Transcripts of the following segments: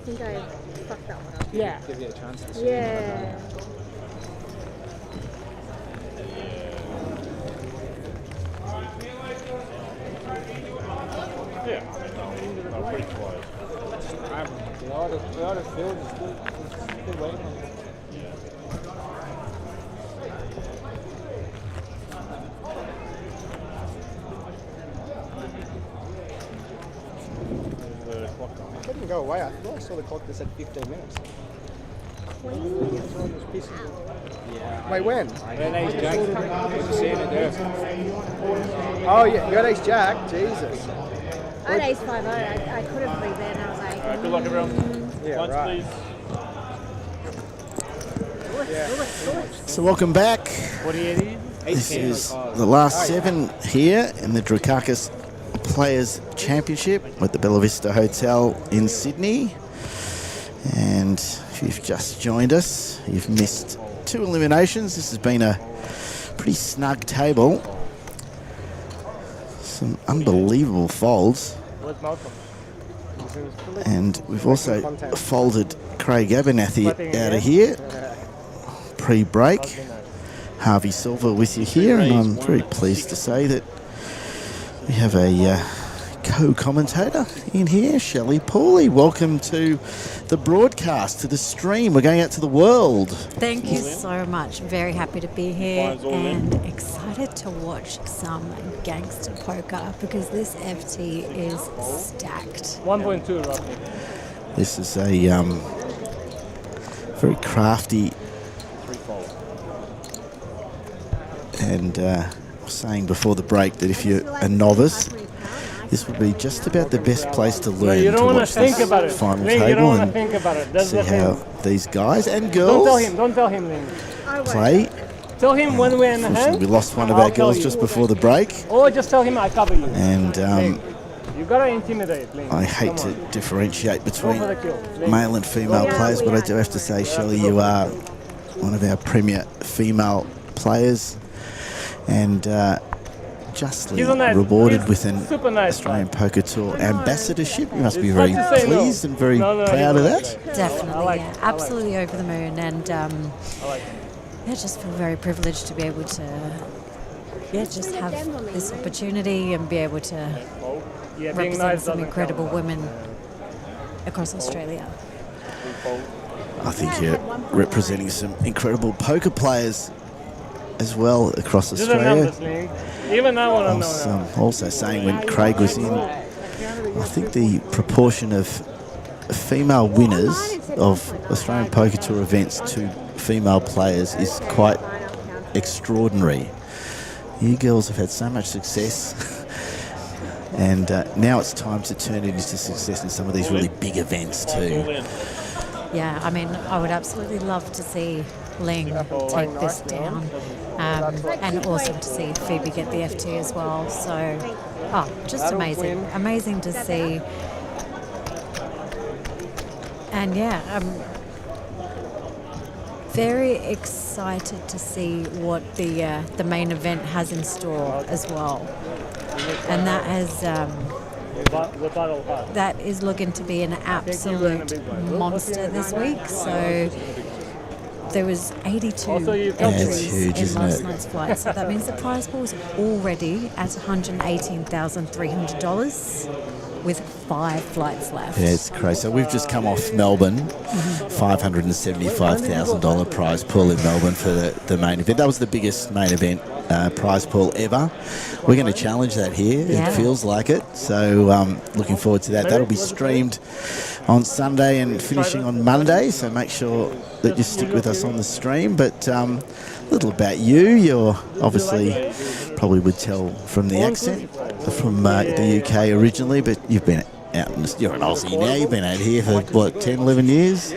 think I fucked that one up. Yeah. Give you a chance. Yeah. Yeah, no, pretty close. The other field is still waiting on it. It didn't go away. I thought I saw the clock that said 15 minutes. Yeah. Wait, when? Ace Jack. Oh, yeah, you had Ace Jack? Jesus. I had ace 5-0. I couldn't breathe in. I was like, All right, good luck, everyone. Yeah, Once, right. please. So welcome back. 48. This is the last 7 here in the Dracakis Players Championship at the Bella Vista Hotel in Sydney. And if you've just joined us, you've missed 2 eliminations. This has been a pretty snug table. Some unbelievable folds. And we've also folded Craig Abernathy out of here pre-break. Harvey Silver with you here, and I'm very pleased to say that we have a co-commentator in here, Shelley Pooley. Welcome to the broadcast, to the stream. We're going out to the world. Thank you so much. Very happy to be here and excited to watch some gangster poker because this FT is stacked. 1.2 roughly. This is a very crafty and I was saying before the break that if you're a novice, this would be just about the best place to learn to watch this final table and see how these guys and girls Don't tell him, Ling. play. Tell him when we're in the Unfortunately, hand. we lost one of our girls just before the break, Or just tell him I cover you. and You gotta intimidate, Ling. I hate to differentiate between Go for the kill, Ling. male and female players, but I do have to say, Shelley, you are one of our premier female players, and justly rewarded with an Australian Poker Tour ambassadorship. You must be very pleased and very proud of that. Definitely, yeah. Absolutely over the moon, and just feel very privileged to be able to just have this opportunity and be able to represent some incredible women across Australia. I think you're representing some incredible poker players as well across Australia. Even I want I to was know now. also saying when Craig was in, I think the proportion of female winners of Australian Poker Tour events to female players is quite extraordinary. You girls have had so much success, and now it's time to turn it into success in some of these really big events too. Yeah, I mean, I would absolutely love to see Ling take this down, and awesome to see Phoebe get the FT as well. So, just amazing. Amazing to see. And yeah, I'm very excited to see what the main event has in store as well. And that has that is looking to be an absolute monster this week. So there was 82 entries huge, in last night's flight. So that means the prize pool is already at $118,300 with 5 flights left. Yeah, it's crazy. So we've just come off Melbourne, $575,000 prize pool in Melbourne for the main event. That was the biggest main event prize pool ever. We're going to challenge that here. Yeah. It feels like it. So looking forward to that. That'll be streamed on Sunday and finishing on Monday. So make sure that you stick with us on the stream. But a little about you. You're obviously, probably would tell from the accent, from the UK originally, but you've been out, you're an Aussie now, you've been out here for what, 10, 11 years?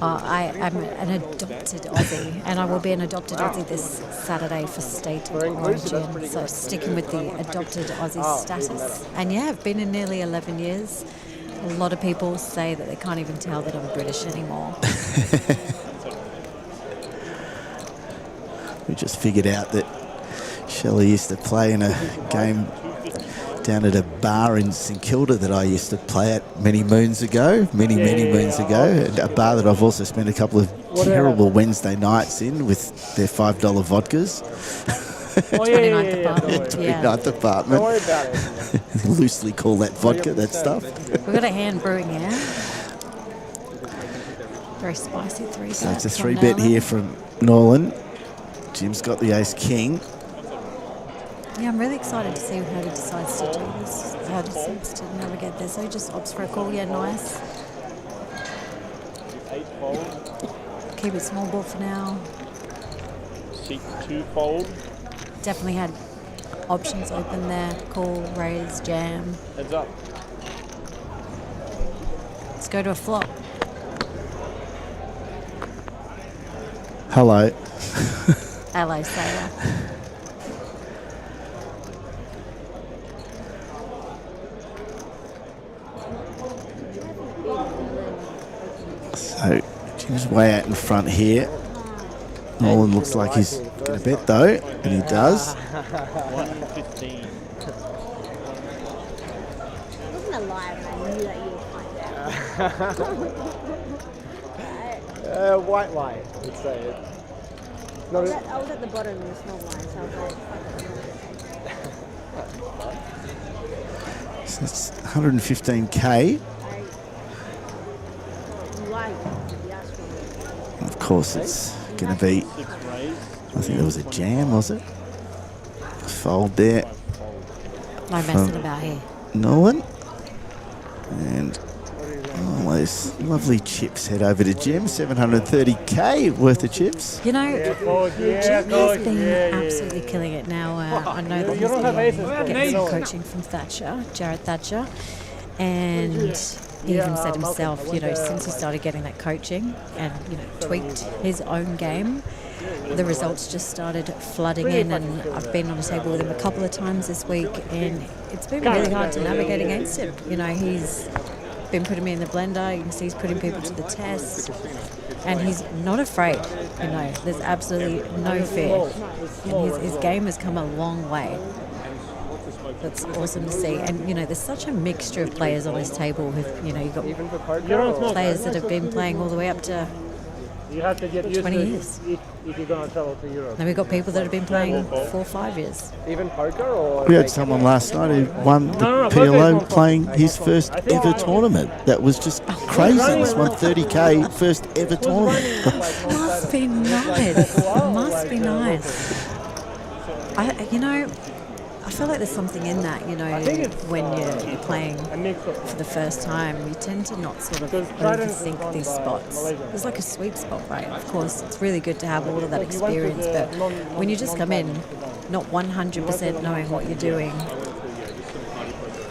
I'm an adopted Aussie, and I will be an adopted Aussie this Saturday for State of Origin. So sticking with the adopted Aussie status. And yeah, I've been in nearly 11 years. A lot of people say that they can't even tell that I'm British anymore. We just figured out that Shelley used to play in a game down at a bar in St Kilda that I used to play at many moons ago, many moons ago. A bar that I've also spent a couple of terrible Wednesday nights in with their $5 vodkas. 29th apartment, yeah. 29th apartment. Don't worry about it. Loosely call that vodka, that stuff. We've got a hand brewing here. Very spicy 3-bet. So it's a from 3-bet Nolan. here from Nolan. Jim's got the ace-king. Yeah, I'm really excited to see how he decides to do this, how he decides to navigate this. So he just opts for a call. Yeah, nice. 8 fold. Keep it small ball for now. Seek 2 fold. Definitely had options open there. Call, raise, jam. Heads up. Let's go to a flop. Hello. Hello, sailor. So Jim's way out in front here. Nolan looks like he's going to bet though, and he does. 115. It wasn't a lie, but I knew that you would find out. White lie, let's say it. I was at the bottom of the small line, so I was like, So it's 115k. Of course, it's going to be. I think there was a jam, was it? Fold there. No messing about here. Nolan. And all those lovely chips head over to Jim. 730k worth of chips. You know, Coach, Jim has been yeah. absolutely killing it now. I know that You don't have he's aces, been but getting some nice. coaching from Jared Thatcher. And he even said himself, you know, since he started getting that coaching and, you know, tweaked his own game, the results just started flooding in. And I've been on a table with him a couple of times this week, and it's been really hard to navigate against him. You know, he's been putting me in the blender. You can see he's putting people to the test, and he's not afraid. You know, there's absolutely no fear, and his game has come a long way. That's awesome to see. And you know, there's such a mixture of players on this table. Who've, you know, you've got players that have been playing all the way up to You have to get used 20 to years. it if you're going to travel to Europe. Then we've got people that have been playing 4 or 5 years. Even poker or? We had someone last night who won the PLO playing his first ever tournament. That was just crazy. He's won 30k first ever tournament. Must be nice. Must be nice. You know, I feel like there's something in that, you know, when you're playing for the first time, you tend to not sort of overthink these spots. There's like a sweet spot, right? Of course, it's really good to have all of that experience, but when you just come in not 100% knowing what you're doing,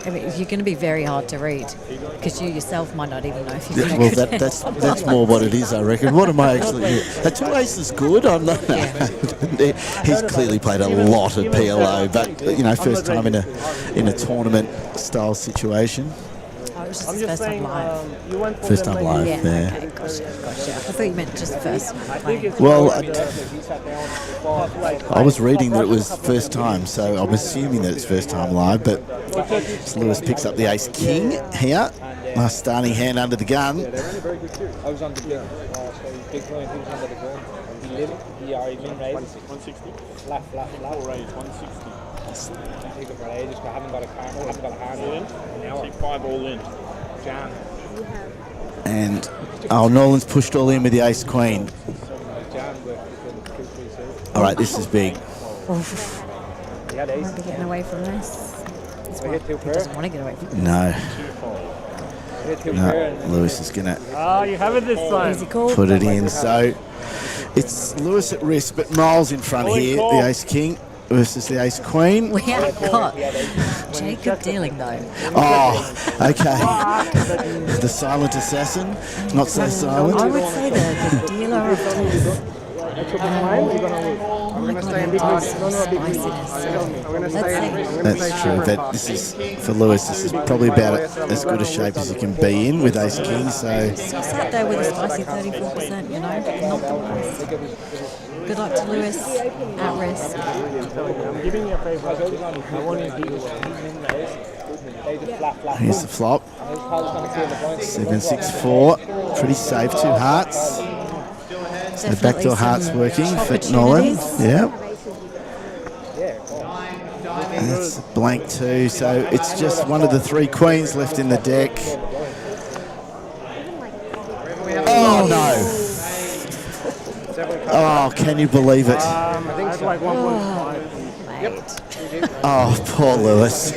I mean, you're going to be very hard to read because you yourself might not even know if you're Well, that's more what it is, I reckon. What am I actually? Are 2 aces good? I'm not. He's clearly played a lot of PLO, but you know, first time in a tournament style situation. Oh, it was just his first time live. First time live. Yeah, Yeah. okay, gotcha. I thought you meant just first playing. Well, I was reading that it was first time, so I'm assuming that it's first time live. But Lewis picks up the ace king here. Nice starting hand under the gun. I was on the gun. So big blind, he was under the gun. He min raised 160. Flat. Full raise 160. I think for ages, but I haven't got a card. I haven't got a hand in. Now 5 all in. Jam. And Nolan's pushed all in with the ace queen. All right, this is big. Oof. He had ace. Might be getting away from this. He doesn't want to get away from this. No, Lewis is going to Oh, you have it this time. Easy call. put it in. So it's Lewis at risk, but Miles in front here. The ace king versus the ace queen. We have got Jacob dealing though. Oh, okay. The silent assassin. Not so I silent. would say the dealer of death. I'm going to stay in big Spiciness. That's true, but this is, for Lewis, this is probably about as good a shape as he can be in with ace king, so... Still sat there with a spicy 34%, you know, not the worst. Good luck to Lewis. At risk. I'm giving you a favor. I want you to do well. Here's the flop. 7-6-4. Pretty safe. 2 hearts. The backdoor heart's working for Nolan. Yeah. And it's a blank 2, so it's just one of the 3 queens left in the deck. Oh no! Oh, can you believe it? I'd like 1.5. Oh, poor Lewis.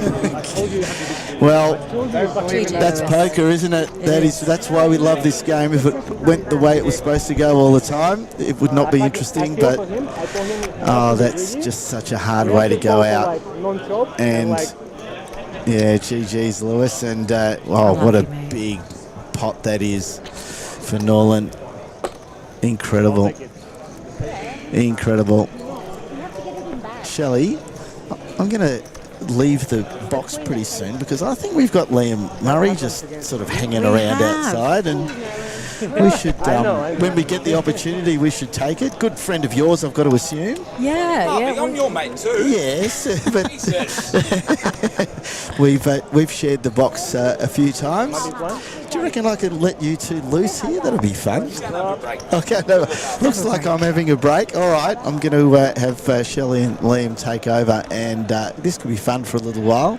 Well, that's poker, isn't it? That's why we love this game. If it went the way it was supposed to go all the time, it would not be interesting. But oh, that's just such a hard way to go out. And yeah, GG's Lewis. And oh, what a big pot that is for Nolan. Incredible. Incredible. Shelley, I'm going to leave the box pretty soon because I think we've got Liam Murray just sort of hanging around outside, and we should, when we get the opportunity, we should take it. Good friend of yours, I've got to assume. Yeah. I'm your mate too. Yes, but we've shared the box a few times. Do you reckon I could let you two loose here? That'll be fun. Okay, no, looks like I'm having a break. All right, I'm going to have Shelley and Liam take over, and this could be fun for a little while.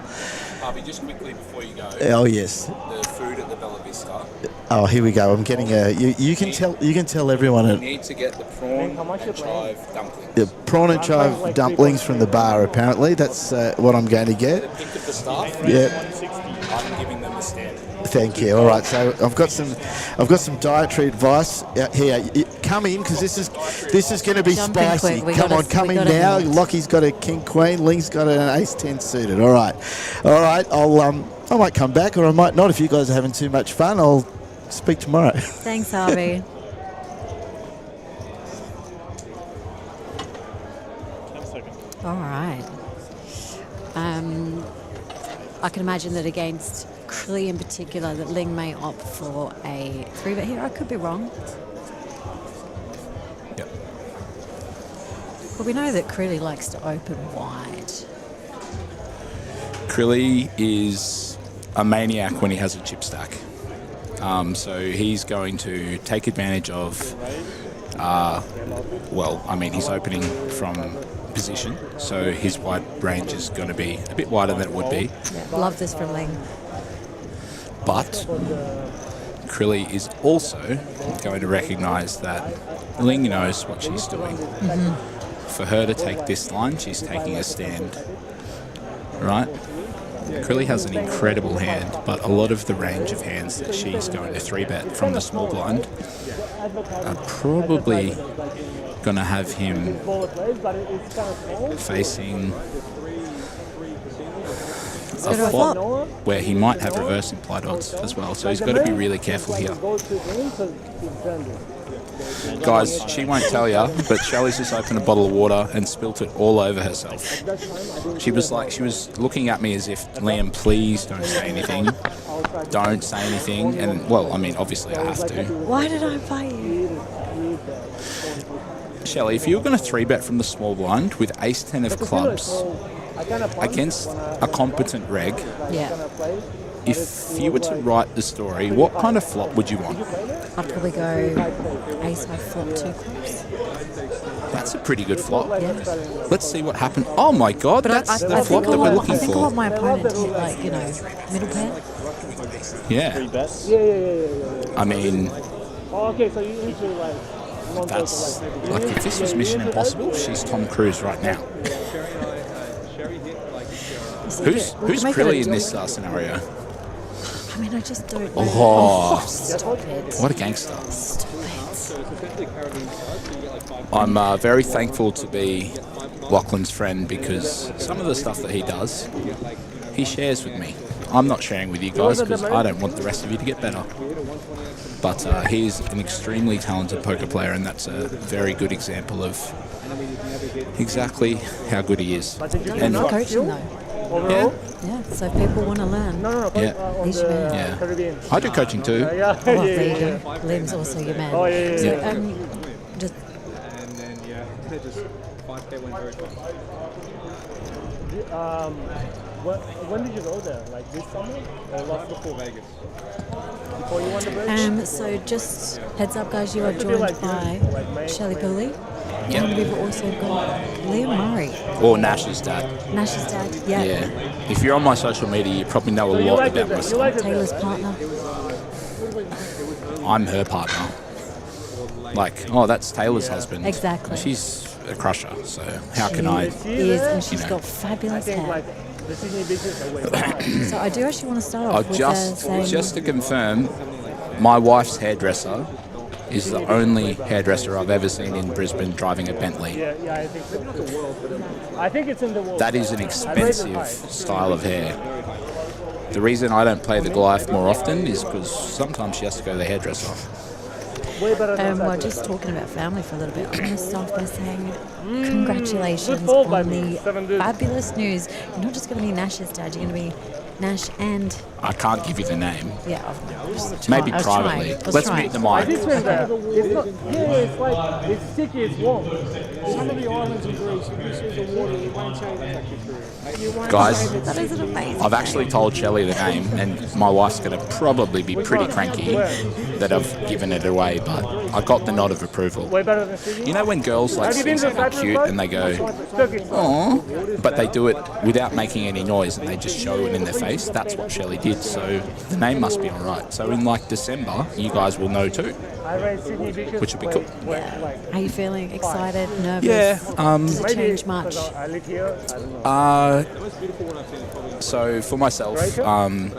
Harvey, just quickly before you go. Oh yes. The food at the Bella Vista. Oh, here we go. I'm getting a. You can tell everyone. You need to get the prawn and chive dumplings. The prawn and chive dumplings from the bar. Apparently, that's what I'm going to get. The pick of the staff. Yeah. I'm giving them the standard. Thank you. All right, so I've got some dietary advice here. Come in because this is going to be Jump in spicy. quick. Come in now. Lockie's got a king queen. Ling's got an ace 10 suited. All right. I might come back or I might not. If you guys are having too much fun, I'll speak tomorrow. Thanks, Harvey. All right. I can imagine that against Crilly in particular, that Ling may opt for a 3-bet here. I could be wrong. Yep. But we know that Crilly likes to open wide. Crilly is a maniac when he has a chip stack. So he's going to take advantage of, he's opening from position, so his wide range is going to be a bit wider than it would be. Yeah, love this from Ling. But Crilly is also going to recognise that Ling knows what she's doing. Mm-hmm. For her to take this line, she's taking a stand, right? Crilly has an incredible hand, but a lot of the range of hands that she's going to 3-bet from the small blind are probably going to have him facing a flop where he might have reverse implied odds as well. So he's got to be really careful here. Guys, she won't tell you, but Shelley's just opened a bottle of water and spilt it all over herself. She was looking at me as if, Liam, please don't say anything. Don't say anything. And, obviously I have to. Why did I buy you? Shelley, if you were going to 3-bet from the small blind with ace-10 of clubs against a competent reg, if you were to write the story, what kind of flop would you want? I'd probably go ace-high flop 2 clubs. That's a pretty good flop. Yeah. Let's see what happened. Oh my God, that's the flop that we're looking I think I for. want my opponent to hit, middle pair. Yeah. I mean, that's if this was Mission Impossible, she's Tom Cruise right now. Who's Crilly in this scenario? I mean, I just don't know. Oh, Stop it. What a gangster. Stop it. I'm very thankful to be Lachlan's friend because some of the stuff that he does, he shares with me. I'm not sharing with you guys because I don't want the rest of you to get better. But he's an extremely talented poker player, and that's a very good example of exactly how good he is. And coaching though. Yeah. Yeah, so people want to learn. Yeah. He's your man. Yeah. I do coaching too. Oh, there you go. Liam's also your man. Yeah. So, just just 5K went very fast. When did you go there? Like this summer or last Before Vegas. before you won the bridge? So just heads up, guys, you are joined by Shelley Pooley. Yep. And we've also got Liam Murray, Or Nash's dad. Nash's dad. Yeah. Yeah. If you're on my social media, you probably know a lot about my son. Taylor's partner. I'm her partner. Like, oh, that's Taylor's husband. Exactly. She's a crusher, so how can I? She is, and she's know. got fabulous hair. Like the Sydney beaches are way behind. So I do actually want to start off with saying, Just to confirm, my wife's hairdresser is the only hairdresser I've ever seen in Brisbane driving a Bentley. Yeah, I think so. I think it's in the world. That is an expensive style of hair. The reason I don't play the Goliath more often is because sometimes she has to go to the hairdresser. Way better than we're that. just talking about family for a little bit. I'm going to start off by saying congratulations Good ball by on me. the 7 dudes. fabulous news. You're not just going to be Nash's dad, you're going to be Nash and... I can't give you the name. Yeah, Maybe I was privately. trying. Let's meet the mic. This one there, it's not, it's like, it's sticky, it's warm. Some of the islands in Greece, if you see the water, it won't change the Guys, That is an amazing I've actually told Shelley the name, and my wife's going to probably be pretty cranky that I've given it away, but I got the nod of approval. Way better than Sydney. You know when girls like see something cute and they go, "Aw," but they do it without making any noise and they just show it in their face? That's what Shelley did, so the name must be alright. So in like December, you guys will know too, I rate Sydney beaches. which will be cool. Are you feeling excited, nervous? Yeah, Does it change much? I live here, I don't know. So for myself, look, I'm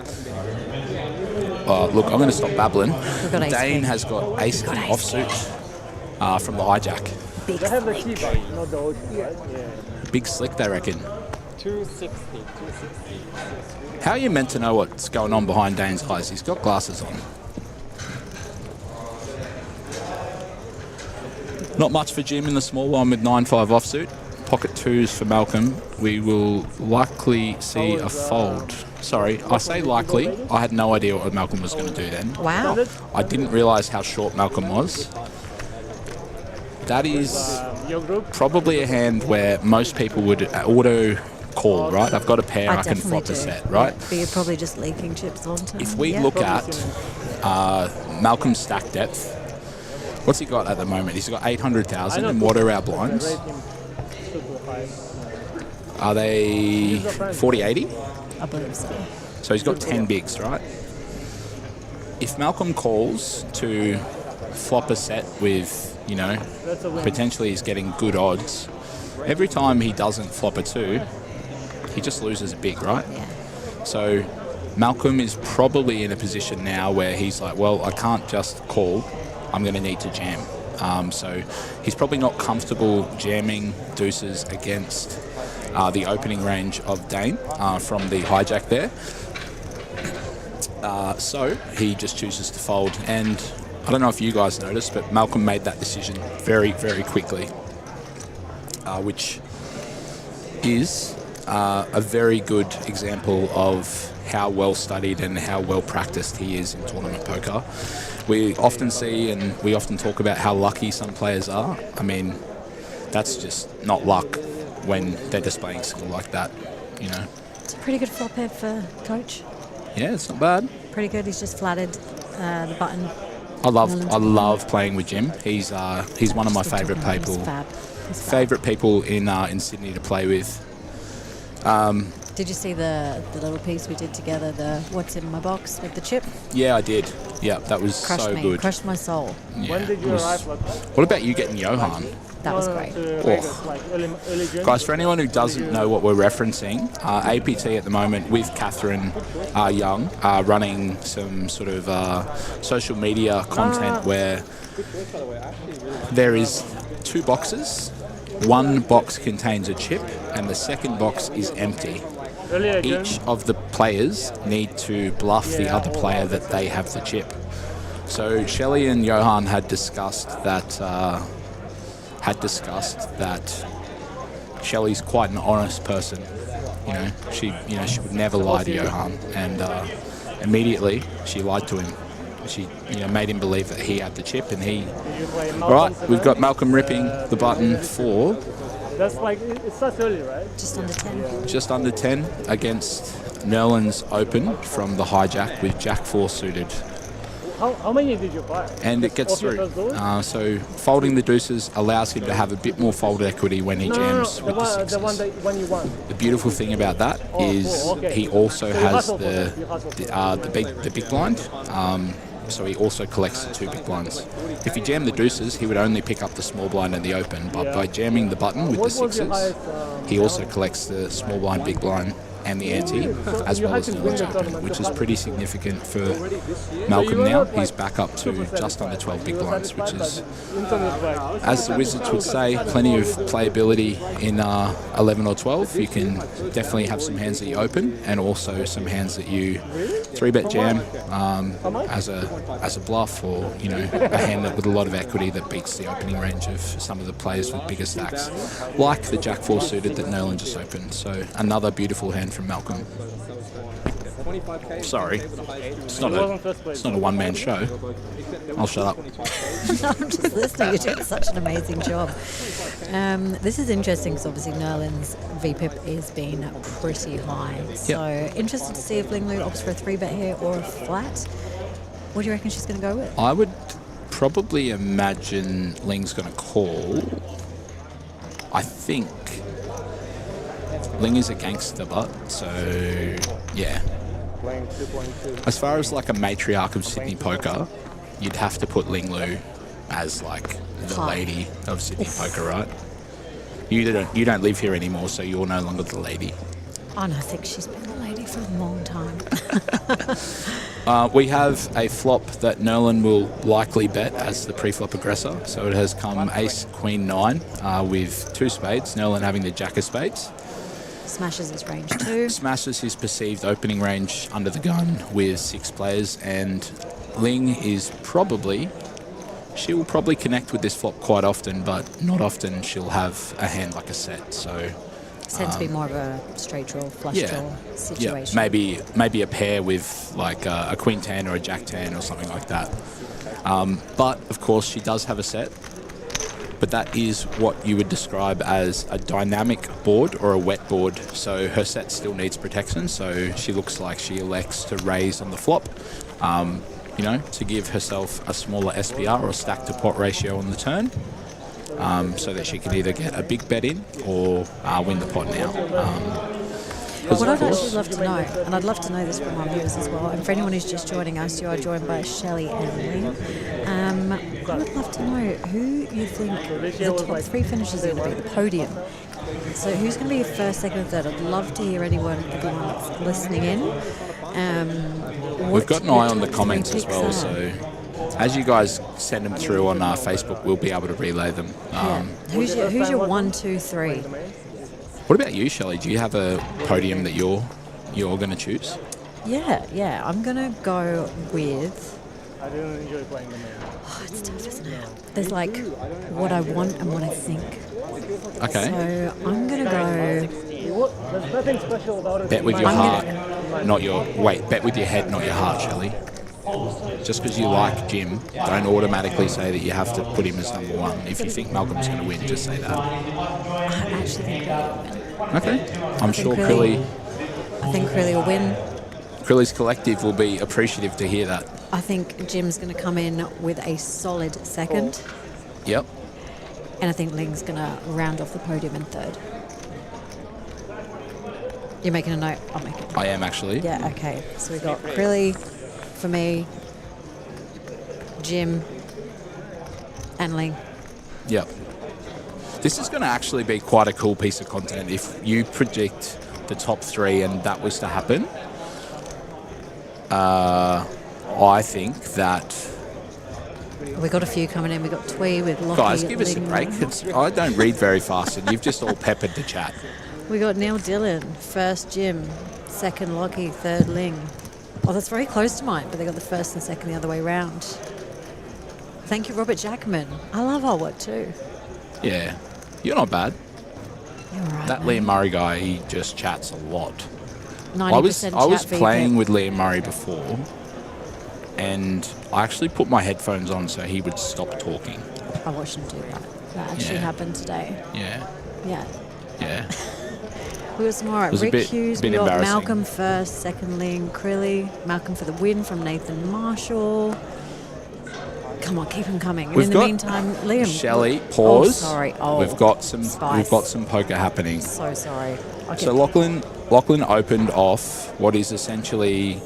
going to stop babbling. got ace Dane king. has got ace king offsuit from the hijack. Big They have the slick. key, but not the OG, right? Yeah. Big slick, they reckon. 260. How are you meant to know what's going on behind Dane's eyes? He's got glasses on. Not much for Jim in the small one with 9-5 offsuit. Pocket twos for Malcolm. We will likely see a fold. Sorry, I say likely. I had no idea what Malcolm was going to do then. Wow. I didn't realise how short Malcolm was. That is Your group? probably a hand where most people would auto call, right? I've got a pair, I can definitely flop a do. set, right? Yeah, but you're probably just leaking chips onto If we yeah. look at Malcolm's stack depth, what's he got at the moment? He's got 800,000, and what are our blinds? Rate him super high. Are they 40-80? I believe so. So he's got 10 bigs, right? If Malcolm calls to flop a set with, you know, That's a win. potentially he's getting good odds, every time he doesn't flop a 2, he just loses a big, right? Yeah. So Malcolm is probably in a position now where he's like, well, I can't just call, I'm going to need to jam. So he's probably not comfortable jamming deuces against the opening range of Dane from the hijack there. So he just chooses to fold. And I don't know if you guys noticed, but Malcolm made that decision very, very quickly, which is a very good example of how well studied and how well practiced he is in tournament poker. We often see and we often talk about how lucky some players are. I mean, that's just not luck when they're displaying skill like that, you know. It's a pretty good flop head for Coach. Yeah, it's not bad. Pretty good. He's just flattered the button. I love playing with Jim. He's one of my favourite people. He's fab. He's fab. Favourite people in Sydney to play with. Did you see the little piece we did together, the what's in my box with the chip? Yeah, I did. Yeah, that was Crushed so me, good. crushed my soul. Yeah, When did you it was- arrive? Like, What about you getting Johan? That was great. To Vegas, like early June? Guys, for anyone who doesn't know what we're referencing, APT at the moment with Catherine Young running some sort of social media content where there is 2 boxes. One box contains a chip and the second box is empty. Earlier June? Each of the players need to bluff the other player that they have the chip. So Shelley and Johan had discussed that Shelley's quite an honest person. She would never lie to Johan, and immediately she lied to him. She made him believe that he had the chip, and he. Did you play Malcolm All right, we've today? got Malcolm ripping the button for That's like, it starts early, right? Just under 10. just under 10 against Nolan's open from the hijack with Jack 4 suited. How many did you play? And it gets Off your through. first door? So folding the deuces allows him to have a bit more fold equity when he jams with the sixes. When you won. The beautiful thing about that is cool, okay. he also So you has hustle for that, you hustle for that. the big blind. So he also collects the 2 big blinds. If he jammed the deuces, he would only pick up the small blind and the open. But by jamming the button with What the was your sixes, highest, he also collects the small blind, big blind, and the ante, as well as the large open, which is pretty significant for Malcolm now. He's back up to just under 12 big blinds, which is, as the Wizards would say, plenty of playability in 11 or 12. You can definitely have some hands that you open, and also some hands that you 3-bet jam as a bluff, or a hand that with a lot of equity that beats the opening range of some of the players with bigger stacks, like the Jack 4 suited that Nolan just opened. So another beautiful hand from Malcolm. Sorry, it's not a one-man show. I'll shut up. I'm just listening. You're doing such an amazing job. This is interesting because obviously Nolan's VPIP is being pretty high. So interested to see if Ling Lu opts for a 3-bet here or a flat. What do you reckon she's going to go with? I would probably imagine Ling's going to call. I think Ling is a gangster, but so yeah. As far as like a matriarch of Sydney poker, you'd have to put Ling Lu as like the lady of Sydney poker, right? You don't live here anymore, so you're no longer the lady. Oh, no, I think she's been the lady for a long time. We have a flop that Nolan will likely bet as the pre-flop aggressor. So it has come ace, queen, 9 with 2 spades, Nolan having the jack of spades. Smashes his range too. Smashes his perceived opening range under the gun with 6 players, and Ling is she will probably connect with this flop quite often, but not often she'll have a hand like a set. So Tends to be more of a straight draw, flush draw situation. Yeah, maybe a pair with like a queen 10 or a jack 10 or something like that. But of course she does have a set. But that is what you would describe as a dynamic board or a wet board. So her set still needs protection. So she looks like she elects to raise on the flop, to give herself a smaller SPR or stack to pot ratio on the turn, so that she can either get a big bet in or win the pot now. What I'd actually love to know, and I'd love to know this from our viewers as well, and for anyone who's just joining us, you are joined by Shelley and Ling. I would love to know who you think the top 3 finishers are going to be, the podium. So who's going to be first, second, and third? I'd love to hear everyone that's listening in. We've got an eye on the comments as well, so as you guys send them through on Facebook, we'll be able to relay them. Who's your 1, 2, 3? What about you, Shelley? Do you have a podium that you're going to choose? Yeah. I'm going to go with... I didn't enjoy playing the man. Oh, it's tough, isn't it? There's like what I want and what I think. Okay. So I'm going to go... There's nothing special about it. Bet with your heart, not your... Wait, bet with your head, not your heart, Shelley. Just because you like Jim, don't automatically say that you have to put him as number 1. If you think Malcolm's going to win, just say that. I actually think Crilly will win. Okay. I'm sure Crilly... I think Crilly will win. Crilly's collective will be appreciative to hear that. I think Jim's going to come in with a solid second. Yep. And I think Ling's going to round off the podium in third. You're making a note? I'll make it. I am, actually. Yeah, okay. So we've got Crilly for me, Jim, and Ling. Yep. This is going to actually be quite a cool piece of content if you predict the top 3 and that was to happen. I think that... We got a few coming in. We got Twee with Lockie. Guys, give us a Ling. break. I don't read very fast and you've just all peppered the chat. We got Neil Dillon, first Jim, second Lockie, third Ling. Oh, that's very close to mine, but they got the first and second the other way round. Thank you, Robert Jackman. I love our work too. Yeah, you're not bad. You're right, That mate. Liam Murray guy, he just chats a lot. 90% I was chat playing VPIP. with Liam Murray before, and I actually put my headphones on so he would stop talking. I watched him do that. That actually happened today. Yeah. Yeah. Yeah. We got some more. It was Rick a bit Hughes, we got embarrassing. Malcolm first, second Ling, Crilly. Malcolm for the win from Nathan Marshall. Come on, keep him coming. And We've in the got meantime, Liam. Shelley, pause. Oh, sorry. Oh, we've got some Spice. poker happening. So sorry. So Lachlan opened off what is essentially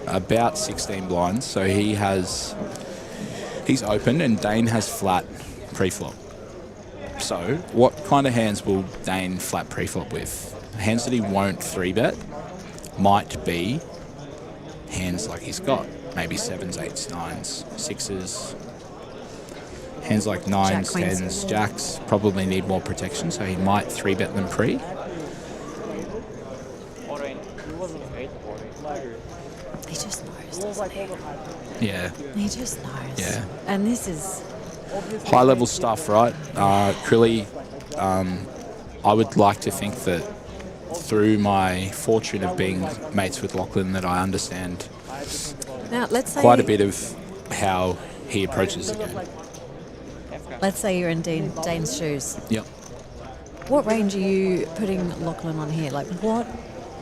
about 16 blinds. So he's open and Dane has flat pre-flop. So what kind of hands will Dane flat pre-flop with? Hands that he won't 3-bet might be hands like he's got. Maybe 7s, 8s, 9s, 6s. Hands like 9s, Jack, 10s, jacks probably need more protection, so he might 3-bet them pre. He just knows, doesn't he? Yeah. He just knows. Yeah. And this is... High level stuff, right? Crilly, I would like to think that through my fortune of being mates with Lachlan that I understand Now, let's say... quite a bit of how he approaches the game. Let's say you're in Dane's shoes. Yep. What range are you putting Lachlan on here? Like, what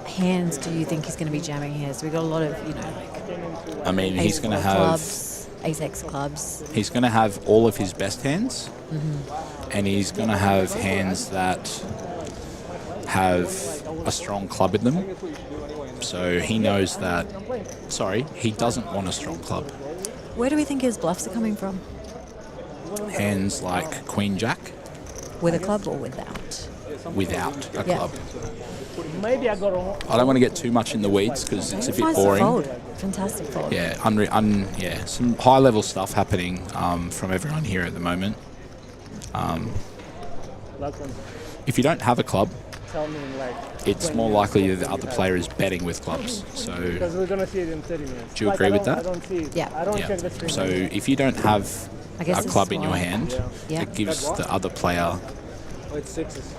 hands do you think he's going to be jamming here? So we've got a lot of, like... I mean, he's going to have... clubs, ace-x clubs. He's going to have all of his best hands, and he's going to have hands that have a strong club in them. So he knows that... Sorry, he doesn't want a strong club. Where do we think his bluffs are coming from? Hands like Queen Jack With a club or without? without a Yeah. club. Maybe I got wrong. I don't want to get too much in the weeds because it's a bit Nice boring. fold. Fantastic fold. Yeah, some high level stuff happening from everyone here at the moment. Lachlan, If you don't have a club, tell me like. it's more likely that the other player is betting with clubs. So Because we're gonna see it in 30 minutes. Do you agree with that? I don't see it. Yeah. I don't yeah. check the stream. So if you don't have I guess a this club is in your why. hand, Yeah. it gives the other player Oh, it's 6s.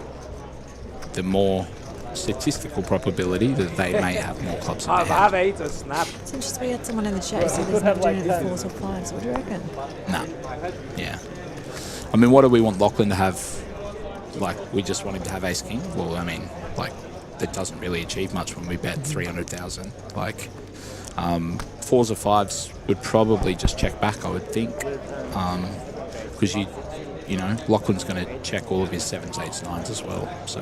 the more statistical probability that they may have more clubs in their I have hand. 8s, snap. It's interesting we had someone in the chat who said could there's have, never doing like, it with 4s or 5s. What do you reckon? No. Yeah. I mean, what do we want Lachlan to have? Like, we just want him to have ace king? Well, I mean, like, that doesn't really achieve much when we bet 300,000. Like, 4s or 5s would probably just check back, I would think. Because you know, Lachlan's going to check all of his 7s, 8s, 9s as well. So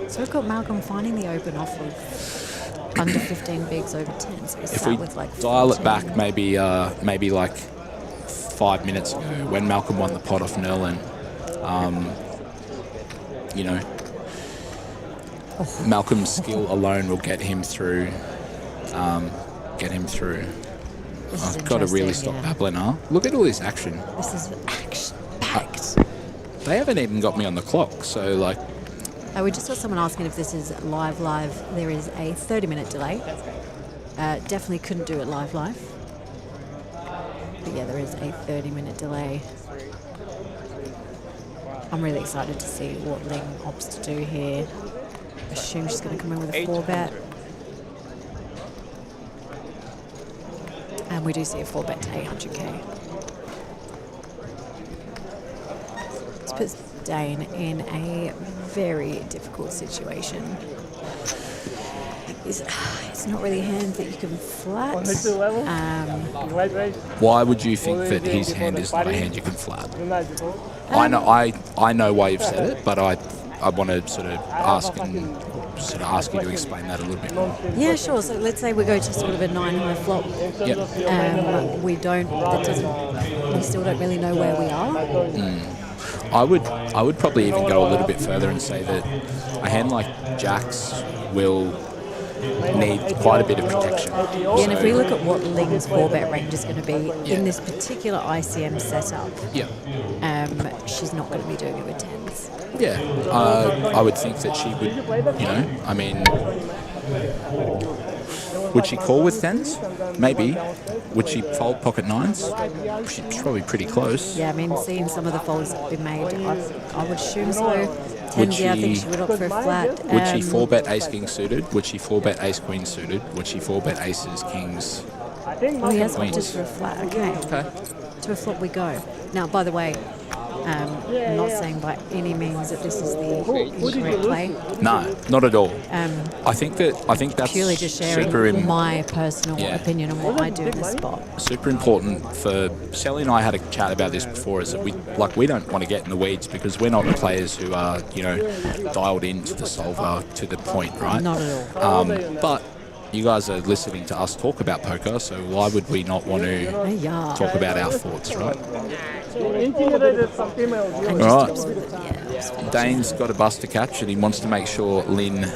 So we've got Malcolm finding the open off of under 15 bigs over 10. So we if start we with like dial it 14. back maybe like 5 minutes ago when Malcolm won the pot off Nolan, you know, Malcolm's skill alone will get him through. This is I've got to really interesting, stop yeah. babbling, huh? Look at all this action. This is action-packed. They haven't even got me on the clock, so like, We just got someone asking if this is live. There is a 30-minute delay. Definitely couldn't do it live. But yeah, there is a 30-minute delay. I'm really excited to see what Ling opts to do here. Assume she's going to come in with a 4-bet. And we do see a 4-bet to 800k. This puts Dane in a very difficult situation. It's not really a hand that you can flat. On the 2 level? You might raise. why would you think that his hand is not a hand you can flat? The night before. I know why you've said it, but I want to sort of ask you to explain that a little bit more. Yeah, sure. So let's say we go to sort of a 9-high flop. Yep. We still don't really know where we are. I would probably even go a little bit further and say that a hand like Jack's will need quite a bit of protection. Yeah, and if we look at what Ling's 4-bet range is going to be in this particular ICM setup, Yeah. she's not going to be doing it with 10s. Yeah, I would think that she would, you know, I mean, would she call with 10s? Maybe. Would she fold pocket 9s? She's probably pretty close. Yeah, I mean, seeing some of the folds that have been made, I would assume so. Would 10s, yeah, I think she- she would opt for a flat. Would she 4-bet ace king suited? Would she 4-bet ace queen suited? Would she 4-bet aces, kings, think Oh, he has Queens. opted for a flat. Okay. Okay. To a flop we go. Now, by the way, I'm not saying by any means that this is the correct play. No, not at all. I think that's Purely just super sharing my personal Yeah. opinion on what I do in this spot. super important for Sally and I had a chat about this before. Is that we don't want to get in the weeds because we're not the players who are dialed into the solver to the point, right? Not at all. But you guys are listening to us talk about poker, so why would we not want to Yeah. talk about our thoughts, right? Intimidated some females. And Right. just yeah. Dane's got a bust to catch, and he wants to make sure Lynn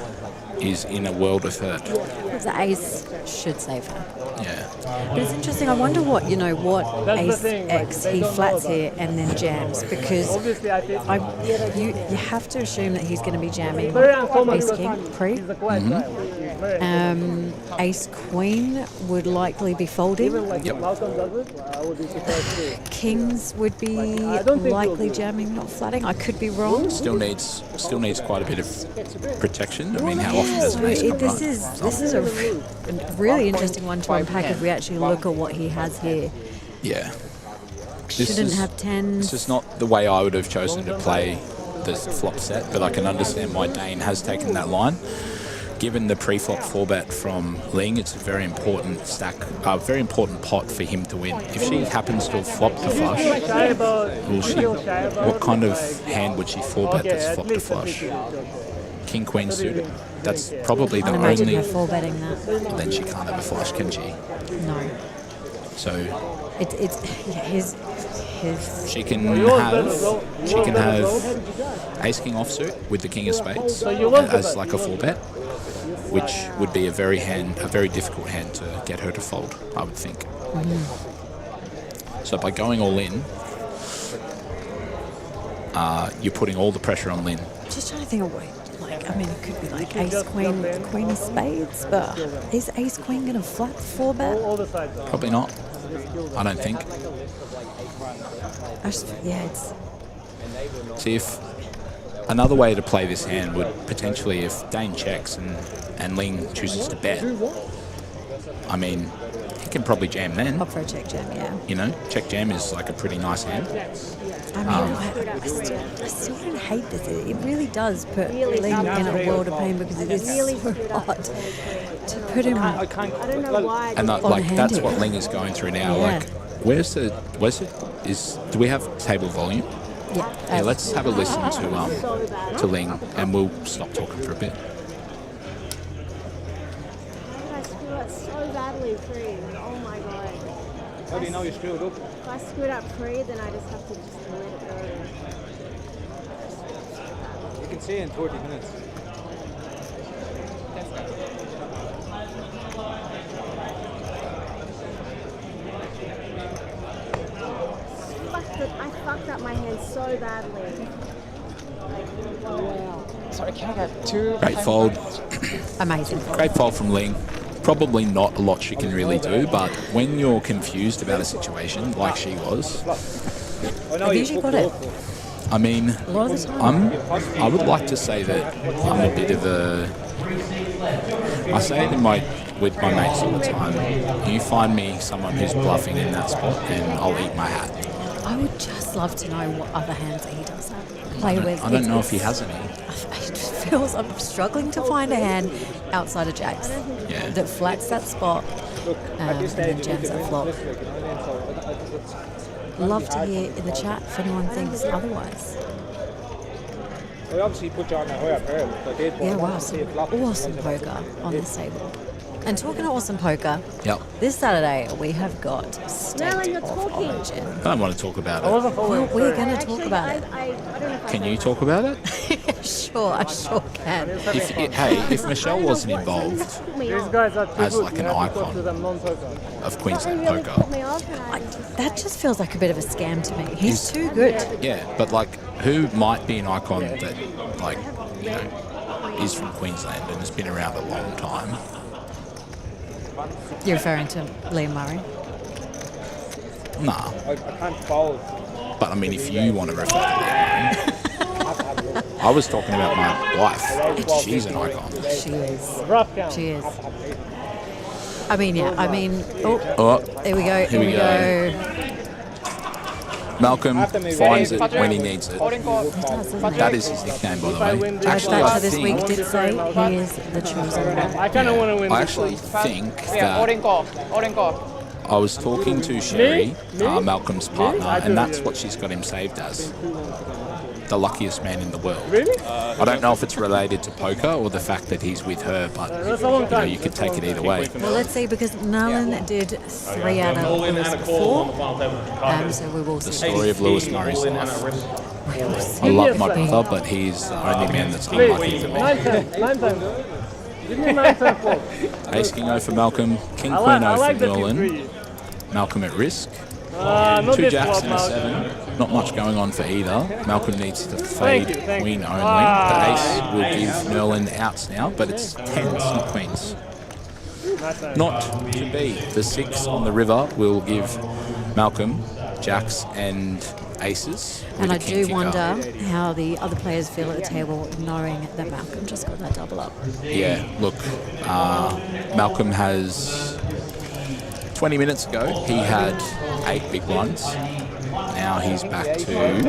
is in a world of hurt. The ace should save her. Yeah. But it's interesting. I wonder what That's the ace thing, like, X they he don't know flats about here and then jams because Obviously, I think you have to assume that he's going to be jamming very uncommon. ace king pre. He's a quiet guy. He's very Ace queen would likely be folding. even like if Malcolm does it, I would be surprised too. Kings would be I don't think likely he'll do it. jamming, not flatting. I could be wrong. Still needs quite a bit of protection. I mean, how often does an ace come This right? is a really interesting one to unpack if we actually look at what he has here. Yeah. This Shouldn't is- have tens. This is not the way I would have chosen to play this flop set, but I can understand why Dane has taken that line. Given the pre-flop 4-bet from Ling, it's a very important stack, very important pot for him to win. If she happens to have flopped the flush, Shy about, will she? What kind of hand would she 4-bet that's flopped the flush? King Queen suited. That's probably the I'd imagine only. her full betting that. Then she can't have a flush, can she? No. So It's his. she can have Ace King offsuit with the King of Spades as like a 4-bet, which would be a very difficult hand to get her to fold, I would think. So by going all in, you're putting all the pressure on Lynn. Just trying to think of what. Like, I mean, it could be like ace queen, queen of spades, but is ace queen going to flat 4-bet? all the sides. Probably not. I don't think. It's. See, if another way to play this hand would potentially, if Dane checks and Ling chooses to bet, I mean, he can probably jam then. Up for a check jam, yeah. Check jam is like a pretty nice hand. I mean, I still don't hate this. It really does put Ling in a world of pain because it is so hard to put him I don't know why. And On hand that's here. what Ling is going through now. Yeah. Do we have table volume? Yeah, Let's have a listen to Ling, and we'll stop talking for a bit. I screwed up so badly pre. Oh my god. How do you know you screwed up? If I screwed up pre, then I just have to just let it go. You can see in 30 minutes. I fucked up my hand so badly. Wow. Sorry, can I get two? Great fold. amazing. Great fold from Ling. Probably not a lot she can really do, but when you're confused about a situation like she was, Have you usually got it? I mean, A lot of the time. I would like to say that I'm a bit of a. I say it with my mates all the time. You find me someone who's bluffing in that spot, and I'll eat my hat. I would just love to know what other hands that he does play with. I don't know if he has any. It feels I'm struggling to find a hand outside of jacks Yeah. that flats that spot and then jams that flop. Love to hear in the chat if anyone thinks otherwise. I obviously put you on a higher pair. I did, but Yeah, I wow, wanted to see some it flop. awesome poker on this table. And talking of awesome poker, Yep. this Saturday we have got Nolan, State you're of talking. Origin. I don't want to talk about I it. wasn't following. Well, we're going to Actually, talk about it. I don't know if I Can said you that. talk about it? Sure, I sure can. If Michelle wasn't involved Put me These off. guys are too as good. like You an have to talk icon to them non-poker. of That Queensland really put poker, me off, and I just That just feels like a bit of a scam to me. He's too good. yeah, but like, who might be an icon that, like, is from Queensland and has been around a long time? You're referring to Liam Murray? Nah, I can't fold. but I mean, if you want to refer to that, I was talking about my wife. She's an icon. She is. Rough count. She is. I mean, yeah. I mean, Oh, here we go. Here we go. Malcolm finds it when he needs it. That is his nickname, by the way. Actually, Thatcher I this week think, did say he is the chosen one. I kind of want to win. I this actually one. think that I was talking to Sherry, Malcolm's partner, and that's what she's got him saved as. The luckiest man in the world. Really? I don't know if it's related to poker or the fact that he's with her, but you could take it either way. Well, let's see, because Nolan did 3 out of Lewis 4. So we will The see. story of Lewis Murray's life. I love my brother, but he's the only man that's unlucky for me. 9-10. Give me 9-10 4. Ace King O for Malcolm, King I Queen O like for the Nolan. 3. Malcolm at risk. 2 Not this jacks flop, and a Malcolm. 7. Not much going on for either. Malcolm needs to fade Thank Queen you. only. The ace will give Nolan outs now, but it's 10s, not queens. Not to be. The 6 on the river will give Malcolm jacks and aces. And with I a king do kicker. wonder how the other players feel at the table knowing that Malcolm just got that double up. Yeah, look, Malcolm has 20 minutes ago, he had 8 big ones. Now he's back to,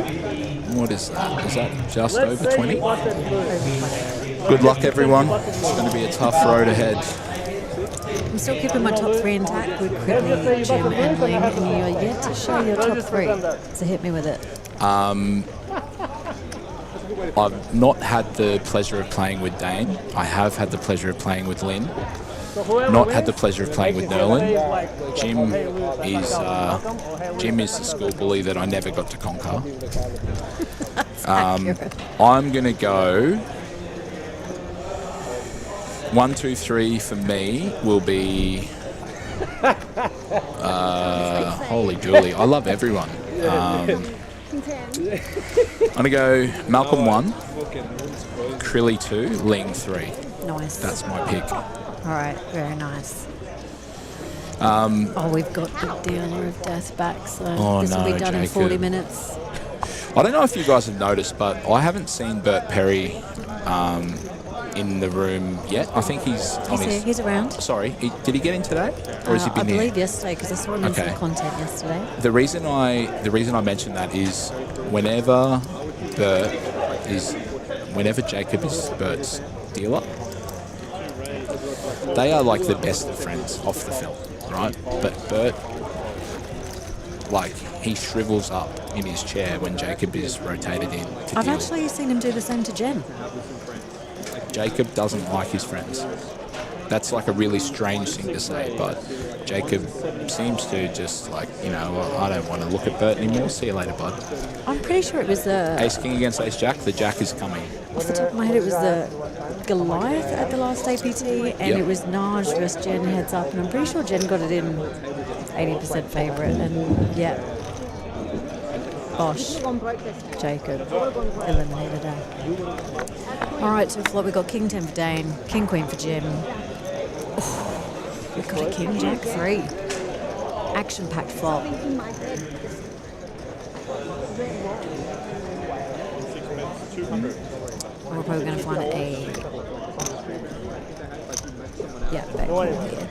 what is that? Is that just over 20? Good luck, everyone. It's going to be a tough road ahead. I'm still keeping my top 3 intact with quickly Jim and Ling, and you're yet to show your top 3. So hit me with it. I've not had the pleasure of playing with Dane. I have had the pleasure of playing with Ling. Not had the pleasure of playing with Nolan. Jim is the school bully that I never got to conquer. I'm going to go 1, 2, 3 for me will be holy Julie. I love everyone. I'm going to go Malcolm 1, Crilly 2, Ling 3. Nice. That's my pick. All right, very nice. We've got the dealer of death back, so this will be done in 40 minutes. I don't know if you guys have noticed, but I haven't seen Bert Perry in the room yet. I think he's on his... He's around. Sorry, did he get in today, or has he been I here? believe yesterday, because I saw him in some content yesterday. The reason I mention that is whenever Jacob is Bert's dealer, they are like the best of friends off the film, right? But Bert, he shrivels up in his chair when Jacob is rotated in to I've deal. actually seen him do the same to Jen. Jacob doesn't like his friends. That's like a really strange thing to say, but Jacob seems to just I don't want to look at Bert anymore. See you later, bud. I'm pretty sure it was the... Ace King against Ace Jack. The Jack is coming. Off the top of my head, it was the Goliath at the last APT, and it was Naj versus Jen heads up, and I'm pretty sure Jen got it in 80% favourite, and yeah. Bosh. Jacob eliminated her. Alright, so flop, we got King 10 for Dane, King Queen for Jim. We've got a King Jack 3. Action-packed flop. We're probably going to find a... Yeah, back here.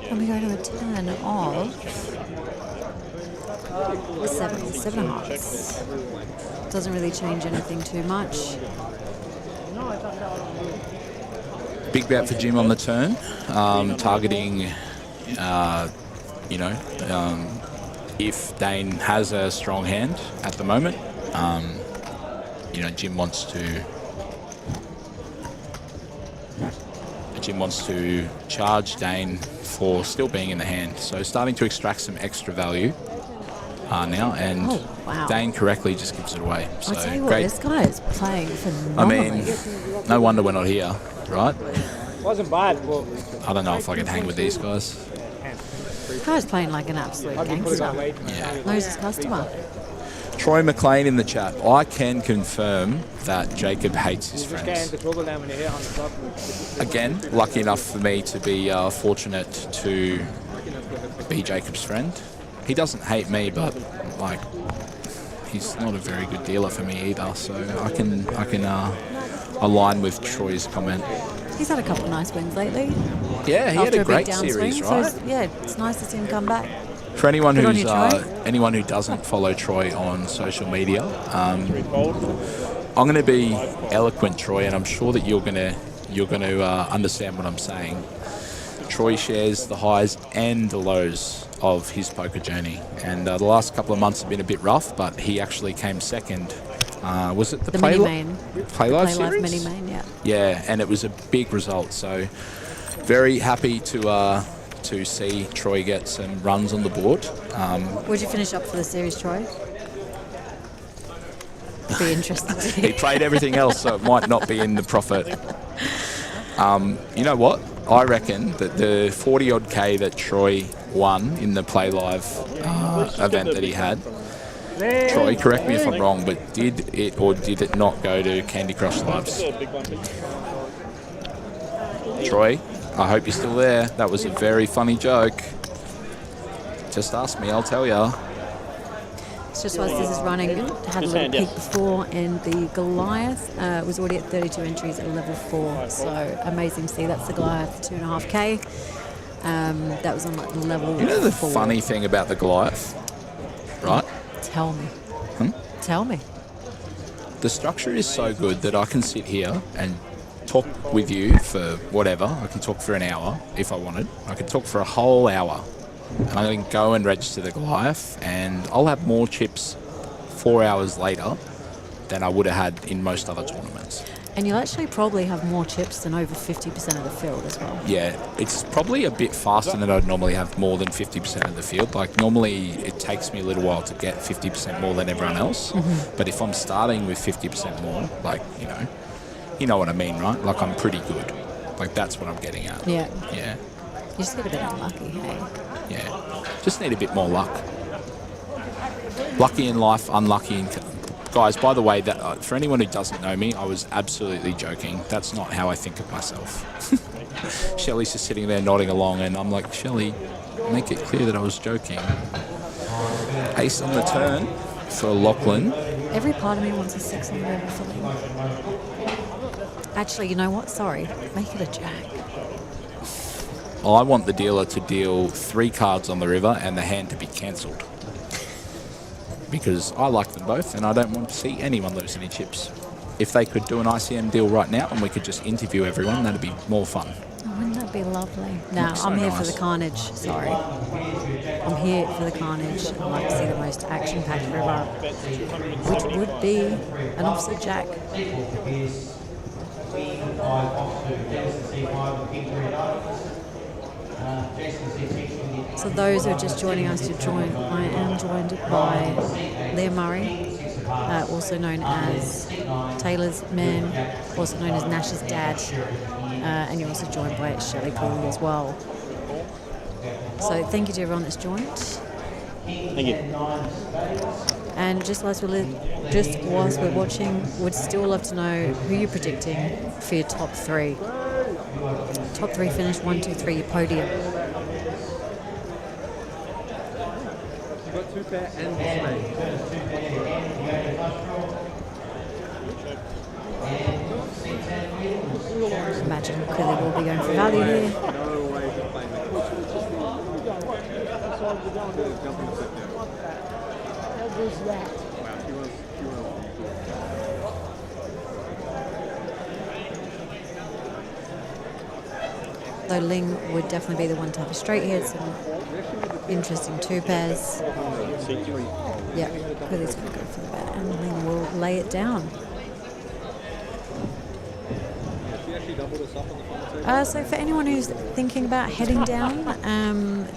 And we go to a turn of 7 of hearts. Doesn't really change anything too much. Big bet for Jim on the turn, targeting, if Dane has a strong hand at the moment, Jim wants to charge Dane for still being in the hand. So starting to extract some extra value now, and Dane correctly just gives it away. So I'll tell you what, this guy is playing phenomenally. I mean, no wonder we're not here, right? Wasn't bad, but I don't know if I can hang with these guys. This guy's playing like an absolute gangster. Yeah. Knows his customer. Troy McLean in the chat. I can confirm that Jacob hates his just get friends. into trouble then when you hit on the top. Again, lucky enough for me to be fortunate to be Jacob's friend. He doesn't hate me, but he's not a very good dealer for me either. So I can align with Troy's comment. He's had a couple of nice wins lately. Yeah, he had after a great big series, downswing, right? So it's nice to see him come back. For anyone Good on who's you, Troy. anyone who doesn't follow Troy on social media, I'm going to be eloquent, Troy, and I'm sure that you're going to understand what I'm saying. Troy shares the highs and the lows of his poker journey, and the last couple of months have been a bit rough, but he actually came second. Was it the Play Live series? Mini Main, yeah. Yeah, and it was a big result. So very happy to see Troy get some runs on the board. Would you finish up for the series, Troy? Be interested to He played everything else, so it might not be in the profit. You know what? I reckon that the 40-odd K that Troy won in the Play Live event that he had, Troy, correct me if I'm wrong, but did it or did it not go to Candy Crush Lives? Troy, I hope you're still there. That was a very funny joke. Just ask me, I'll tell ya. It's just whilst this is running, had a little peek before, and the Goliath was already at 32 entries at level 4. So amazing to see. That's the Goliath 2.5K. That was on like level 4. You know the funny thing about the Goliath, right? Tell me. Tell me. The structure is so good that I can sit here and talk with you for whatever. I can talk for an hour if I wanted. I could talk for a whole hour. And I can go and register the Goliath, and I'll have more chips 4 hours later than I would have had in most other tournaments. And you'll actually probably have more chips than over 50% of the field as well. Yeah, it's probably a bit faster than I'd normally have more than 50% of the field. Like, normally it takes me a little while to get 50% more than everyone else. Mm-hmm. But if I'm starting with 50% more, like, you know what I mean, right? Like, I'm pretty good. Like, that's what I'm getting at. Yeah. Yeah. You just get a bit unlucky, hey? Yeah. Just need a bit more luck. Lucky in life, unlucky in... Guys, by the way, that for anyone who doesn't know me, I was absolutely joking. That's not how I think of myself. Shelley's just sitting there nodding along, and I'm like, Shelley, make it clear that I was joking. Ace on the turn for Lachlan. Every part of me wants a 6 on the river for Ling. Actually, you know what? Sorry. Make it a jack. I want the dealer to deal 3 cards on the river and the hand to be cancelled. Because I like them both and I don't want to see anyone lose any chips. If they could do an ICM deal right now and we could just interview everyone, that'd be more fun. Oh, wouldn't that be lovely? No, So I'm here nice. for the carnage. Sorry. I'm here for the carnage. I'd like to see the most action-packed river, which would be an offset jack. So those who are just joining us to join, I am joined by Liam Murray, also known as Taylor's man, also known as Nash's dad, and you're also joined by Shelley Pooley as well. So thank you to everyone that's joined. Thank you. And just whilst we're watching, would still love to know who you're predicting for your top 3. Top 3 finish, 1, 2, 3, your podium. You've got 2 pair and 3. Imagine clearly we'll be going for value here. No way to play me. How goes that? Wow, she was Though Ling would definitely be the one to have a straight here. Some interesting 2 pairs. Yeah, clearly's going to go for the bet, and Ling will lay it down. So for anyone who's thinking about heading down,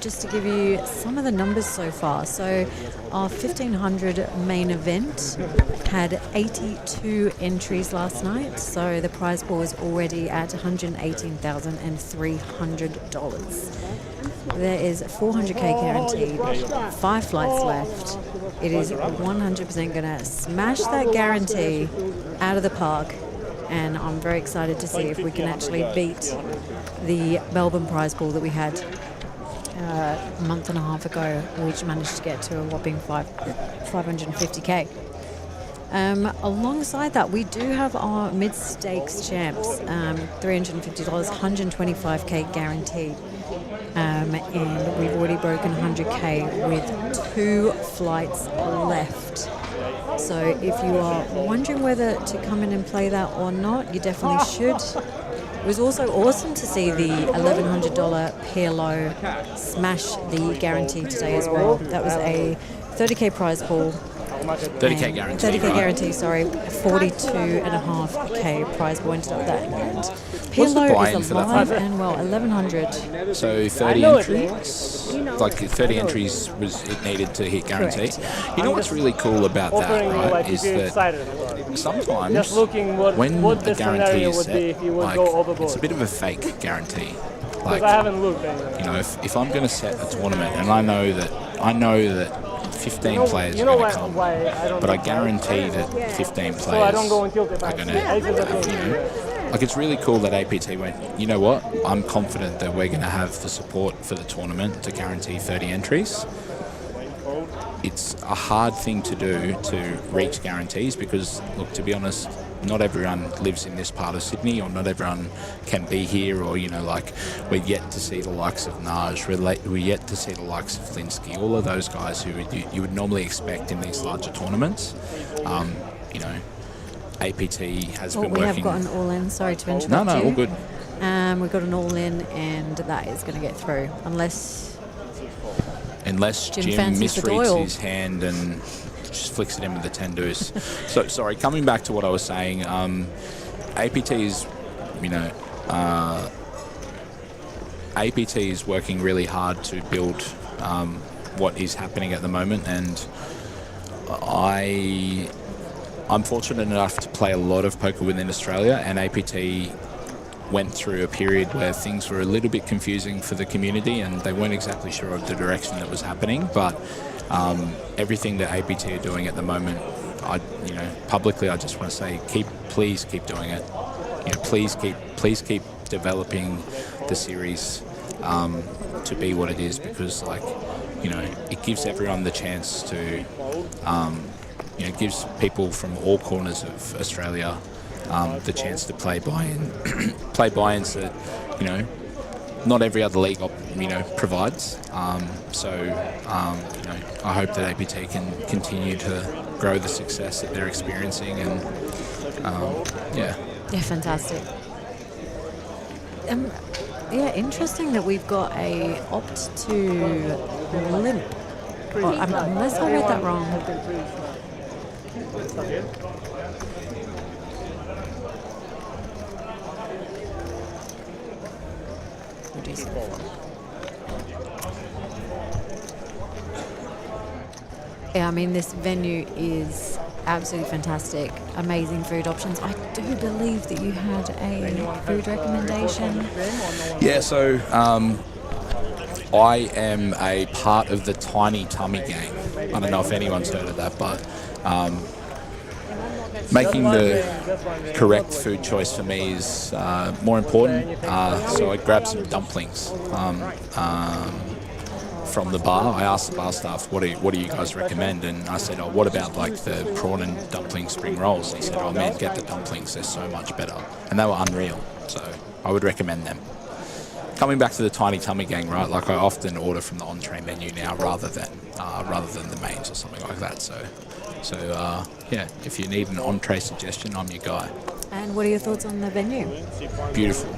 just to give you some of the numbers so far. So our 1500 main event had 82 entries last night. So the prize pool is already at $118,300. There is 400k guaranteed, 5 flights left. It is 100% going to smash that guarantee out of the park. And I'm very excited to see if we can actually beat the Melbourne prize pool that we had a month and a half ago, which managed to get to a whopping 550k. Alongside that, we do have our mid-stakes champs, $350, 125k guaranteed. And we've already broken 100k with 2 flights left. So if you are wondering whether to come in and play that or not, you definitely should. It was also awesome to see the $1,100 PLO smash the guarantee today as well. That was a 30k prize pool. 30k guarantee. 30k guarantee, sorry. 42.5k prize pool ended up that in the end. What's the PLO buy-in is for that alive one? and well, 1,100. So 30 entries, like 30 entries was it needed to hit guarantee. Correct. You know what's really cool about that, right, is that sometimes when the guarantee is set, like, it's a bit of a fake guarantee. Like, you know, if I'm going to set a tournament and I know that 15 players are going to come, but I guarantee that 15 players are going to have, you know, like, it's really cool that APT went, you know what, I'm confident that we're going to have the support for the tournament to guarantee 30 entries. It's a hard thing to do to reach guarantees because, look, to be honest, not everyone lives in this part of Sydney, or not everyone can be here, or, you know, like, we're yet to see the likes of Naj, we're yet to see the likes of Linsky, all of those guys who you would normally expect in these larger tournaments. You know, APT has been working... We have got an all-in, sorry to interrupt No, you. all good. We've got an all-in, and that is going to get through, unless Jim fancies the misreads Doyle. his hand and just flicks it in with the 10 deuce. So, sorry, coming back to what I was saying, APT is, you know, APT is working really hard to build what is happening at the moment, and I'm fortunate enough to play a lot of poker within Australia, and APT went through a period where things were a little bit confusing for the community and they weren't exactly sure of the direction that was happening, but everything that APT are doing at the moment, you know, publicly, I just want to say, please keep doing it. You know, please keep developing the series to be what it is, because, like, you know, it gives everyone the chance to, you know, gives people from all corners of Australia the chance to play buy-in, play buy-ins that, you know, not every other league, you know, provides. So, you know, I hope that APT can continue to grow the success that they're experiencing, and yeah. Yeah, fantastic. Yeah, interesting that we've got a opt to limp. Unless I read that wrong. Yeah, I mean, this venue is absolutely fantastic. Amazing food options. I do believe that you had a food recommendation. Yeah, so I am a part of the Tiny Tummy Gang. I don't know if anyone's heard of that, but making the correct food choice for me is more important. So I grabbed some dumplings from the bar. I asked the bar staff, what do you guys recommend? And I said, oh, what about like the prawn and dumpling spring rolls? And he said, oh man, get the dumplings, they're so much better. And they were unreal, so I would recommend them. Coming back to the Tiny Tummy Gang, right, like I often order from the entree menu now rather than the mains or something like that. So yeah, if you need an entree suggestion, I'm your guy. And what are your thoughts on the venue? Beautiful.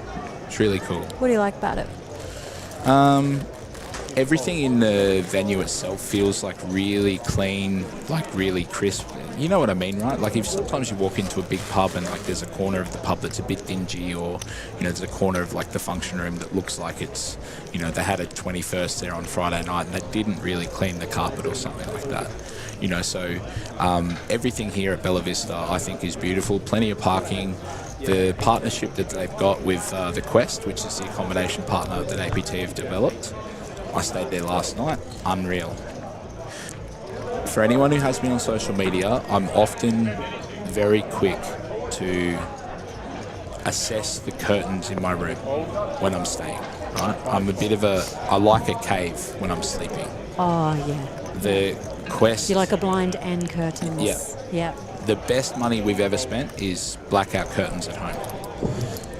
It's really cool. What do you like about it? Everything in the venue itself feels like really clean, like really crisp. You know what I mean, right? Like, if sometimes you walk into a big pub and like there's a corner of the pub that's a bit dingy, or, you know, there's a corner of like the function room that looks like it's, you know, they had a 21st there on Friday night and they didn't really clean the carpet or something like that. You know, so everything here at Bella Vista I think is beautiful. Plenty of parking. The partnership that they've got with the Quest, which is the accommodation partner that APT have developed. I stayed there last night. Unreal. For anyone who has me on social media, I'm often very quick to assess the curtains in my room when I'm staying. Right? I'm a bit of I like a cave when I'm sleeping. Oh, yeah. The Quest... You like a blind and curtains. Yeah. Yeah. the best money we've ever spent is blackout curtains at home.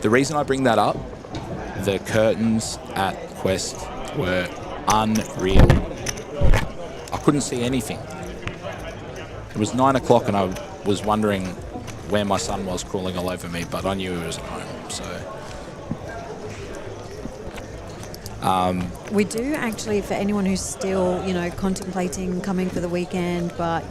The reason I bring that up, the curtains at Quest were unreal. I couldn't see anything. It was 9 o'clock and I was wondering where my son was crawling all over me, but I knew he was at home, so... We do actually, for anyone who's still, contemplating coming for the weekend, but,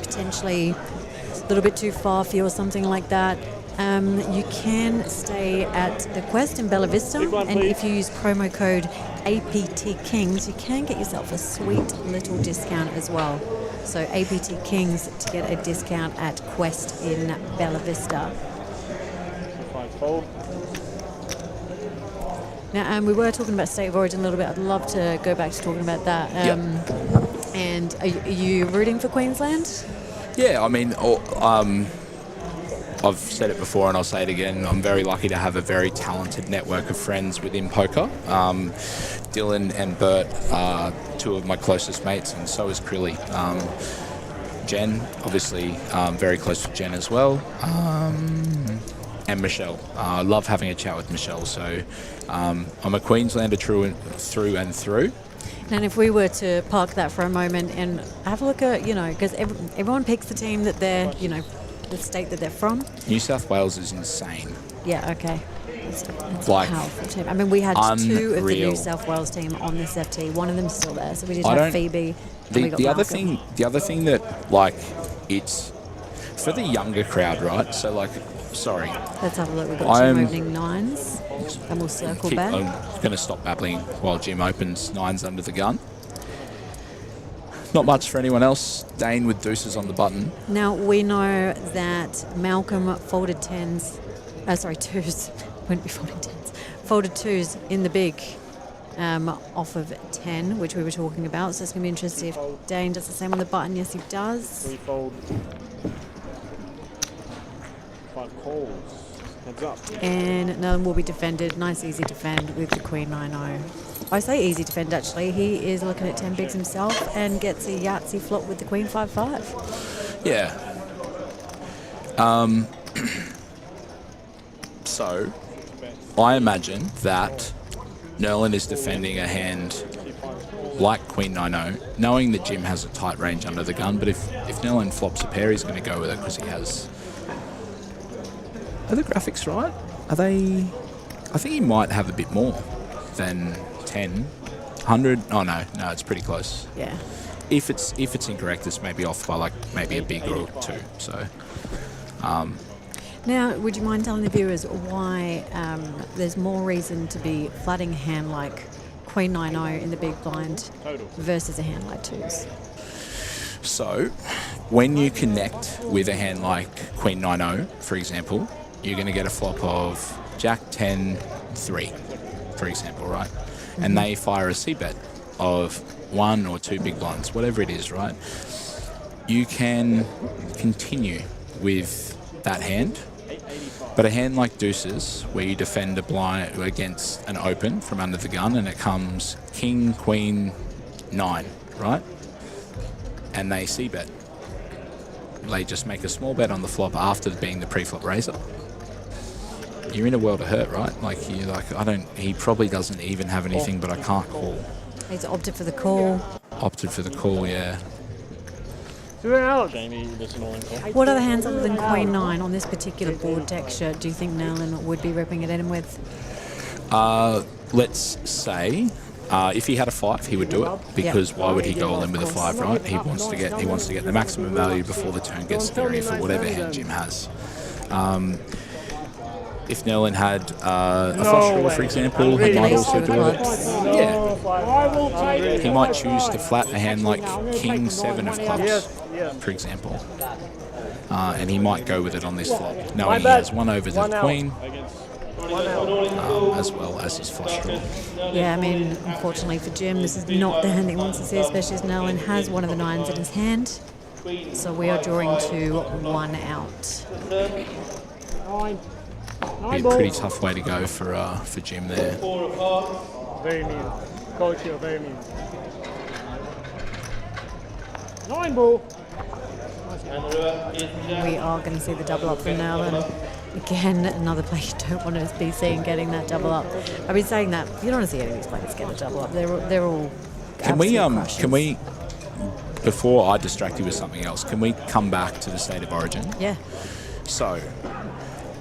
potentially a little bit too far for you or something like that, you can stay at the Quest in Bella Vista, and if you use promo code APT Kings, you can get yourself a sweet little discount as well. So APT Kings to get a discount at Quest in Bella Vista. Now, we were talking about State of Origin a little bit. I'd love to go back to talking about that. And are you rooting for Queensland? Yeah, I mean, I've said it before and I'll say it again. I'm very lucky to have a very talented network of friends within poker. Dylan and Bert are two of my closest mates, and so is Crilly. Jen, obviously, very close to Jen as well. And Michelle. I love having a chat with Michelle. So I'm a Queenslander through and through. And if we were to park that for a moment and have a look at, because everyone picks the team that they're, the state that they're from. New South Wales is insane. Yeah, okay. It's Like, a powerful team. I mean, we had two of the New South Wales team on this FT. One of them's still there. So we did have Phoebe. The other thing that, it's for the younger crowd, right? So, sorry. Let's have a look. We've got Jim opening 9s, and we'll circle back. I'm going to stop babbling while Jim opens 9s under the gun. Not much for anyone else. Dane with deuces on the button. Now, we know that Malcolm folded 10s. Twos. Wouldn't be folding 10s. Folded 2s in the big off of 10, which we were talking about. So it's going to be interesting if Dane does the same on the button. Yes, he does. 3 fold. 5 calls. Heads up. And Nolan will be defended. Nice, easy defend with the Queen 9-0. I say easy defend, actually. He is looking at 10 bigs himself and gets a Yahtzee flop with the Queen 5-5. Yeah. So, I imagine that Nolan is defending a hand like Queen 9-0, knowing that Jim has a tight range under the gun, but if Nolan flops a pair, he's going to go with it because he has... Are the graphics right? Are they... I think he might have a bit more than 10. 100? Oh, no, it's pretty close. Yeah. If it's incorrect, it's maybe off by maybe a big or two. So... Now, would you mind telling the viewers why there's more reason to be flooding a hand like Queen 9-0 in the big blind versus a hand like 2s? So, when you connect with a hand like Queen 9-0, for example, you're going to get a flop of Jack 10-3, for example, right? Mm-hmm. And they fire a C-bet of 1 or 2 big blinds, whatever it is, right? You can continue with that hand. But a hand like deuces, where you defend a blind against an open from under the gun, and it comes King, Queen, 9, right? And they C-bet. They just make a small bet on the flop after being the pre-flop raiser. You're in a world of hurt, right? He probably doesn't even have anything, but I can't call. He's opted for the call. Opted for the call, yeah. What other hands other than Queen 9 on this particular board texture do you think Nolan would be ripping it in with? Let's say if he had a 5, he would do it because why would he go all in with a 5, right? He wants to get the maximum value before the turn gets superior for whatever hand Jim has. If Nolan had a flush draw, for example, he might also do it. Yeah. He might choose to flat a hand like King 7 of clubs, for example. And he might go with it on this flop, knowing he has 1 over the Queen, as well as his flush draw. Yeah, I mean, unfortunately for Jim, this is not the hand he wants to see, especially as Nolan has one of the 9s in his hand. So we are drawing to 1 out. Be a pretty tough way to go for Jim there. Very mean. Coach, you're very mean. 9 ball. We are going to see the double up from Nolan. Again, another player you don't want to be seeing getting that double up. I've been saying that you don't want to see any of these players get a double up. They're all Can we absolute can we before I distract you with something else, can we come back to the State of Origin? Yeah. So,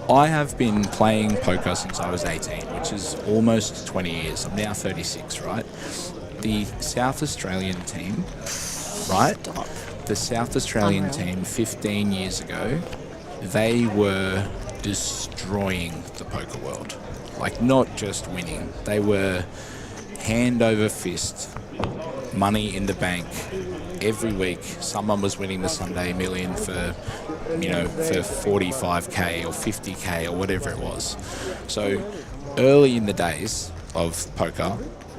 I have been playing poker since I was 18, which is almost 20 years. I'm now 36, right? The South Australian team, right? Stop. The South Australian Unreal. team 15 years ago, they were destroying the poker world. Like, not just winning. They were hand over fist, money in the bank. Every week, someone was winning the Sunday Million for, for 45k or 50k or whatever it was. So, early in the days of poker,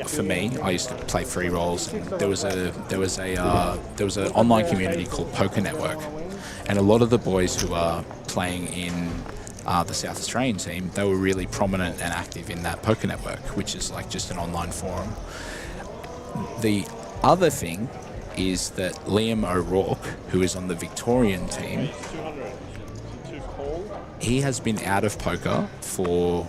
for me, I used to play free rolls. And there was an online community called Poker Network, and a lot of the boys who are playing in the South Australian team, they were really prominent and active in that Poker Network, which is like just an online forum. The other thing is that Liam O'Rourke, who is on the Victorian team, he has been out of poker for,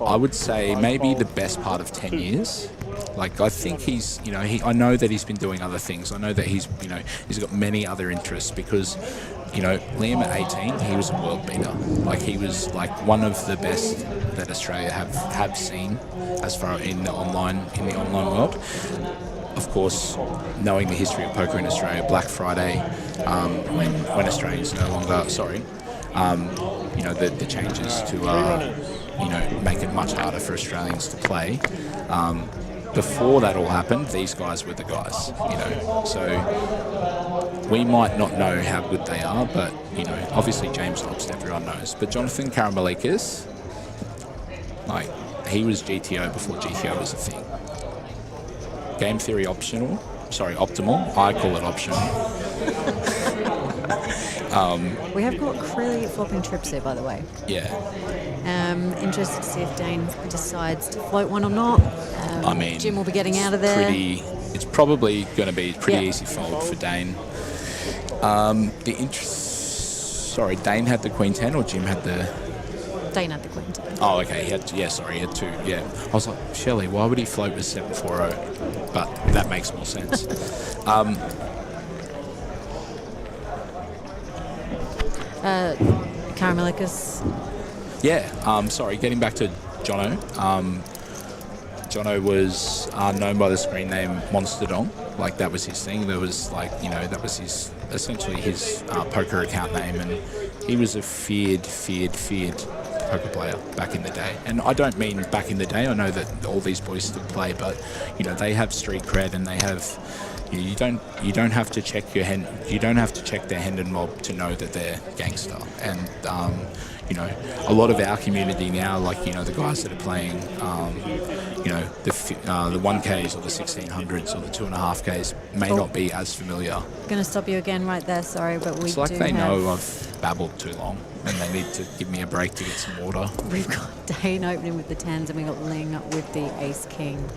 I would say, maybe the best part of 10 years. Like, I think he's, I know that he's been doing other things. I know that he's got many other interests because, Liam at 18, he was a world beater. Like, he was like one of the best that Australia have seen as far in the online world. Of course, knowing the history of poker in Australia, Black Friday, when Australians no longer, the changes to, make it much harder for Australians to play. Before that all happened, these guys were the guys, So we might not know how good they are, but, obviously James Hobbs, everyone knows. But Jonathan Karamelikis, he was GTO before GTO was a thing. Game theory optimal. I call it optional. We have got Crilly flopping trips here, by the way. Yeah. Interested to see if Dane decides to float one or not. Jim will be getting out of there. It's probably going to be a pretty easy fold for Dane. Dane had the Queen 10 or Jim had the... Dane had the Queen 10. Oh, okay. He had two. Yeah. I was like, Shelley, why would he float with 7-4-0? But that makes more sense. Karamelikis. Yeah. Getting back to Jono. Jono was known by the screen name Monster Dong. Like, that was his thing. That was that was essentially his poker account name, and he was a feared poker player back in the day. And I don't mean back in the day. I know that all these boys still play, but they have street cred, and they have. You don't have to check your hand. You don't have to check their Hendon mob to know that they're gangster. And a lot of our community now, the guys that are playing, the 1Ks or the 1600s or the 2.5Ks may not be as familiar. I'm going to stop you again right there. Sorry, but we it's like they know I've babbled too long and they need to give me a break to get some water. We've got Dane opening with the 10s and we got Ling with the Ace King.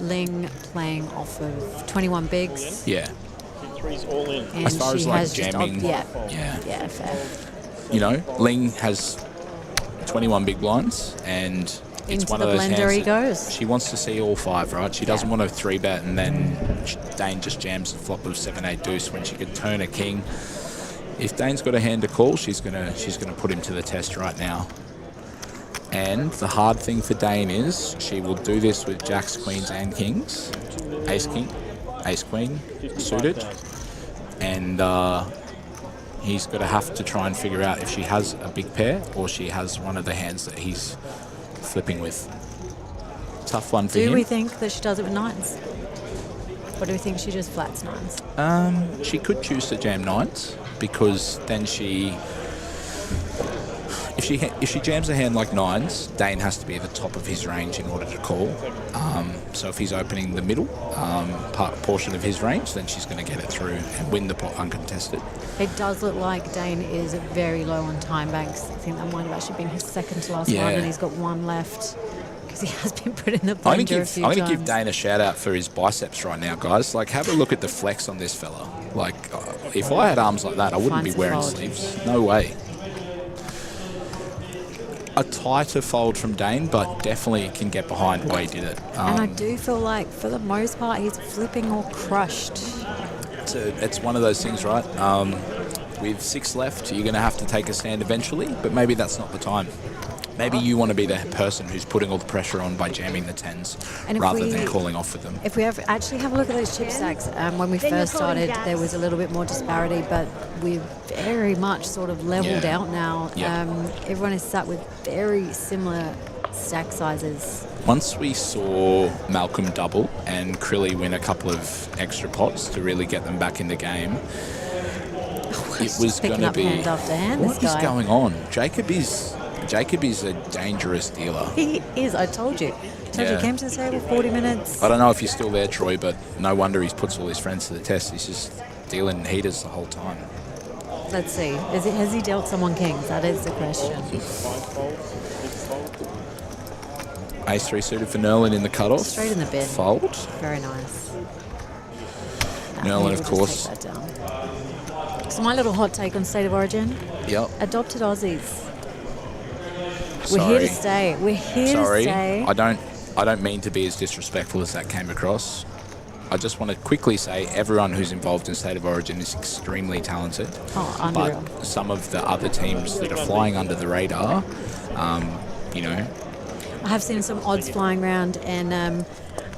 Ling playing off of 21 bigs. Yeah. Three's all in. And as far as jamming, yeah, fair. Ling has 21 big blinds, and it's Into one the of those blender hands he goes. She wants to see all 5, right? She doesn't want to 3-bet and then Dane just jams the flop of 7-8 deuce when she could turn a king. If Dane's got a hand to call, she's gonna put him to the test right now. And the hard thing for Dane is she will do this with jacks, queens, and kings. Ace king, ace queen, suited. And he's going to have to try and figure out if she has a big pair or she has one of the hands that he's flipping with. Tough one for him. Do we think that she does it with 9s? Or do we think she just flats 9s? She could choose to jam 9s because then if she jams a hand like 9s, Dane has to be at the top of his range in order to call. So if he's opening the middle portion of his range, then she's going to get it through and win the pot uncontested. It does look like Dane is very low on time banks. I think that might have actually been his second to last one, and he's got one left because he has been put in the blender a few times. I'm going to give Dane a shout out for his biceps right now, guys. Like, have a look at the flex on this fella. Like, If I had arms like that, I wouldn't be Finds a wearing fold. sleeves. No way. A tighter fold from Dane, but definitely can get behind why he did it. And I do feel like, for the most part, he's flipping or crushed. It's one of those things, right? With 6 left, you're going to have to take a stand eventually, but maybe that's not the time. Maybe you want to be the person who's putting all the pressure on by jamming the 10s And if rather we- than calling off with them. If we actually have a look at those chip stacks, when we Then you're first calling started, gas. there was a little bit more disparity, but we've very much sort of leveled Yeah. out now. Yeah. Everyone is sat with very similar stack sizes. Once we saw Malcolm double and Crilly win a couple of extra pots to really get them back in the game, it was Picking going to up be... hand after hand, What this is guy. going on? Jacob is a dangerous dealer. He is, I told you. He Yeah. came to the table 40 minutes. I don't know if you're still there, Troy, but no wonder he puts all his friends to the test. He's just dealing heaters the whole time. Let's see. Has he dealt someone kings? That is the question. Ace-3 suited for Nolan in the cutoff. Straight in the bin. Fold. Very nice. Nolan, we'll of just course. take that down. So my little hot take on State of Origin, Yep. adopted Aussies. We're here to stay. We're here Sorry. to stay. I don't mean to be as disrespectful as that came across. I just want to quickly say everyone who's involved in State of Origin is extremely talented. Oh, unreal. But some of the other teams that are flying under the radar, you know, I have seen some odds flying around, and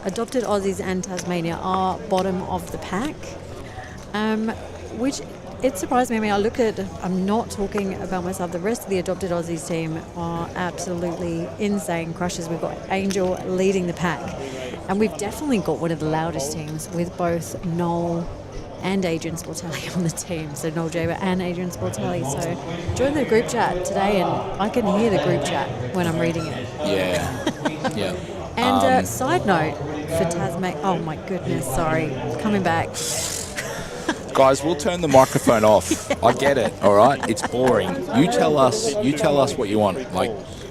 adopted Aussies and Tasmania are bottom of the pack, which it surprised me. I mean, I'm not talking about myself. The rest of the adopted Aussies team are absolutely insane crushers. We've got Angel leading the pack, and we've definitely got one of the loudest teams with both Noel and Adrian Sportelli on the team. So Noel Jaber and Adrian Sportelli. So join the group chat today, and I can hear the group chat when I'm reading it. yeah, yeah. And side note for Tasmania, oh my goodness, sorry, coming back. Guys, we'll turn the microphone off. I get it. All right, it's boring. You tell us what you want. Like,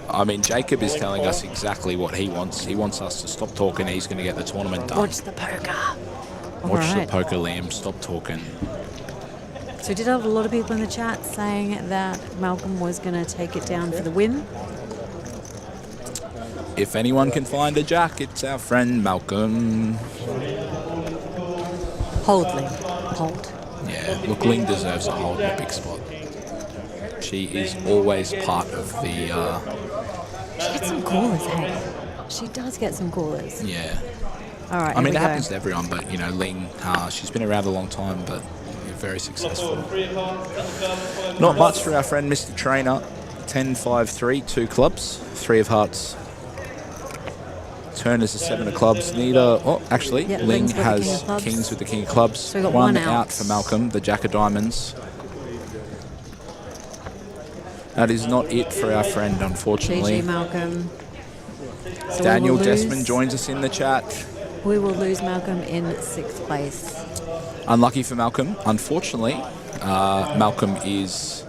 I mean, Jacob is telling us exactly what he wants. He wants us to stop talking. He's going to get the tournament done. Watch the poker. Watch Alright. the poker, Liam. Stop talking. So we did have a lot of people in the chat saying that Malcolm was going to take it down for the win. If anyone can find a jack, it's our friend Malcolm. Hold, Ling. Hold. Yeah, look, Ling deserves a hold in a big spot. She is always part of the... She gets some callers, hey? She does get some callers. yeah. All right, I mean, here it we happens go. to everyone, but, you know, Ling, she's been around a long time, but very successful. Not much for our friend Mr. Trainer. 10-5-3, 2 clubs, 3 of hearts. Turn is a 7 of clubs. Neither... Oh, actually, Yeah, Ling Ling's got the has king of clubs. kings with the king of clubs. So we got one one out out. for Malcolm, the jack of diamonds. That is not it for our friend, unfortunately. GG Malcolm. So Daniel we will lose- Desmond joins us in the chat. We will lose Malcolm in 6th place. Unlucky for Malcolm. Unfortunately, Malcolm is...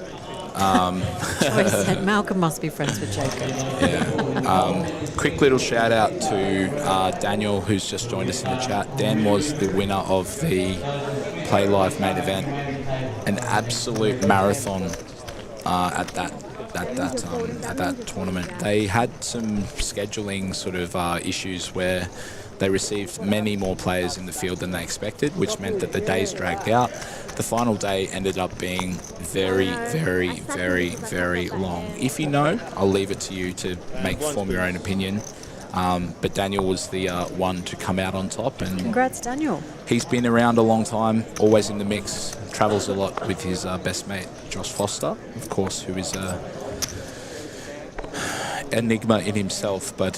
Troy said Malcolm must be friends with Jacob. Yeah. Quick little shout out to Daniel, who's just joined us in the chat. Dan was the winner of the Play Live main event. An absolute marathon at that tournament. They had some scheduling sort of issues where they received many more players in the field than they expected, which meant that the days dragged out. The final day ended up being very, very, very, very long. If you know, I'll leave it to you to form your own opinion. But Daniel was the one to come out on top, and Congrats, Daniel. he's been around a long time, always in the mix, travels a lot with his best mate, Josh Foster, of course, who is a enigma in himself. But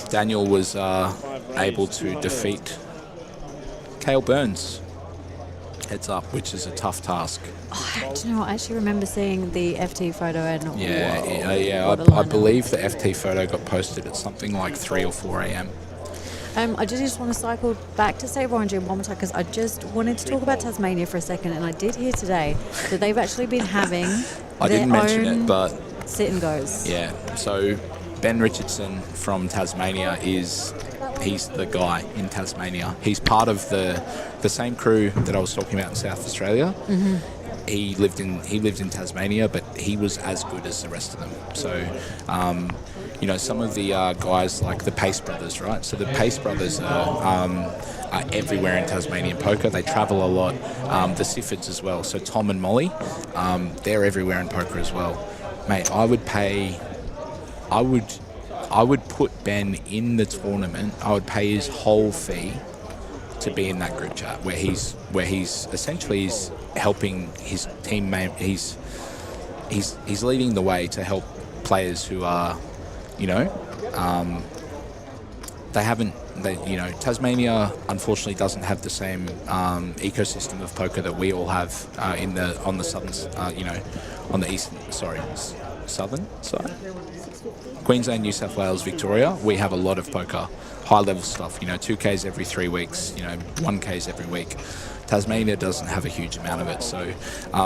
Daniel was able to defeat Cale Burns, heads up, which is a tough task. Oh, do you know what? I actually remember seeing the FT photo and Yeah, what a I lineup. believe the FT photo got posted at something like 3 or 4 a.m. I just want to cycle back to Save Origin one more time because I just wanted to talk about Tasmania for a second, and I did hear today that they've actually been having I their didn't mention own it, but sit and goes. yeah. So Ben Richardson from Tasmania is he's the guy in Tasmania. He's part of the same crew that I was talking about in South Australia. Mm-hmm. He lived in Tasmania, but he was as good as the rest of them. So, you know, some of the guys like the Pace brothers, right? So the Pace brothers are everywhere in Tasmanian poker. They travel a lot. The Siffords as well. So Tom and Molly, they're everywhere in poker as well. Mate, I would put Ben in the tournament. I would pay his whole fee to be in that group chat where he's essentially helping his teammate. He's leading the way to help players who are, you know, Tasmania unfortunately doesn't have the same ecosystem of poker that we all have on the southern, on the southern side. Queensland, New South Wales, Victoria, we have a lot of poker, high level stuff, 2Ks every 3 weeks, 1Ks every week. Tasmania doesn't have a huge amount of it. So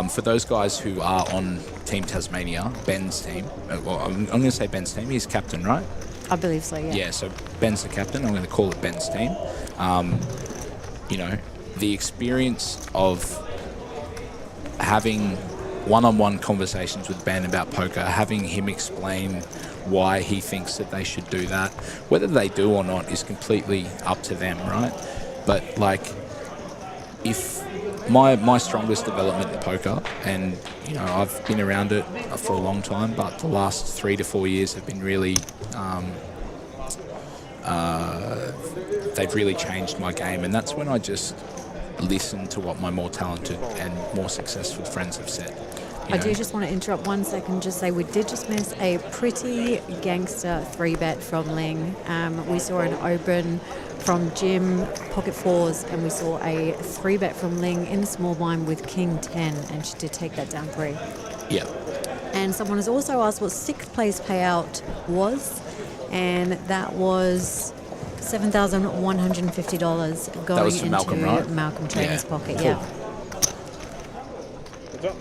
for those guys who are on Team Tasmania, Ben's team, well, I'm going to say Ben's team, he's captain, right? I believe so, yeah. Yeah, so Ben's the captain. I'm going to call it Ben's team. The experience of having one-on-one conversations with Ben about poker, having him explain why he thinks that they should do that, whether they do or not is completely up to them, right? But if my strongest development in poker, and I've been around it for a long time, but the last 3 to 4 years have been really they've really changed my game, and that's when I just listen to what my more talented and more successful friends have said. I do just want to interrupt 1 second, just say we did just miss a pretty gangster 3-bet from Ling. We saw an open from Jim, pocket fours, and we saw a 3-bet from Ling in the small blind with King 10, and she did take that down 3. Yeah. And someone has also asked what 6th place payout was, and that was $7,150 going that was for into Malcolm, right? Malcolm Trainer's pocket. Cool. Yeah. Good job.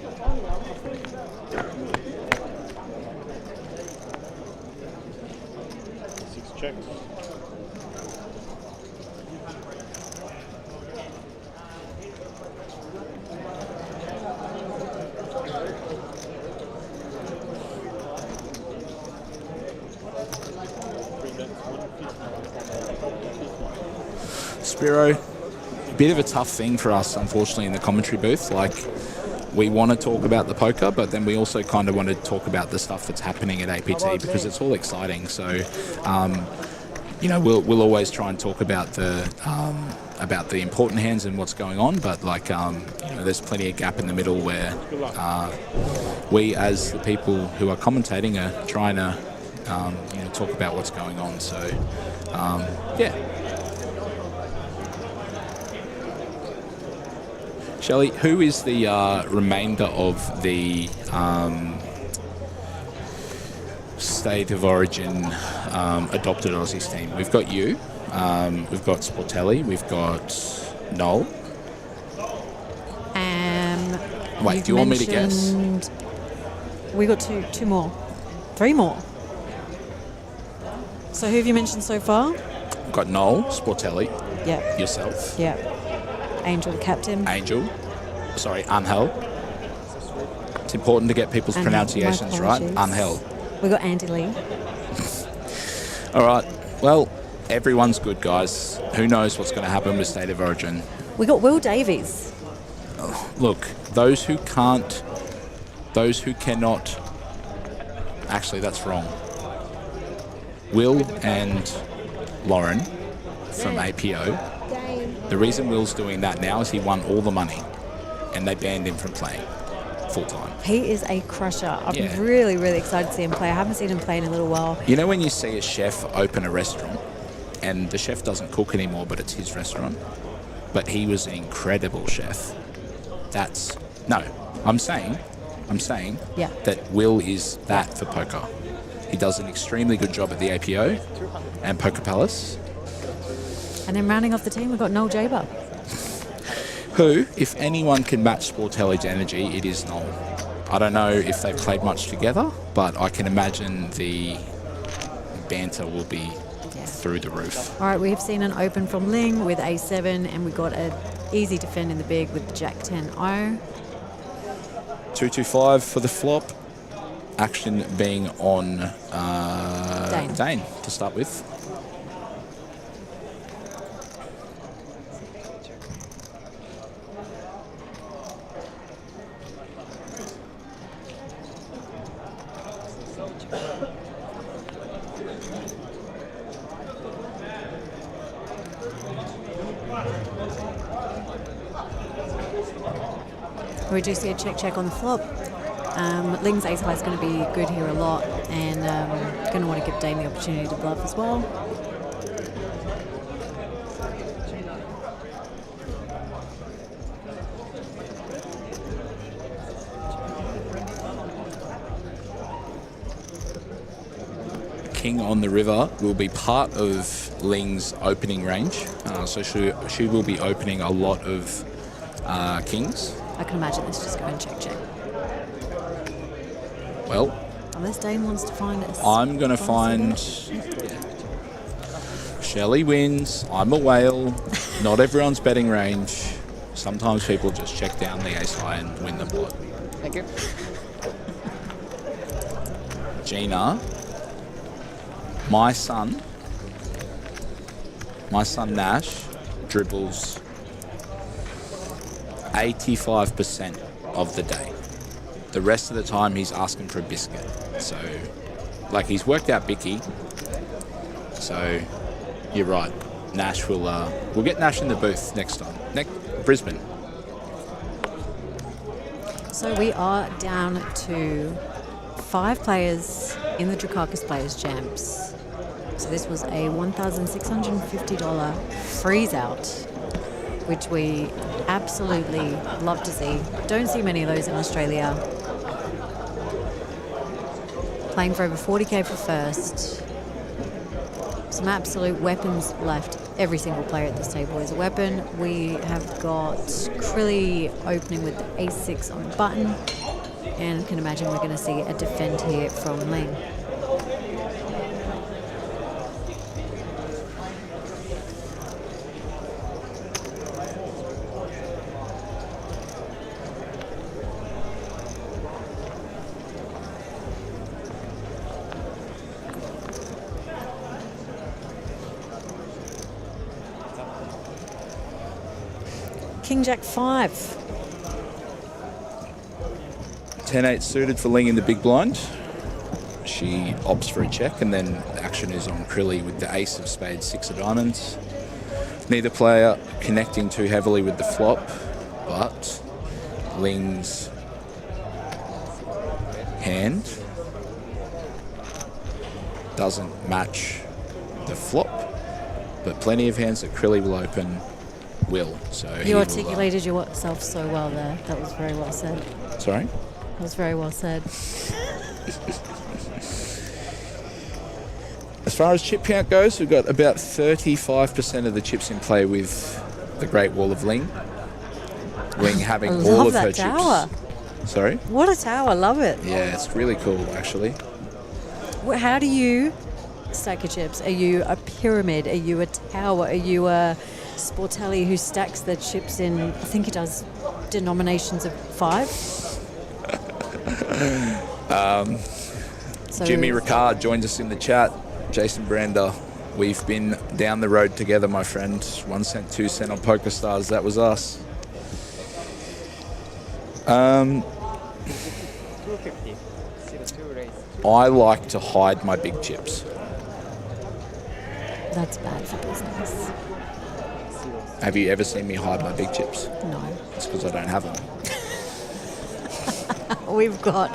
6 checks. Spiro, a bit of a tough thing for us, unfortunately, in the commentary booth. We want to talk about the poker, but then we also kind of want to talk about the stuff that's happening at APT because it's all exciting. So, we'll always try and talk about the important hands and what's going on, but there's plenty of gap in the middle where we, as the people who are commentating, are trying to talk about what's going on. So, yeah. Shelley, who is the remainder of the State of Origin adopted Aussies team? We've got you, we've got Sportelli, we've got Noel. Wait, do you want me to guess? We got two more. 3 more. So who have you mentioned so far? We've got Noel, Sportelli, Yeah. yourself. Yeah. Angel, the captain. Angel. Angel. It's important to get people's pronunciations right. Angel. We got Andy Lee. All right. Well, everyone's good, guys. Who knows what's going to happen with State of Origin? We got Will Davies. Look, those who cannot. Actually, that's wrong. Will and Lauren from APO. Dane. The reason Will's doing that now is he won all the money, and they banned him from playing full time. He is a crusher. I'm Yeah. really, really excited to see him play. I haven't seen him play in a little while. You know when you see a chef open a restaurant, and the chef doesn't cook anymore, but it's his restaurant, but he was an incredible chef. I'm saying Yeah. that Will is that for poker. He does an extremely good job at the APO and Poker Palace. And then rounding off the team, we've got Noel Jaber. Who, if anyone can match Sportelli's energy, it is Noel. I don't know if they've played much together, but I can imagine the banter will be through the roof. All right, we've seen an open from Ling with A7, and we got an easy defend in the big with Jack 10-0. 225 for the flop. Action being on Dane to start with. We do see a check on the flop. Ling's ace high is going to be good here a lot, and going to want to give Dane the opportunity to bluff as well. King on the river will be part of Ling's opening range, so she will be opening a lot of kings. I can imagine this just going check. Well, unless Dane wants to find us. I'm going to find... Shelley wins. I'm a whale. Not everyone's betting range. Sometimes people just check down the ace high and win the pot. Thank you. Gina, my son Nash dribbles 85% of the day. The rest of the time he's asking for a biscuit. So, like, he's worked out Bicky. So, you're right. Nash will, we'll get Nash in the booth next time. Brisbane. So we are down to 5 players in the Dracakis Players Champs. So this was a $1,650 freeze out, which we absolutely love to see. Don't see many of those in Australia. Playing for over 40k for first. Some absolute weapons left. Every single player at this table is a weapon. We have got Krilly opening with the ace-6 on the button. And I can imagine we're going to see a defend here from Ling. King Jack 5. 10-8 suited for Ling in the big blind. She opts for a check, and then the action is on Krilly with the ace of spades, 6 of diamonds. Neither player connecting too heavily with the flop, but Ling's hand doesn't match the flop, but plenty of hands that Krilly will open will. So you articulated yourself so well there. That was very well said. Sorry? That was very well said. As far as chip count goes, we've got about 35% of the chips in play with the Great Wall of Ling. Ling having all of her tower. chips. Sorry? What a tower, love it. Yeah, it's really cool, actually. How do you stack your chips? Are you a pyramid? Are you a tower? Are you a Sportelli who stacks the chips in, I think he does denominations of 5? Jimmy Ricard joins us in the chat. Jason Brander, we've been down the road together, my friend. 1 cent, 2 cent on PokerStars. That was us. 250. I like to hide my big chips. That's bad for business. Have you ever seen me hide my big chips? No. It's because I don't have them. We've got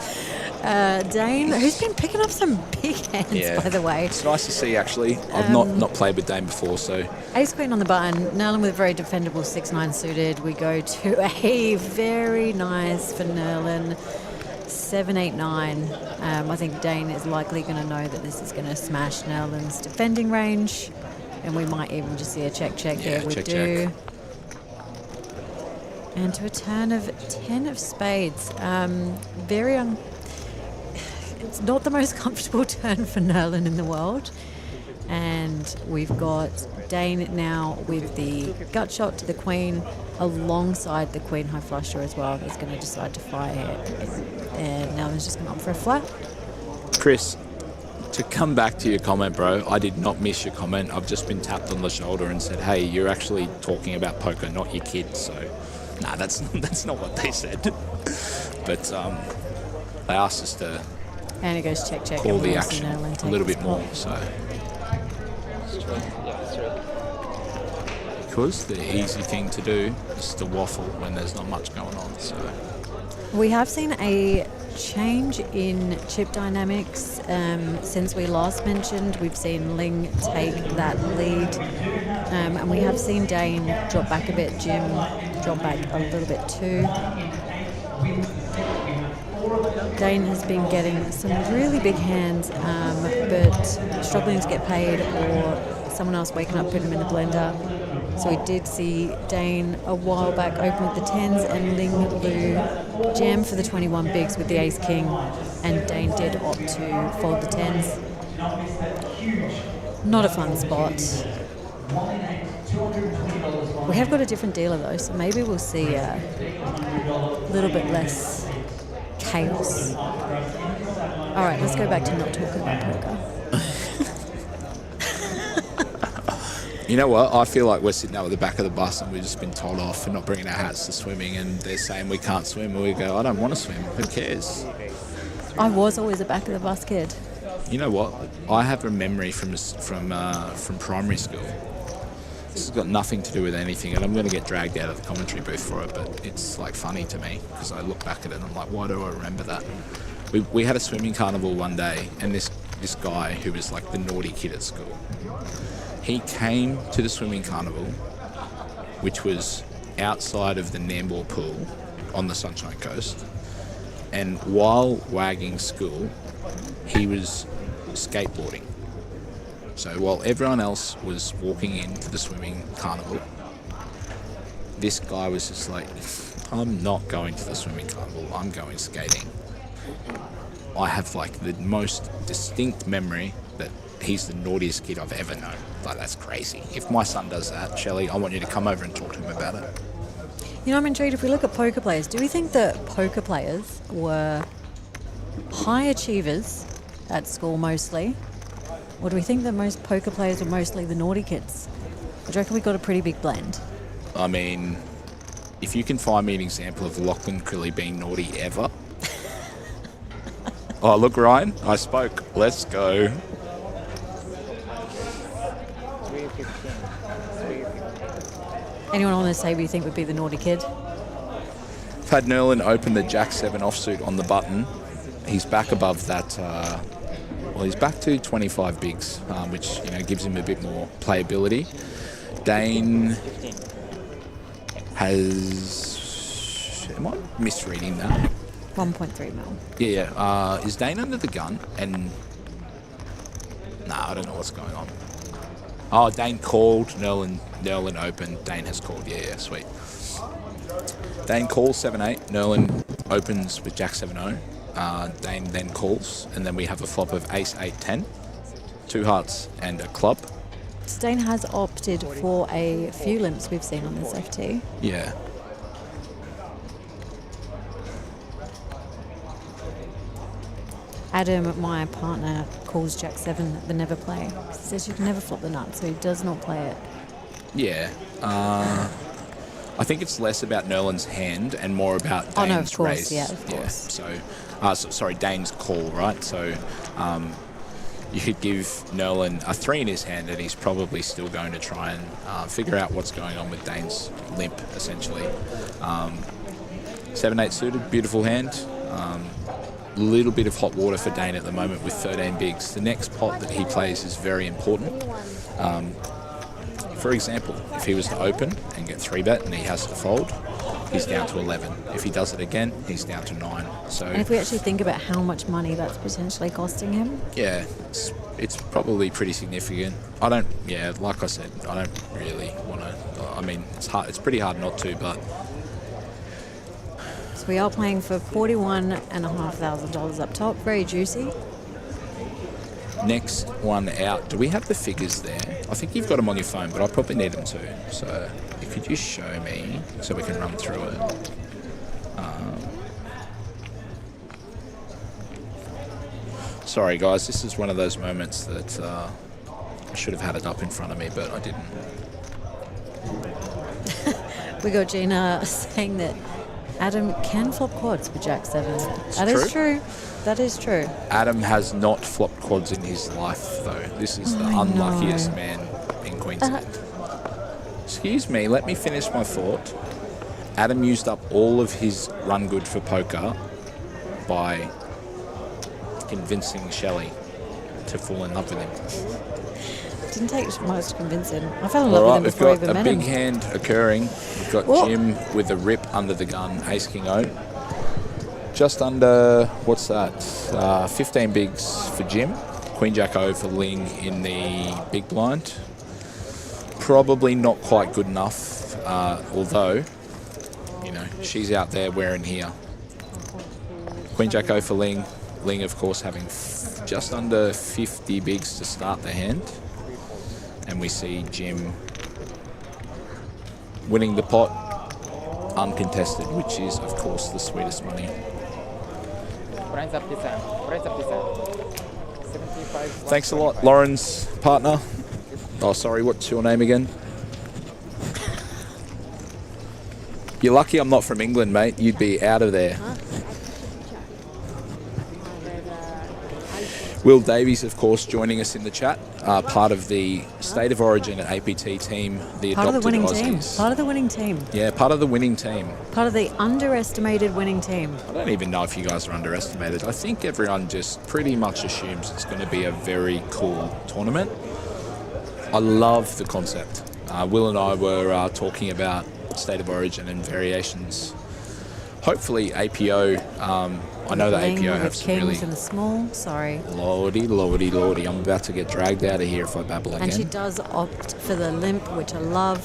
Dane, who's been picking up some big hands, by the way. It's nice to see, actually. I've not played with Dane before, so... Ace Queen on the button, Nolan with a very defendable 6-9 suited. We go to a very nice for Nolan 7-8-9. I think Dane is likely going to know that this is going to smash Nolan's defending range, and we might even just see a check here. We do. Check. And to a turn of 10 of spades. It's not the most comfortable turn for Nolan in the world. And we've got Dane now with the gut shot to the queen alongside the queen high flush draw as well. He's going to decide to fire it. And Nolan's just going to opt for a flat. Chris, to come back to your comment, bro, I did not miss your comment. I've just been tapped on the shoulder and said, hey, you're actually talking about poker, not your kid. So, nah, that's not what they said. But they asked us to and it goes check, call the action a little bit more. So, because the easy thing to do is to waffle when there's not much going on. So we have seen a change in chip dynamics since we last mentioned. We've seen Ling take that lead, and we have seen Dane drop back a bit, Jim drop back a little bit too. Dane has been getting some really big hands, but struggling to get paid, or someone else waking up, putting him in the blender. So we did see Dane a while back open with the 10s, and Ling Lu jam for the 21 bigs with the ace-king, and Dane did opt to fold the 10s. Not a fun spot. We have got a different dealer though, so maybe we'll see a little bit less chaos. All right, let's go back to not talking about poker. you know what? I feel like we're sitting out at the back of the bus and we've just been told off for not bringing our hats to swimming, and they're saying we can't swim, and we go, I don't want to swim. Who cares? I was always a back of the bus kid. You know what? I have a memory from primary school. This has got nothing to do with anything, and I'm going to get dragged out of the commentary booth for it, but it's like funny to me because I look back at it and I'm like, why do I remember that? We had a swimming carnival one day, and this guy who was like the naughty kid at school, he came to the swimming carnival, which was outside of the Nambour pool on the Sunshine Coast, and while wagging school, he was skateboarding. So while everyone else was walking into the swimming carnival, this guy was just like, I'm not going to the swimming carnival, I'm going skating. I have like the most distinct memory that he's the naughtiest kid I've ever known. Like, that's crazy. If my son does that, Shelley, I want you to come over and talk to him about it. You know, I'm intrigued, if we look at poker players, do we think that poker players were high achievers at school mostly? Or do we think that most poker players were mostly the naughty kids? I reckon we got a pretty big blend. I mean, if you can find me an example of Lachlan Crilly being naughty ever. Oh, look, Ryan, I spoke. Let's go. Anyone on this table you think would be the naughty kid? I've had Nolan open the Jack-7 offsuit on the button. He's back above that... Well, he's back to 25 bigs, which, you know, gives him a bit more playability. Dane has... Am I misreading that? 1.3 mil. Yeah. Is Dane under the gun? And... Nah, I don't know what's going on. Oh, Dane called. Nolan opened. Dane has called. Yeah, sweet. Dane calls 7-8. Nolan opens with Jack 7-0. Dane then calls, and then we have a flop of ace 8-10, 2 hearts and a club. Dane has opted for a few limps we've seen on this FT. Yeah. Adam, my partner, calls Jack 7 the never play. He says you can never flop the nut, so he does not play it. Yeah. I think it's less about Nolan's hand and more about Dane's raise. Yeah, of course. Sorry, Dane's call, right? So you could give Nolan a 3 in his hand, and he's probably still going to try and figure out what's going on with Dane's limp, essentially. 7-8 suited, beautiful hand. Little bit of hot water for Dane at the moment with 13 bigs. The next pot that he plays is very important. For example, if he was to open and get 3-bet and he has to fold, he's down to 11. If he does it again, he's down to 9. So, and if we actually think about how much money that's potentially costing him, yeah, it's probably pretty significant. Like I said, I don't really want to. I mean, it's hard. It's pretty hard not to, but. So we are playing for $41,500 up top. Very juicy. Next one out. Do we have the figures there? I think you've got them on your phone, but I probably need them too. So if you just show me so we can run through it. Sorry guys, this is one of those moments that I should have had it up in front of me, but I didn't. We got Gina saying that Adam can flop quads with Jack 7. That is true. That is true. Adam has not flopped quads in his life, though. This is the unluckiest man in Queensland. Excuse me, let me finish my thought. Adam used up all of his run good for poker by convincing Shelley to fall in love with him. Didn't take much to convince him. I fell in love with him before I even met him. We've got a big hand occurring. We've got Jim with a rip under the gun, ace king O. Just under, what's that? 15 bigs for Jim. Queen Jack O for Ling in the big blind. Probably not quite good enough, although, you know, she's out there wearing here. Queen Jack O for Ling. Ling, of course, having just under 50 bigs to start the hand. And we see Jim winning the pot uncontested, which is, of course, the sweetest money. Thanks a lot, Lauren's partner. Oh, sorry, what's your name again? You're lucky I'm not from England, mate. You'd be out of there. Will Davies, of course, joining us in the chat, part of the State of Origin and APT team, the part adopted of the winning Aussies. team. Part of the winning team. Yeah, part of the winning team. Part of the underestimated winning team. I don't even know if you guys are underestimated. I think everyone just pretty much assumes it's going to be a very cool tournament. I love the concept. Will and I were talking about State of Origin and variations. Hopefully APO, I know that APO have some really... in the small, sorry. Lordy, lordy, lordy. I'm about to get dragged out of here if I babble again. And she does opt for the limp, which I love.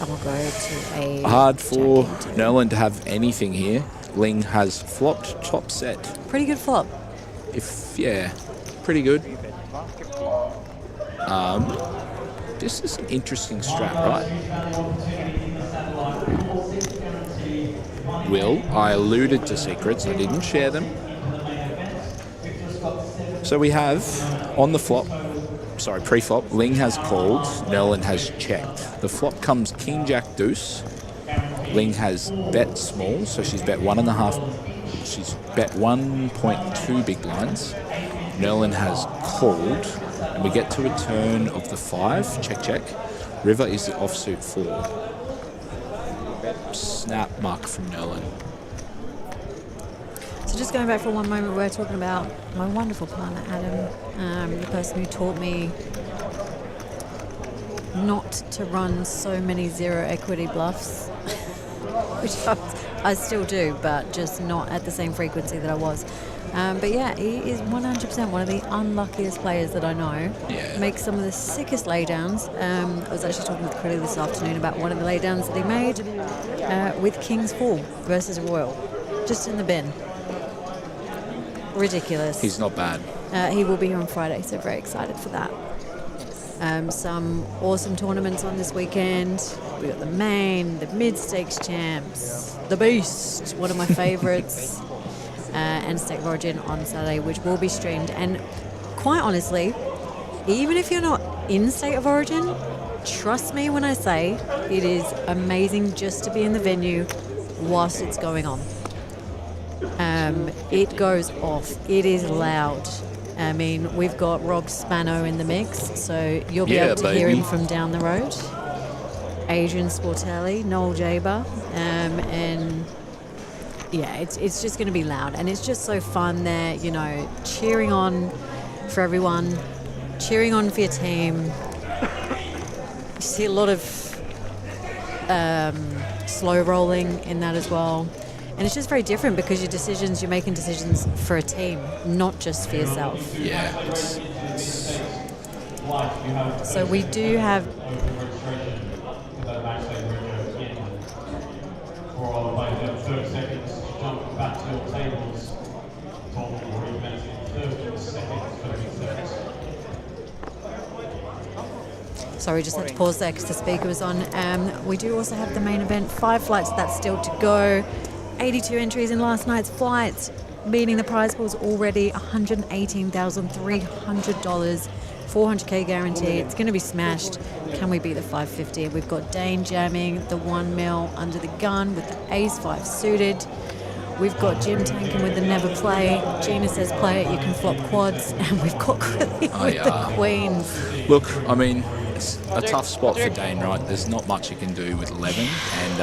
And we'll go to a... Hard for Nolan to have anything here. Ling has flopped top set. Pretty good flop. Yeah, pretty good. This is an interesting strat, right? Will, I alluded to secrets, I didn't share them. So we have on the flop, sorry, pre-flop, Ling has called, Nolan has checked. The flop comes King Jack Deuce. Ling has bet small, so she's bet 1.5. She's bet 1.2 big blinds. Nolan has called, and we get to a turn of the 5. Check, check. River is the offsuit 4. Snap mark from Nolan. So just going back for one moment, we're talking about my wonderful partner Adam, the person who taught me not to run so many zero equity bluffs, which I still do, but just not at the same frequency that I was. But yeah, he is 100% one of the unluckiest players that I know. Yeah. Makes some of the sickest laydowns. I was actually talking with Critty this afternoon about one of the laydowns that he made with King's 4 versus Royal, just in the bin. Ridiculous. He's not bad. He will be here on Friday, so very excited for that. Some awesome tournaments on this weekend. We got the main, the mid-stakes champs, the Beast, one of my favourites. And State of Origin on Saturday, which will be streamed. And quite honestly, even if you're not in State of Origin, trust me when I say it is amazing just to be in the venue whilst it's going on. It goes off. It is loud. I mean, we've got Rob Spano in the mix, so you'll be able to hear him from down the road. Adrian Sportelli, Noel Jaber, and... yeah, it's just going to be loud, and it's just so fun there, you know, cheering on for everyone, cheering on for your team. You see a lot of slow rolling in that as well, and it's just very different because you're making decisions for a team, not just for yourself. Yeah. So we do have... Sorry, just had to pause there because the speaker was on. We do also have the main event, 5 flights that's still to go. 82 entries in last night's flights, meaning the prize pool's already $118,300, 400k guarantee. It's going to be smashed. Can we beat the 550? We've got Dane jamming the 1 mil under the gun with the ace 5 suited. We've got Jim tanking with the never play. Gina says play it, you can flop quads. And we've got Crilly with the queens. Look, I mean, it's a tough spot for Dane, right? There's not much he can do with 11, and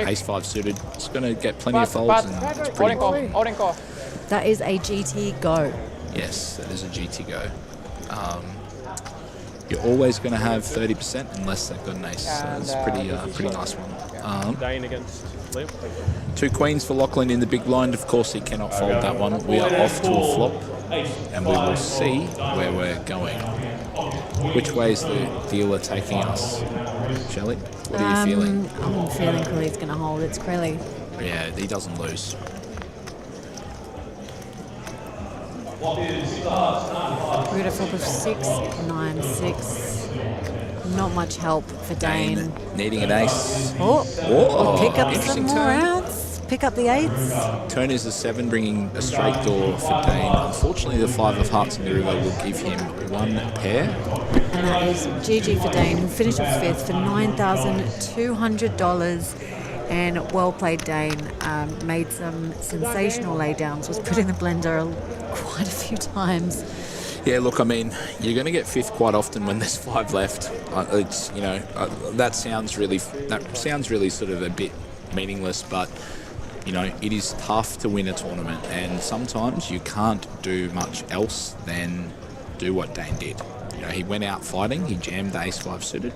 ace 5 suited. It's going to get plenty of folds, and it's pretty good. That is a GT go. Yes, that is a GT go. You're always going to have 30% unless they've got an ace. So it's a pretty nice one. Dane against Ling. 2 queens for Lachlan in the big blind. Of course, he cannot fold that one. We are off to a flop, and we will see where we're going. Which way is the dealer taking us, Shelley? What are you feeling? I'm feeling Crilly's going to hold. It's Crilly. Yeah, he doesn't lose. We've got a flop of 6, 9, 6. Not much help for Dane. Needing an ace. Oh, we'll pick up some interesting more turn. outs. Pick up the 8s. Turn is a 7, bringing a straight door for Dane. Unfortunately, the 5 of hearts in the river will give him 1 pair. And that is GG for Dane, who finished off 5th for $9,200. And well played, Dane. Made some sensational laydowns. Was put in the blender quite a few times. Yeah, look, I mean, you're going to get 5th quite often when there's 5 left. It's that sounds really sort of a bit meaningless, but it is tough to win a tournament, and sometimes you can't do much else than do what Dane did. He went out fighting. He jammed the ace 5 suited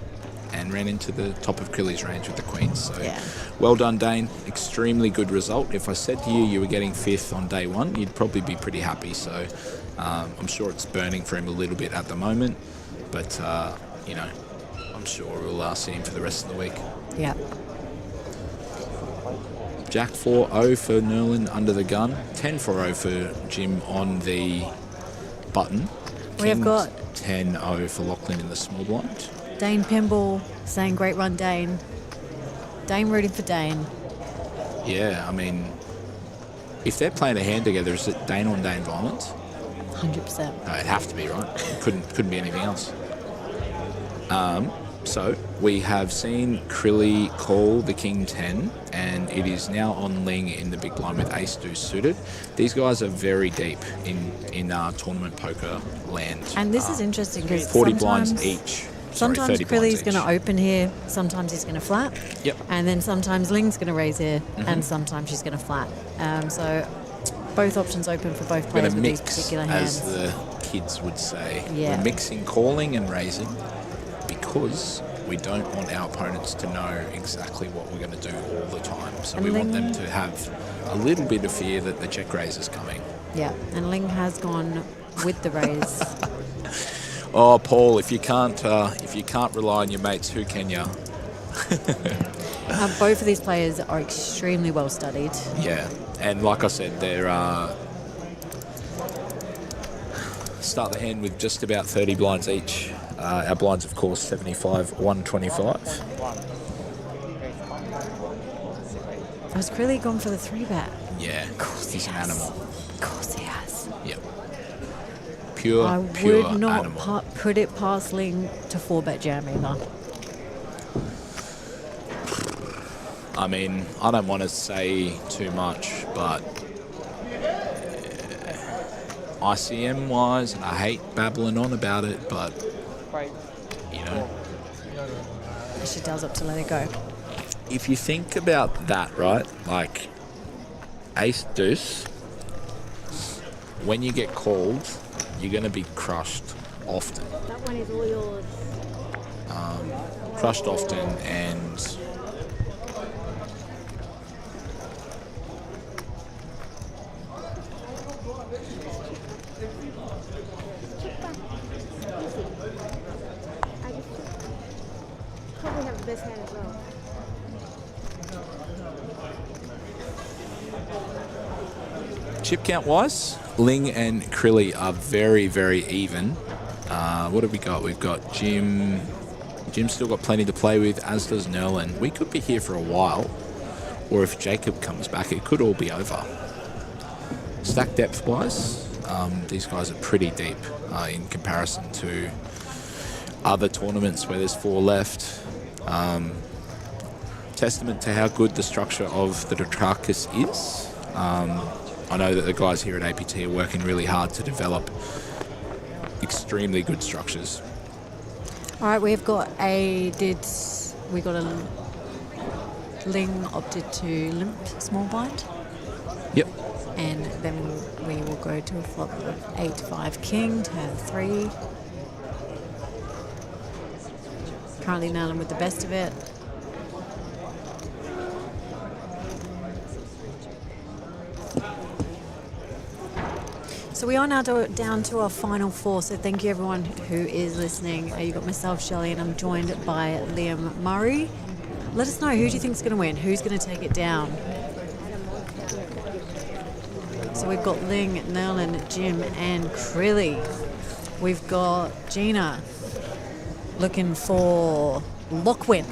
and ran into the top of Crilly's range with the queens. So well done, Dane. Extremely good result. If I said to you were getting 5th on day 1, you'd probably be pretty happy. So I'm sure it's burning for him a little bit at the moment, but I'm sure we'll see him for the rest of the week. Yeah. Jack 4-0 for Nolan under the gun. 10-4-0 for Jim on the button. We have got 10-0 for Lachlan in the small blind. Dane Pimble saying great run, Dane. Dane rooting for Dane. Yeah, I mean, if they're playing a hand together, is it Dane on Dane violence? 100%. No, it'd have to be, right? It couldn't be anything else. So we have seen Crilly call the King 10, and it is now on Ling in the big blind with ace deuce suited. These guys are very deep in tournament poker land. And this is interesting because 40 blinds each. Sometimes Crilly's going to open here, sometimes he's going to flat. Yep. And then sometimes Ling's going to raise here, and sometimes she's going to flat. So both options open for both players with these particular hands. As the kids would say. Yeah. We're mixing calling and raising because we don't want our opponents to know exactly what we're going to do all the time. So we want them to have a little bit of fear that the check raise is coming. Yeah, and Ling has gone with the raise. Oh, Paul, if you can't rely on your mates, who can you? Both of these players are extremely well studied. Yeah, and like I said, they're start the hand with just about 30 blinds each. Our blinds, of course, 75, 125. Has Crilly gone for the 3-bet? Yeah, of course he's an animal. Of course he has. Yep. Pure I would not animal. put it past Ling to 4-bet jam either. I mean, I don't want to say too much, but ICM-wise, and I hate babbling on about it, but, She does up to let it go. if you think about that, right, like ace deuce, when you get called, you're going to be crushed often. That one is all yours. Crushed often, and Probably have the best hand as well. chip count wise, Ling and Krilly are very, very even. What have we got? We've got Jim. Jim's still got plenty to play with, as does Nolan. We could be here for a while, or if Jacob comes back, it could all be over. Stack depth wise, these guys are pretty deep in comparison to other tournaments where there's 4 left. Testament to how good the structure of the Dracakis is. I know that the guys here at APT are working really hard to develop extremely good structures. All right, we've got a Ling opted to limp small blind. Yep. And then we will go to a flop of 8-5 king, turn 3. Currently Nolan with the best of it. So we are now down to our final 4, so thank you everyone who is listening. You've got myself, Shelley, and I'm joined by Liam Murray. Let us know, who do you think is going to win? Who's going to take it down? So we've got Ling, Nolan, Jim, and Krilly. We've got Gina looking for Lockwin.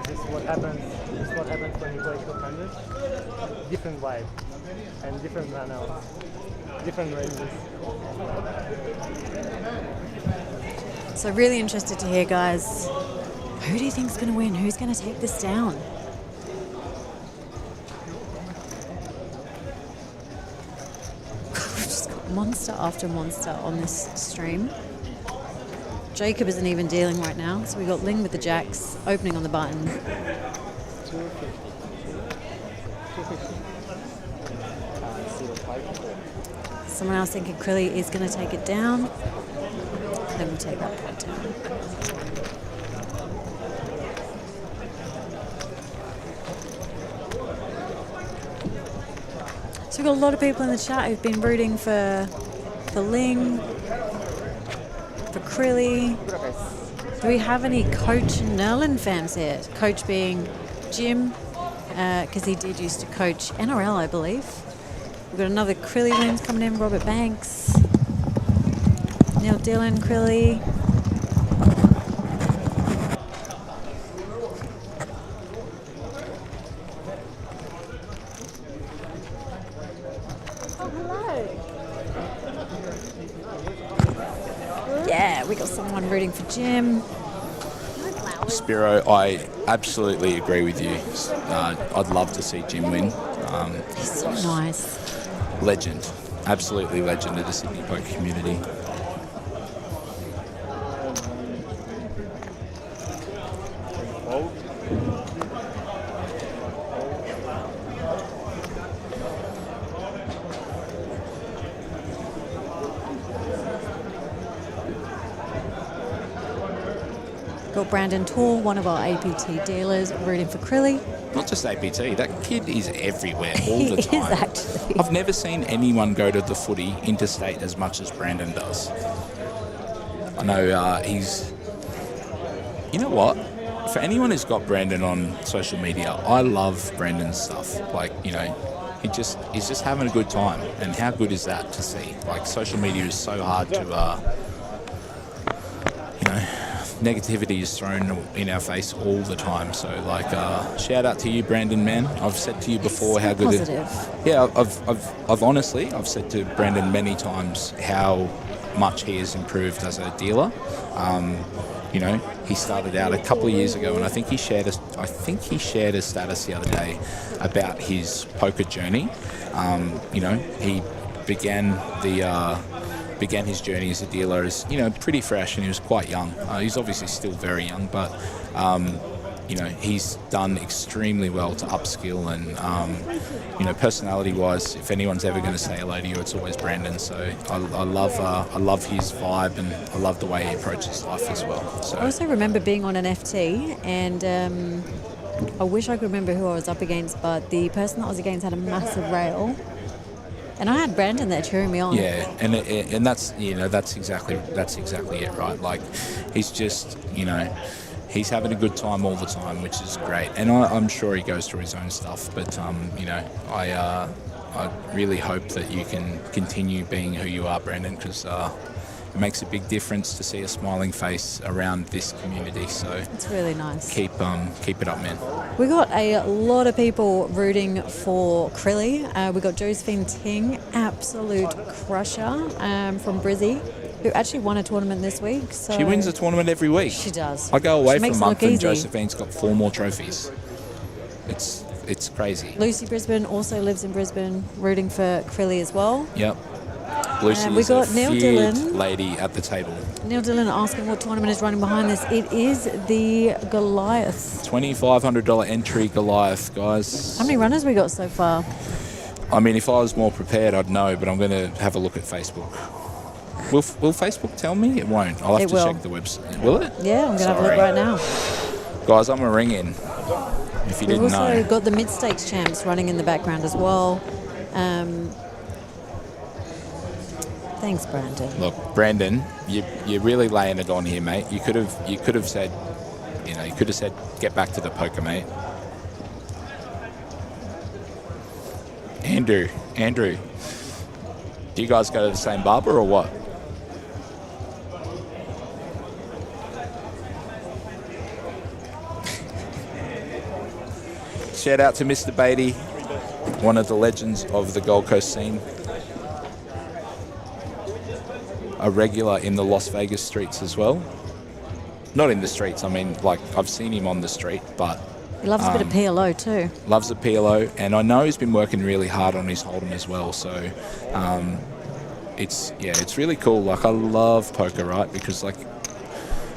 This is what happens when you play short-handed. Different vibe and different mana, different ranges. So really interested to hear, guys, who do you think is going to win? Who's going to take this down? We've just got monster after monster on this stream. Jacob isn't even dealing right now, so we got Ling with the jacks, opening on the button. Someone else thinking Krilly is going to take it down. Then we'll take that point down. So we've got a lot of people in the chat who've been rooting for Ling, for Krilly. Do we have any Coach Nolan fans here? Coach being Jim, because he did used to coach NRL, I believe. We've got another Krilly wins coming in, Robert Banks, Neil Dillon, Krilly. Oh, hello. Yeah, we got someone rooting for Jim. No flowers. Spiro, I absolutely agree with you. I'd love to see Jim win. He's so nice. Legend. Absolutely legend of the Sydney poker community. Got Brandon Tall, one of our APT dealers, rooting for Krilly. Not just APT, that kid is everywhere all the He time. is actually. I've never seen anyone go to the footy interstate as much as Brandon does. I know he's... You know what? For anyone who's got Brandon on social media, I love Brandon's stuff. Like, you know, he's just having a good time. And how good is that to see? Like, social media is so hard to, you know... Negativity is thrown in our face all the time. So, like, shout out to you, Brandon, man. I've said to you before how good. Positive. Yeah, I've honestly, I've said to Brandon many times how much he has improved as a dealer. You know, he started out a couple of years ago, and I think he shared a status the other day about his poker journey. You know, he began his journey as a dealer as, you know, pretty fresh, and he was quite young. He's obviously still very young, but, you know, he's done extremely well to upskill, and, you know, personality-wise, if anyone's ever going to say hello to you, it's always Brandon. So I love his vibe, and I love the way he approaches life as well. So. I also remember being on an FT, and I wish I could remember who I was up against, but the person that I was against had a massive rail. And I had Brandon there cheering me on. Yeah, and that's, you know, that's exactly it, right? Like, he's just, you know, he's having a good time all the time, which is great. And I'm sure he goes through his own stuff, but you know, I really hope that you can continue being who you are, Brandon, because it makes a big difference to see a smiling face around this community. So It's really nice. keep it up, man. We got a lot of people rooting for Krilly. We got Josephine Ting, absolute crusher from Brizzy, who actually won a tournament this week. So She wins a tournament every week. She does. I go away She for a makes it month look and easy. Josephine's got 4 more trophies. It's crazy. Lucy Brisbane also lives in Brisbane, rooting for Krilly as well. Yep. Lucy we is got a Neil feared Dillon. lady at the table. Neil Dillon asking what tournament is running behind this. It is the Goliath. $2,500 entry Goliath, guys. How many runners we got so far? I mean, if I was more prepared, I'd know, but I'm going to have a look at Facebook. Will Facebook tell me? It won't. I'll have It to will. check the website. Will it? Yeah, I'm going to have a look Sorry. right now. Guys, I'm a ring-in, if you We've didn't also know. got the mid-stakes champs running in the background as well. Thanks, Brandon. Look, Brandon, you're really laying it on here, mate. You could have said, get back to the poker, mate. Andrew, do you guys go to the same barber or what? Shout out to Mr. Beatty, one of the legends of the Gold Coast scene. A regular in the Las Vegas streets as well. Not in the streets, I mean, like, I've seen him on the street, but He loves a bit of PLO too. loves the PLO, and I know he's been working really hard on his Hold'em as well, so it's really cool. Like, I love poker, right? Because, like,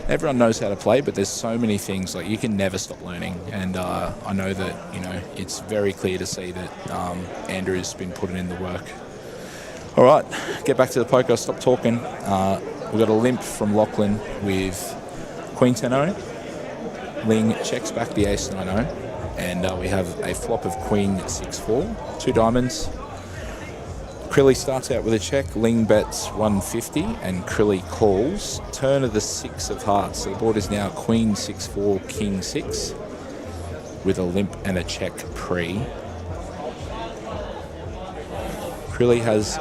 everyone knows how to play, but there's so many things, like, you can never stop learning, and I know that, you know, it's very clear to see that Andrew's been putting in the work. All right, get back to the poker. Stop talking. We've got a limp from Lachlan with Queen 10-0. Ling checks back the Ace 9-0. And we have a flop of Queen 6-4. 2 diamonds. Krilly starts out with a check. Ling bets 150 and Krilly calls. Turn of the 6 of hearts. So the board is now Queen 6-4, King 6 with a limp and a check pre. Krilly has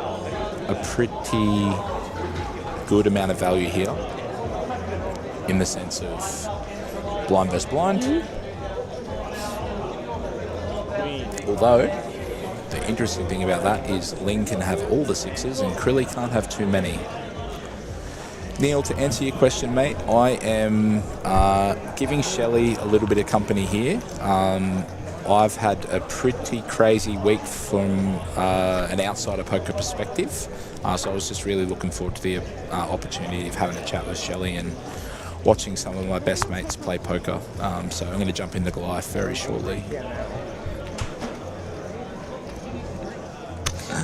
a pretty good amount of value here in the sense of blind versus blind. Although, the interesting thing about that is Ling can have all the 6s and Krilly can't have too many. Neil, to answer your question, mate, I am giving Shelley a little bit of company here. I've had a pretty crazy week from an outsider poker perspective. So I was just really looking forward to the opportunity of having a chat with Shelley and watching some of my best mates play poker. So I'm going to jump into Goliath very shortly.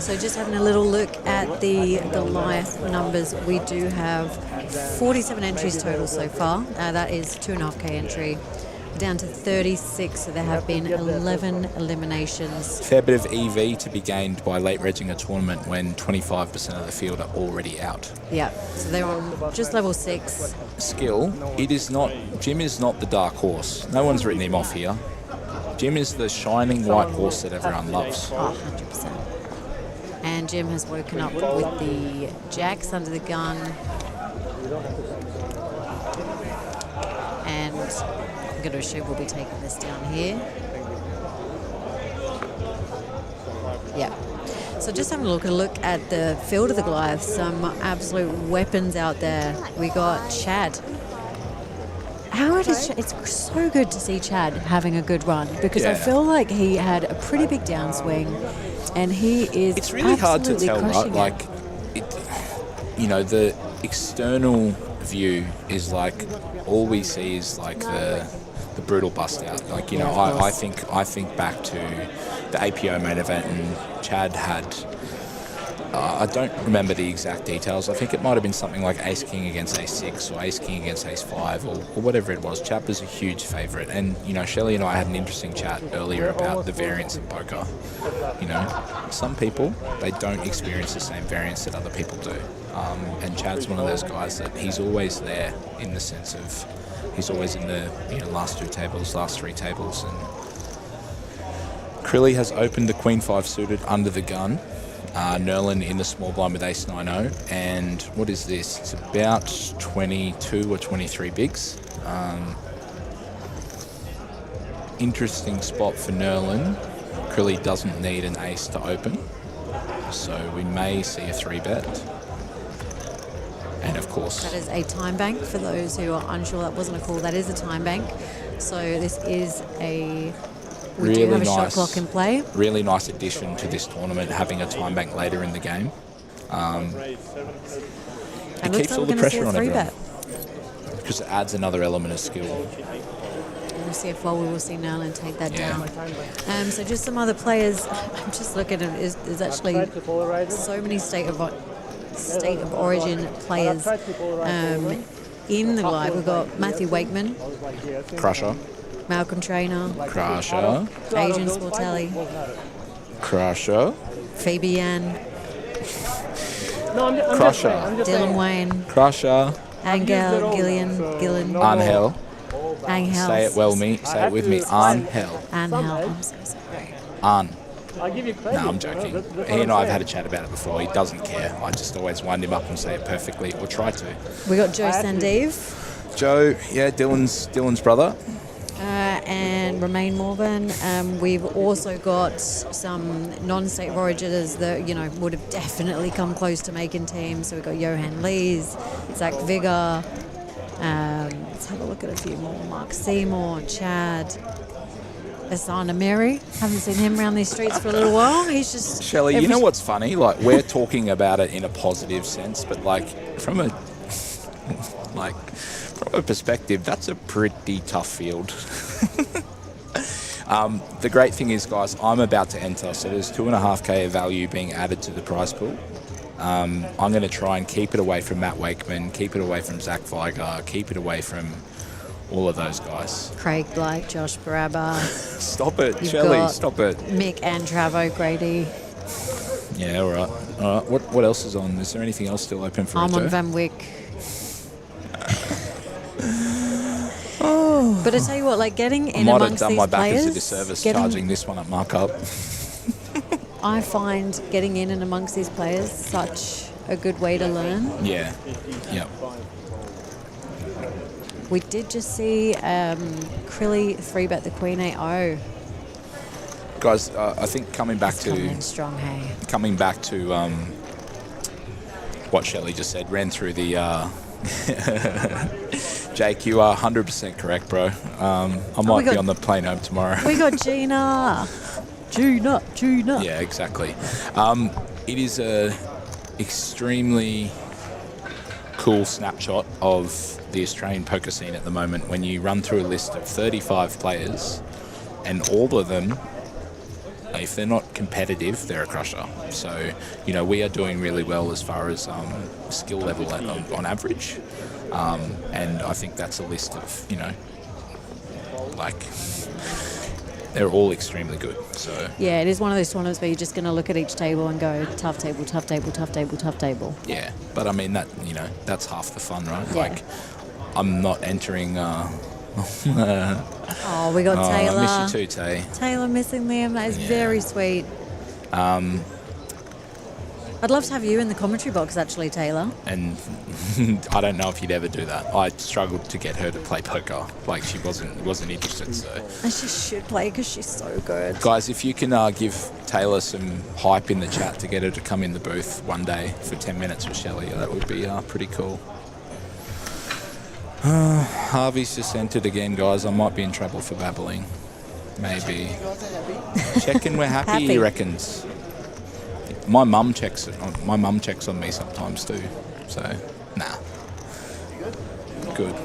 So just having a little look at the Goliath numbers, we do have 47 entries total so far. That is 2.5k entry. Down to 36, so there have been 11 eliminations. Fair bit of EV to be gained by late regging a tournament when 25% of the field are already out. Yeah, so they're on just level 6. Skill, Jim is not the dark horse. No one's written him off here. Jim is the shining white horse that everyone loves. Oh, 100%. And Jim has woken up with the jacks under the gun. And I'm going to assume we'll be taking this down here. Yeah. So just having a look at the field of the Goliath, some absolute weapons out there. We got Chad. It's so good to see Chad having a good run because I feel like he had a pretty big downswing and he is It's really hard to tell, right? It. Like, the external view is like all we see is like the brutal bust out. Like, I think back to the APO main event and Chad had I don't remember the exact details. I think it might have been something like Ace-King against Ace-6 or Ace-King against Ace-5 or whatever it was. Chap was a huge favourite. And, Shelley and I had an interesting chat earlier about the variance in poker. Some people, they don't experience the same variance that other people do. And Chad's one of those guys that he's always there in the sense of he's always in the last 2 tables, last 3 tables. And Crilly has opened the Queen 5 suited under the gun. Nolan in the small blind with ace 9-0. And what is this? It's about 22 or 23 bigs. Interesting spot for Nolan. Crilly doesn't need an ace to open, so we may see a 3-bet. And of course, That is a time bank. For those who are unsure, that wasn't a call. That is a time bank. So this is a... We do have a shot clock in play. Really nice addition to this tournament, having a time bank later in the game. It keeps all the pressure on everyone because it adds another element of skill. We'll see if we will see Nolan take that down. So just some other players. I'm just looking at it. There's actually so many state of origin players in the live. We've got Matthew Wakeman, Crusher, Malcolm Trainer, Crusher, Adrian Sportelli, Crusher, Fabian, Crusher, Dylan Wayne, Crusher, Angel, Gillian, Angel. Angel. Say it well, me. Say it with me. Angel. Angel. I'm so sorry. An. I'll give you credit. No, I'm joking. He and I have had a chat about it before. He doesn't care. I just always wind him up and say it perfectly, or try to. We got Joe Sandeev. Joe, yeah, Dylan's brother. And Romain Morgan. We've also got some non-state of originers that would have definitely come close to making teams. So we've got Johan Lees, Zach Vigor. Let's have a look at a few more. Mark Seymour, Chad, Asana Mary. Haven't seen him around these streets for a little while. He's just... Shelley, you know what's funny? Like, we're talking about it in a positive sense, but from a perspective, that's a pretty tough field. The great thing is, guys, I'm about to enter, so there's 2.5k of value being added to the prize pool. I'm going to try and keep it away from Matt Wakeman, keep it away from Zach Viger, keep it away from all of those guys. Craig Blake, Josh Barabba. Stop it, You've Shelley, got stop it. Mick and Travo Grady. Yeah, all right. What else is on? Is there anything else still open for Armand Joe? Van Wyck. But I tell you what, getting in I might have amongst done these my back players, as a disservice charging this one at markup. I find getting in and amongst these players such a good way to learn. Yeah. We did just see Crilly 3-bet the Queen 8-0. Guys, I think coming back to what Shelley just said, ran through the Jake, you are 100% correct, bro. I might be on the plane home tomorrow. We got Gina. Gina. Yeah, exactly. It is a extremely cool snapshot of the Australian poker scene at the moment when you run through a list of 35 players and all of them, if they're not competitive, they're a crusher. So, we are doing really well as far as skill level on average. And I think that's a list of, they're all extremely good. So yeah, it is one of those tournaments where you're just going to look at each table and go, tough table, tough table, tough table, tough table. Yeah, but I mean, that that's half the fun, right? Yeah. I'm not entering... Oh, we got Taylor. I miss you too, Tay. Taylor missing them. That is very sweet. I'd love to have you in the commentary box, actually, Taylor. And I don't know if you'd ever do that. I struggled to get her to play poker. She wasn't interested. So. And she should play because she's so good. Guys, if you can give Taylor some hype in the chat to get her to come in the booth one day for 10 minutes with Shelley, that would be pretty cool. Harvey's just entered again, guys. I might be in trouble for babbling. Maybe. Checking we're happy, he reckons. My mum checks on me sometimes too. So, nah. Good.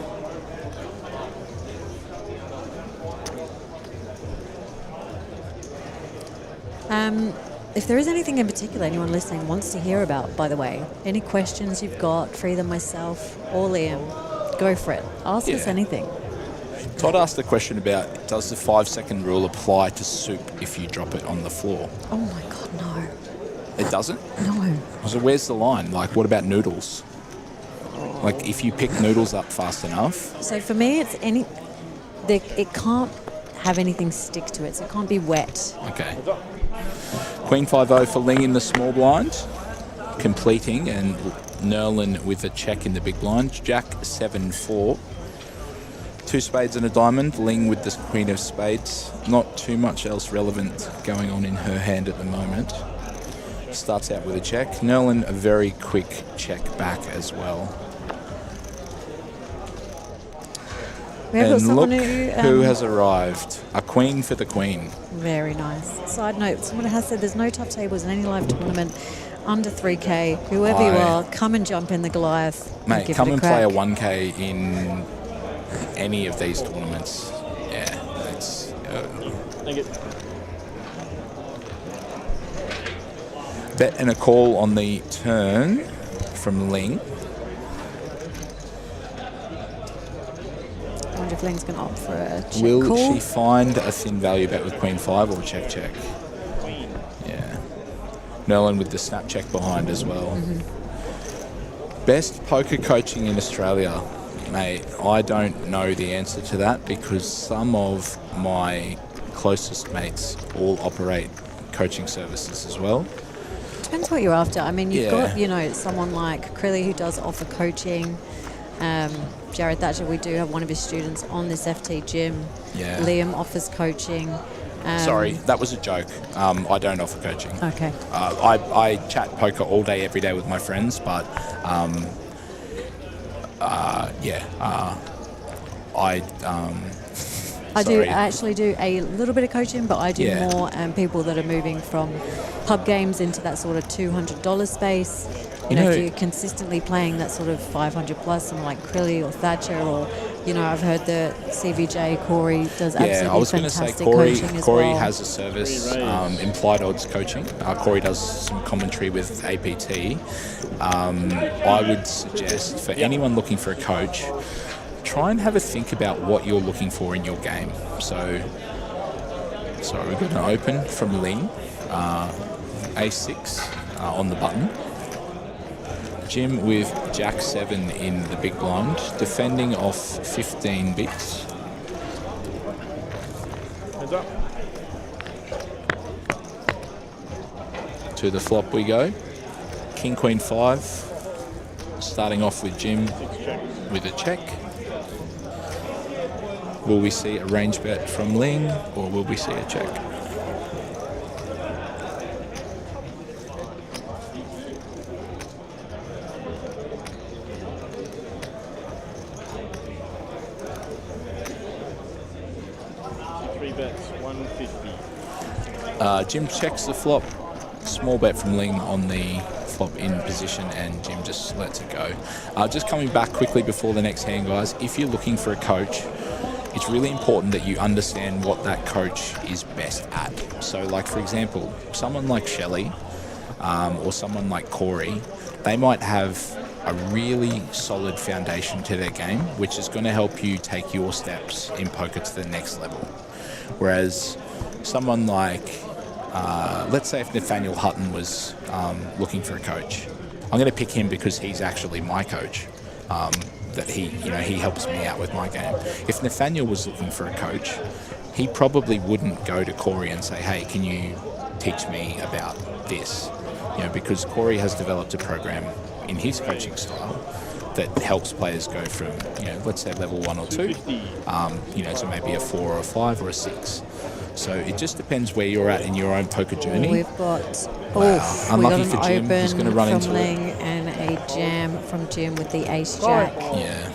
If there is anything in particular anyone listening wants to hear about, by the way, any questions you've got for either myself or Liam, go for it. Ask us anything. Todd asked the question about, does the 5-second rule apply to soup if you drop it on the floor? Oh my God, no. It doesn't? No. So where's the line? Like, what about noodles? Like, if you pick noodles up fast enough... So for me, it's it can't have anything stick to it, so it can't be wet. Okay. Queen 5-0 for Ling in the small blind, completing, and Nolan with a check in the big blind. Jack 7-4. 2 spades and a diamond. Ling with the queen of spades. Not too much else relevant going on in her hand at the moment. Starts out with a check. Nolan a very quick check back as well. We have got And someone look who has arrived. A queen for the queen. Very nice. Side note, someone has said there's no top tables in any live tournament under 3K. Whoever you are, come and jump in the Goliath. Mate, give come it a and crack. play a 1K in any of these tournaments. Yeah, it's... Thank you. Bet and a call on the turn from Ling. I wonder if Ling's going to opt for a check Will call. she find a thin value bet with Queen 5 or check? Yeah. Nolan with the snap check behind as well. Best poker coaching in Australia. Mate, I don't know the answer to that because some of my closest mates all operate coaching services as well. Depends what you're after. I mean, you've Yeah. got, someone like Crilly who does offer coaching. Jared Thatcher, we do have one of his students on this FT gym. Yeah. Liam offers coaching. Sorry, that was a joke. I don't offer coaching. Okay. I chat poker all day, every day with my friends, but I actually do a little bit of coaching, but I do more people that are moving from pub games into that sort of $200 space. If you're consistently playing that sort of 500 plus, someone like Crilly or Thatcher, or I've heard the CVJ Corey does absolutely I was going to say fantastic Corey coaching as Corey well. has a service, implied odds coaching. Corey does some commentary with APT. I would suggest for anyone looking for a coach, try and have a think about what you're looking for in your game. So, sorry, we've got an open from Ling, A6 on the button. Jim with Jack 7 in the big blind, defending off 15 bits. Heads up. To the flop we go. King, Queen 5. Starting off with Jim with a check. Will we see a range bet from Ling or will we see a check? Jim checks the flop. Small bet from Ling on the flop in position, and Jim just lets it go. Just coming back quickly before the next hand, guys. If you're looking for a coach, it's really important that you understand what that coach is best at. So, like, for example, someone like Shelley or someone like Corey, they might have a really solid foundation to their game, which is going to help you take your steps in poker to the next level. Whereas someone like let's say if Nathaniel Hutton was looking for a coach, I'm going to pick him because he's actually my coach. That he helps me out with my game. If Nathaniel was looking for a coach, he probably wouldn't go to Corey and say, "Hey, can you teach me about this?" Because Corey has developed a program in his coaching style that helps players go from, let's say level 1 or 2, to maybe a 4 or a 5 or a 6. So it just depends where you're at in your own poker journey. We've got Unlucky we for got Jim. an He's open going to run from into Ling it. and a jam from Jim with the ace jack. Yeah.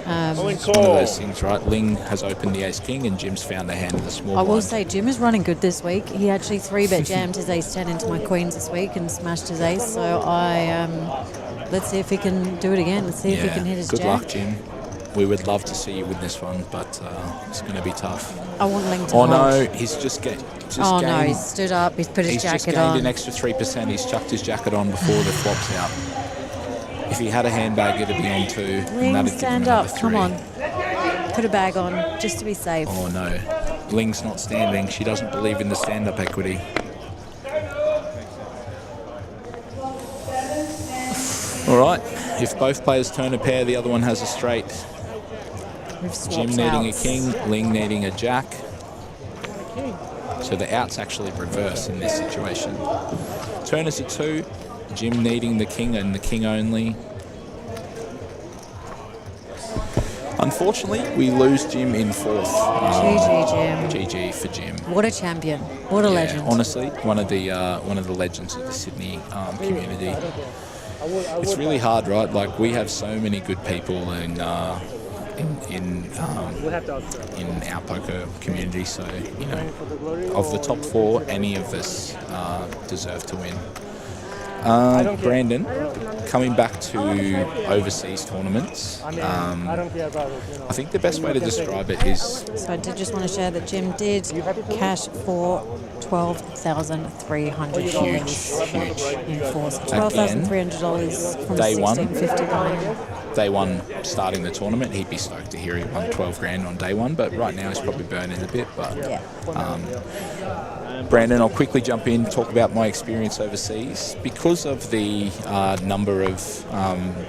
It's one of those things, right? Ling has opened the ace king and Jim's found the hand of the small I will blind. say Jim is running good this week. He actually 3-bet jammed his ace 10 into my queens this week and smashed his ace. So let's see if he can do it again. Let's see if he can hit his Good jack. luck, Jim. We would love to see you win this one, but it's going to be tough. I want Ling to Oh hold. No, he's just No, gained, he's stood up. He's put his he's just jacket gained on. an extra 3%. He's chucked his jacket on before the flop's out. If he had a handbag, it'd be on 2. and Ling, that'd give him stand another up. 3. Come on. Put a bag on just to be safe. Oh no, Ling's not standing. She doesn't believe in the stand-up equity. All right. If both players turn a pair, the other one has a straight. We've swapped Jim needing outs. a king, Ling needing a jack. So the out's actually reverse in this situation. Turn is a 2. Jim needing the king and the king only. Unfortunately, we lose Jim in 4th. GG, Jim. GG for Jim. What a champion. What a legend. Honestly, one of the legends of the Sydney community. It's really hard, right? Like, we have so many good people in our poker community. So, you know, of the top 4, any of us deserve to win. Brandon, coming back to overseas tournaments, I don't care about it. You know. I think the best way to describe it is... So I did just want to share that Jim did cash for $12,300 Huge. in force. $12,300 from Day one. 1659. Day one, starting the tournament, he'd be stoked to hear he won 12 grand on day one, but right now he's probably burning a bit. But Brandon, I'll quickly jump in, talk about my experience overseas. Because of the number of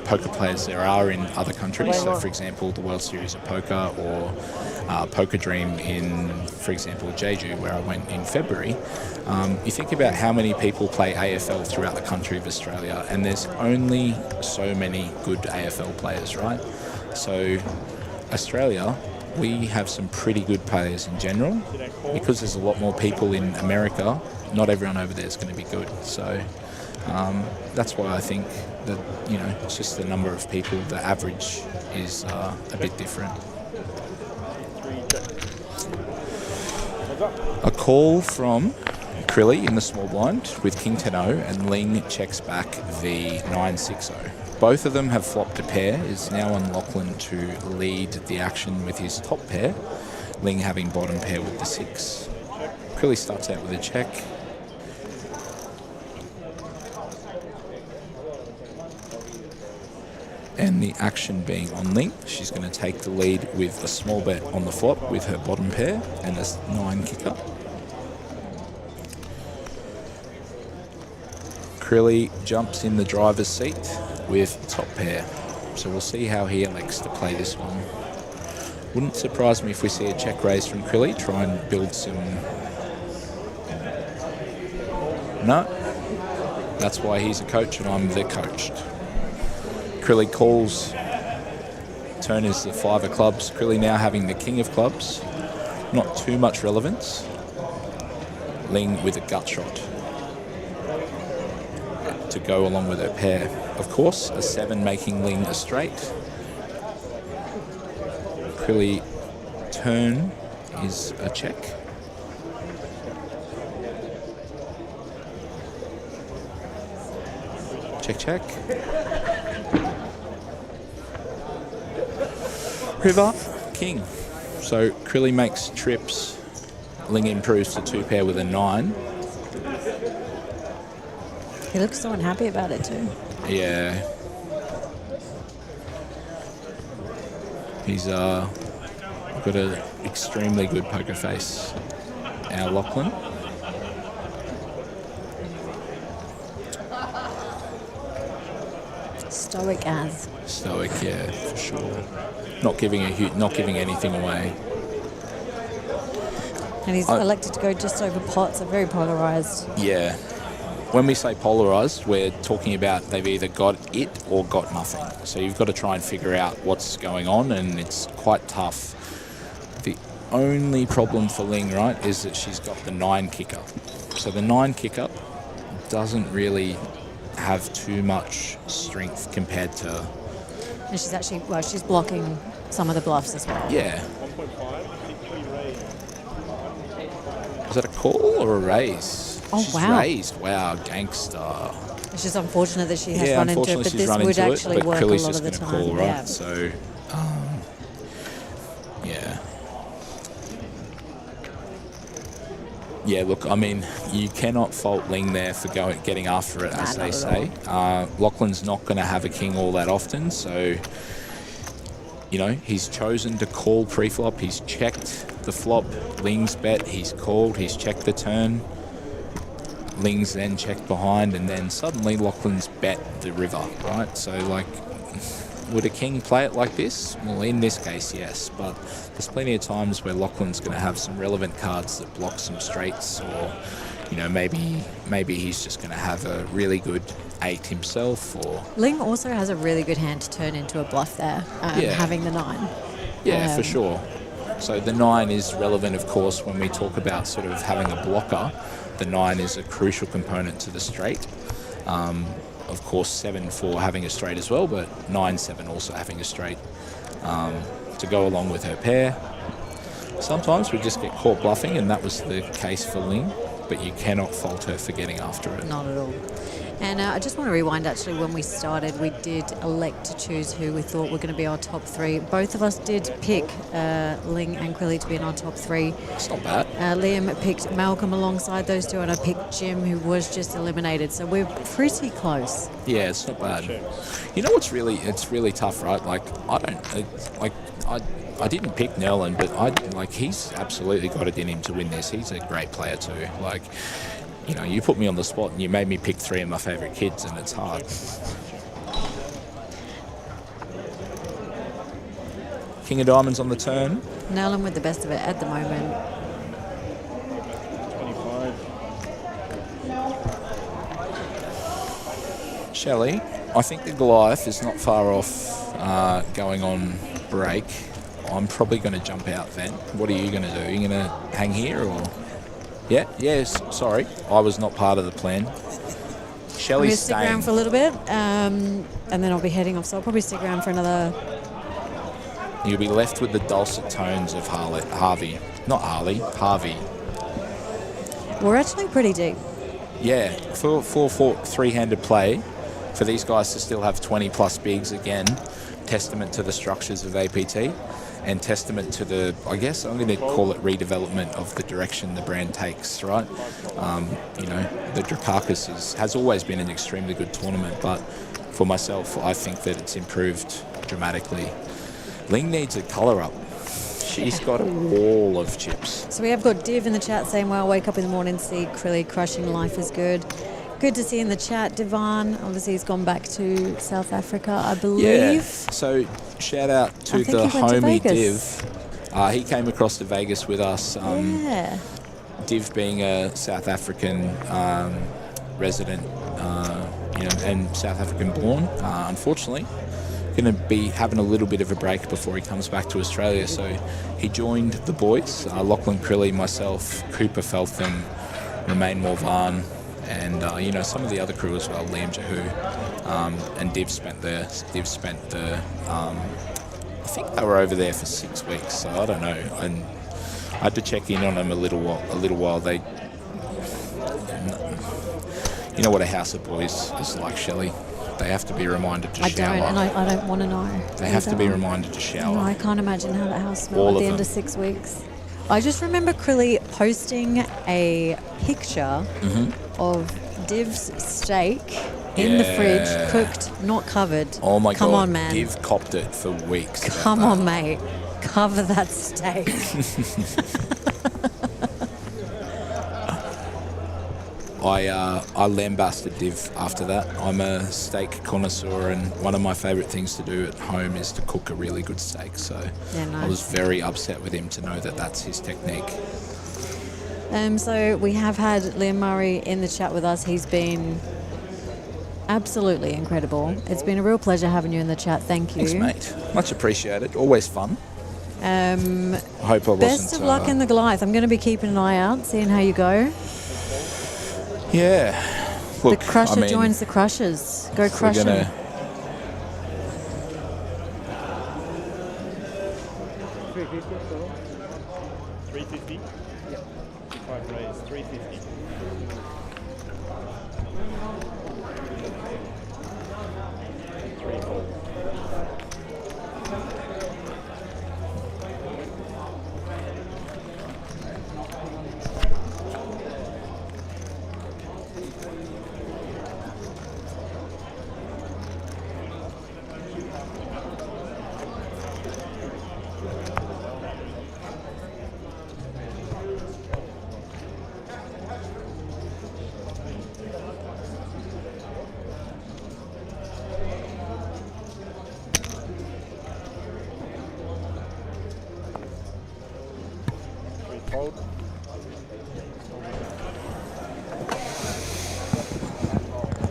poker players there are in other countries, so for example, the World Series of Poker or Poker Dream in, for example, Jeju, where I went in February, you think about how many people play AFL throughout the country of Australia, and there's only so many good AFL players, right? So Australia, we have some pretty good players in general. Because there's a lot more people in America, not everyone over there is going to be good. So that's why I think that, you know, it's just the number of people, the average is a bit different. A call from Crilly in the small blind with King 10-0, and Ling checks back the 9-6-0. Both of them have flopped a pair. It's now on Lachlan to lead the action with his top pair, Ling having bottom pair with the 6. Crilly starts out with a check. And the action being on Ling, she's going to take the lead with a small bet on the flop with her bottom pair and a 9 kicker. Crilly jumps in the driver's seat with top pair. So we'll see how he elects to play this one. Wouldn't surprise me if we see a check raise from Crilly, try and build some... No. That's why he's a coach and I'm the coached. Crilly calls. Turn is the 5 of clubs. Crilly now having the king of clubs. Not too much relevance. Ling with a gut shot to go along with her pair. Of course, a 7 making Ling a straight. Crilly turn is a check. Check, check. River, king. So Crilly makes trips. Ling improves to 2 pair with a 9. He looks so unhappy about it too. Yeah. He's got an extremely good poker face, our Lachlan. Stoic as. Stoic, yeah, for sure. Not giving anything away. And he's elected to go just over pots, are very polarised. Yeah. When we say polarised, we're talking about they've either got it or got nothing. So you've got to try and figure out what's going on, and it's quite tough. The only problem for Ling, right, is that she's got the 9 kicker. So the 9 kicker doesn't really have too much strength compared to... And she's actually, well, she's blocking some of the bluffs as well. Yeah. Is that a call or a raise? Oh, she's wow. raised. Wow, gangster. It's just unfortunate that she has Yeah, run into it, unfortunately but she's this run would into actually it, but work Crilly's a lot just of the going to time. call, right? Yeah. So, yeah. Yeah, look, I mean, you cannot fault Ling there for getting after it, as they say. Lachlan's not going to have a king all that often, so, you know, he's chosen to call pre-flop. He's checked the flop. Ling's bet, he's called, he's checked the turn. Ling's then checked behind, and then suddenly Lachlan's bet the river, right? So, like, would a king play it like this? Well, in this case, yes, but there's plenty of times where Lachlan's going to have some relevant cards that block some straights, or, you know, maybe he's just going to have a really good 8 himself, or... Ling also has a really good hand to turn into a bluff there, having the 9. Yeah, for sure. So the 9 is relevant, of course, when we talk about sort of having a blocker. The 9 is a crucial component to the straight. Of course, 7 for having a straight as well, but 9-7 also having a straight to go along with her pair. Sometimes we just get caught bluffing, and that was the case for Ling, but you cannot fault her for getting after it. Not at all. And I just want to rewind, actually, when we started, we did elect to choose who we thought were going to be our top 3. Both of us did pick Ling and Quilly to be in our top 3. It's not bad. Liam picked Malcolm alongside those two, and I picked Jim, who was just eliminated. So we're pretty close. Yeah, it's not bad. You know what's really tough, right? Like, I didn't pick Nolan, but he's absolutely got it in him to win this. He's a great player too. Like, you know, you put me on the spot and you made me pick 3 of my favourite kids, and it's hard. King of Diamonds on the turn. Nolan with the best of it at the moment. 25. Shelley, I think the Goliath is not far off going on break. I'm probably going to jump out then. What are you going to do? Are you going to hang here, or...? Yeah, yes, sorry. I was not part of the plan. Shelley's stick around for a little bit, and then I'll be heading off, so I'll probably stick around for another... You'll be left with the dulcet tones of Harvey. Not Harley, Harvey. We're actually pretty deep. Yeah, for 3-handed play, for these guys to still have 20-plus bigs, again, testament to the structures of APT. And testament to the, I guess I'm going to call it redevelopment of the direction the brand takes, right? You know, the Dracakis has always been an extremely good tournament, but for myself, I think that it's improved dramatically. Ling needs a colour up. She's got a wall of chips. So we have got Div in the chat saying, well, wake up in the morning, see Krilly crushing life is good. Good to see in the chat, Divan. Obviously, he's gone back to South Africa, I believe. Yeah, so shout out to the homie Div. He came across to Vegas with us. Yeah. Div being a South African resident, and South African born, unfortunately. Going to be having a little bit of a break before he comes back to Australia. So he joined the boys, Lachlan Krilly, myself, Cooper Feltham, Romain Morvan, and some of the other crew as well, Liam Jahu, and Div spent the I think they were over there for 6 weeks, so I don't know. And I had to check in on them a little while. They, you know what a house of boys is like, Shelley. They have to be reminded to shower. I don't, and I don't want to know. They have to be reminded to shower. No, I can't imagine how that house smelled at the end of 6 weeks. I just remember Krilly posting a picture of Div's steak in the fridge, cooked, not covered. Oh my God. Come on, man. Div copped it for weeks. Come on, mate. Cover that steak. I lambasted Div after that. I'm a steak connoisseur, and one of my favourite things to do at home is to cook a really good steak. So yeah, nice. I was very upset with him to know that that's his technique. So we have had Liam Murray in the chat with us. He's been absolutely incredible. It's been a real pleasure having you in the chat. Thank you. Thanks, mate. Much appreciated. Always fun. I hope I wasn't... Best of luck in the Goliath. I'm going to be keeping an eye out, seeing how you go. Yeah. Look, the Crusher joins the Crushers. Go Crusher. 350? Yeah. 5 raise, 350.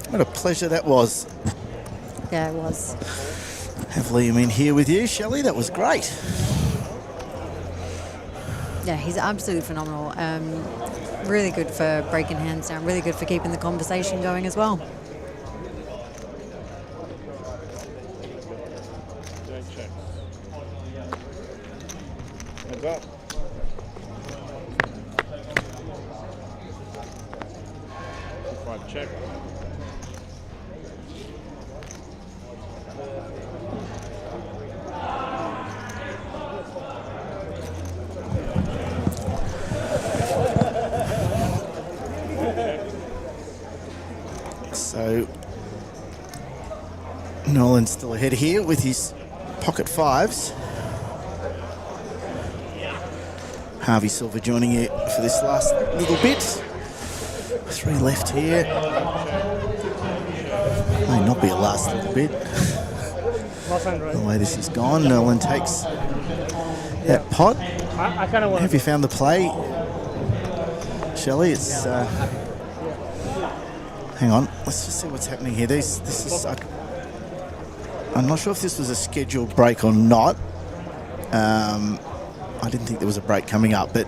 What a pleasure that was. Yeah, it was. Have Liam in here with you, Shelley. That was great. Yeah, he's absolutely phenomenal. Really good for breaking hands down. Really good for keeping the conversation going as well. Heads up. Check. So Nolan's still ahead here with his pocket fives. Harvey Silver joining you for this last little bit. 3 left here. May not be a last little bit. The way this has gone, Nolan takes that pot. I kind of want. Have you found the play, Shelley? It's hang on. Let's just see what's happening here. This is. I'm not sure if this was a scheduled break or not. I didn't think there was a break coming up, but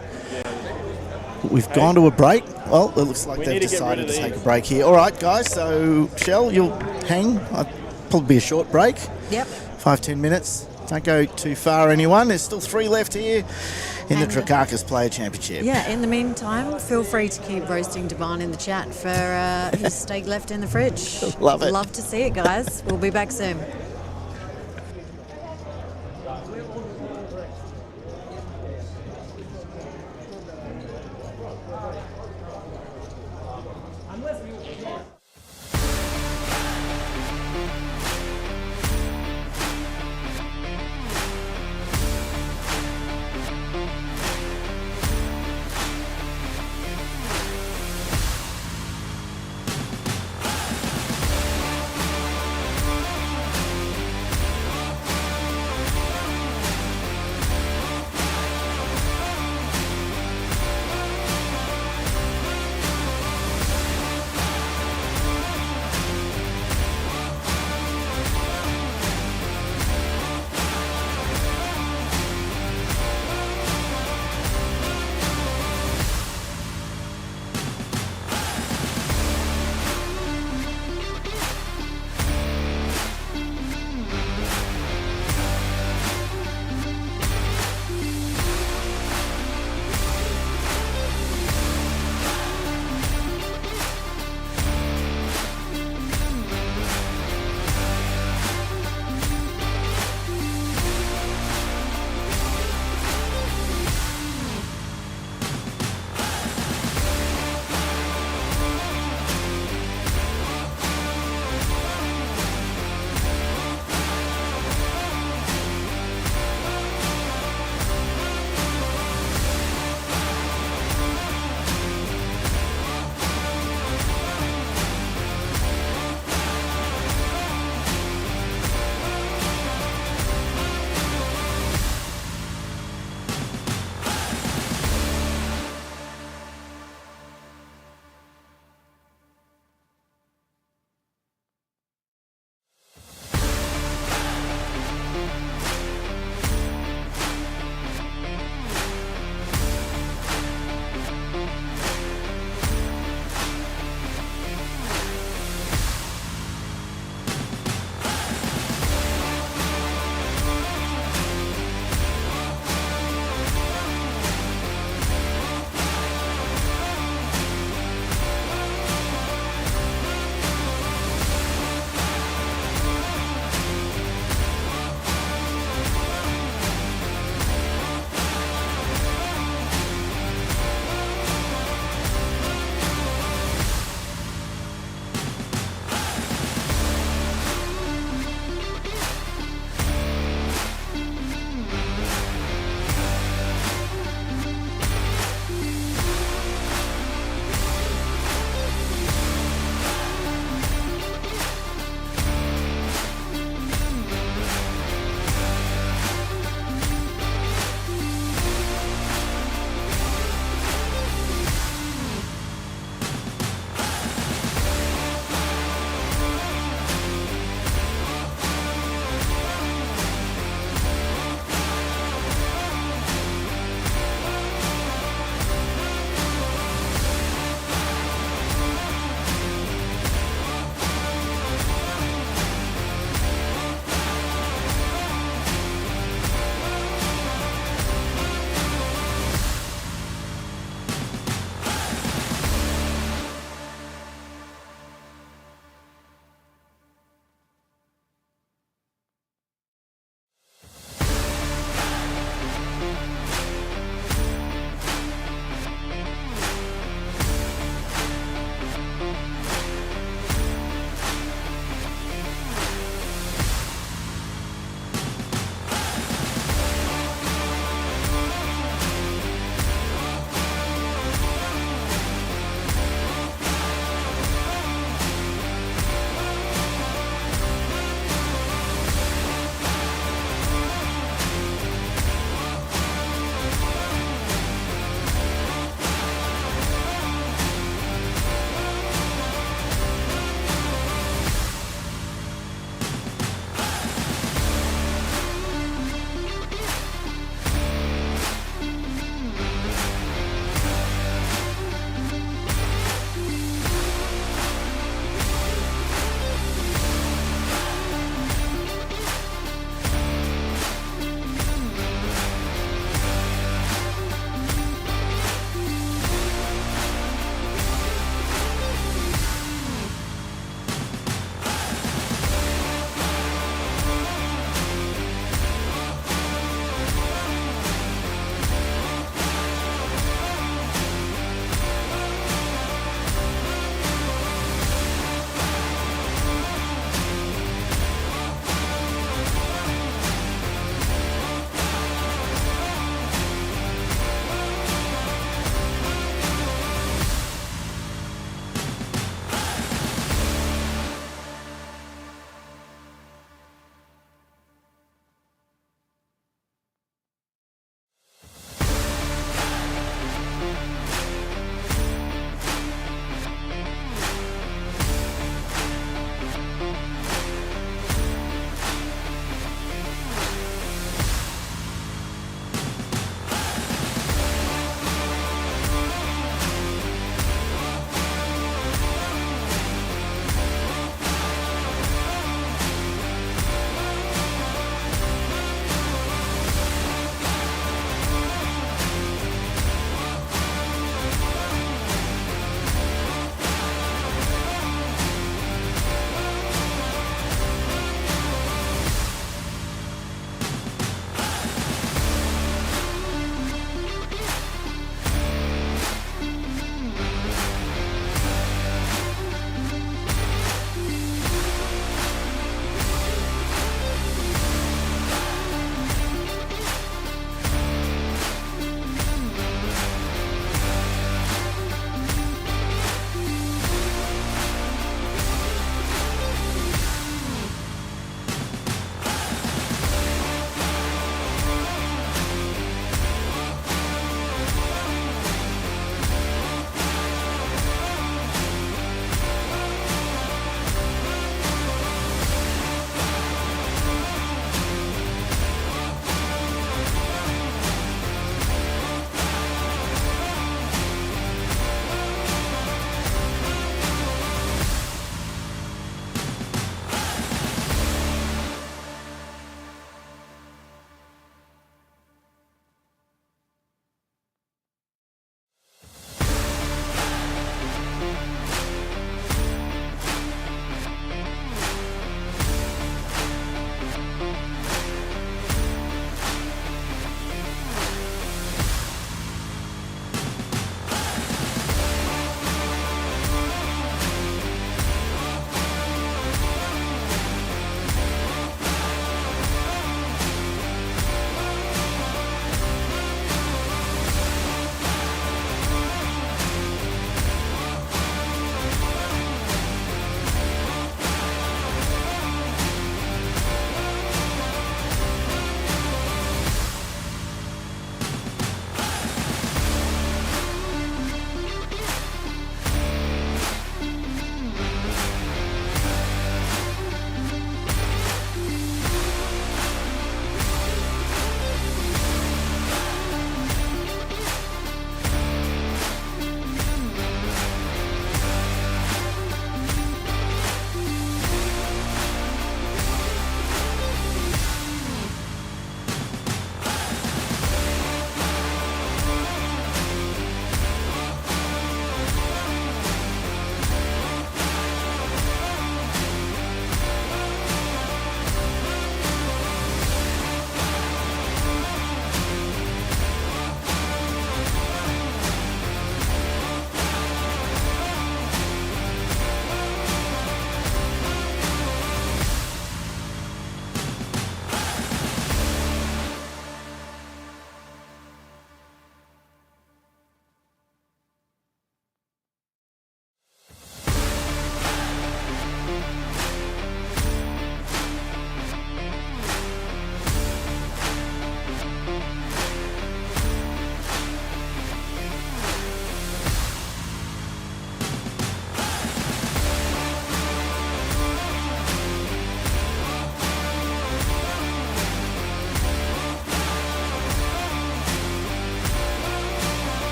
we've gone to a break. Well, it looks like they've decided to take a break here. All right, guys. So, Shell, you'll hang. I'd probably be a short break. Yep. 5-10 minutes. Don't go too far, anyone. There's still 3 left here in the Dracakis Player Championship. Yeah, in the meantime, feel free to keep roasting Devon in the chat for his steak left in the fridge. Love it. Love to see it, guys. We'll be back soon.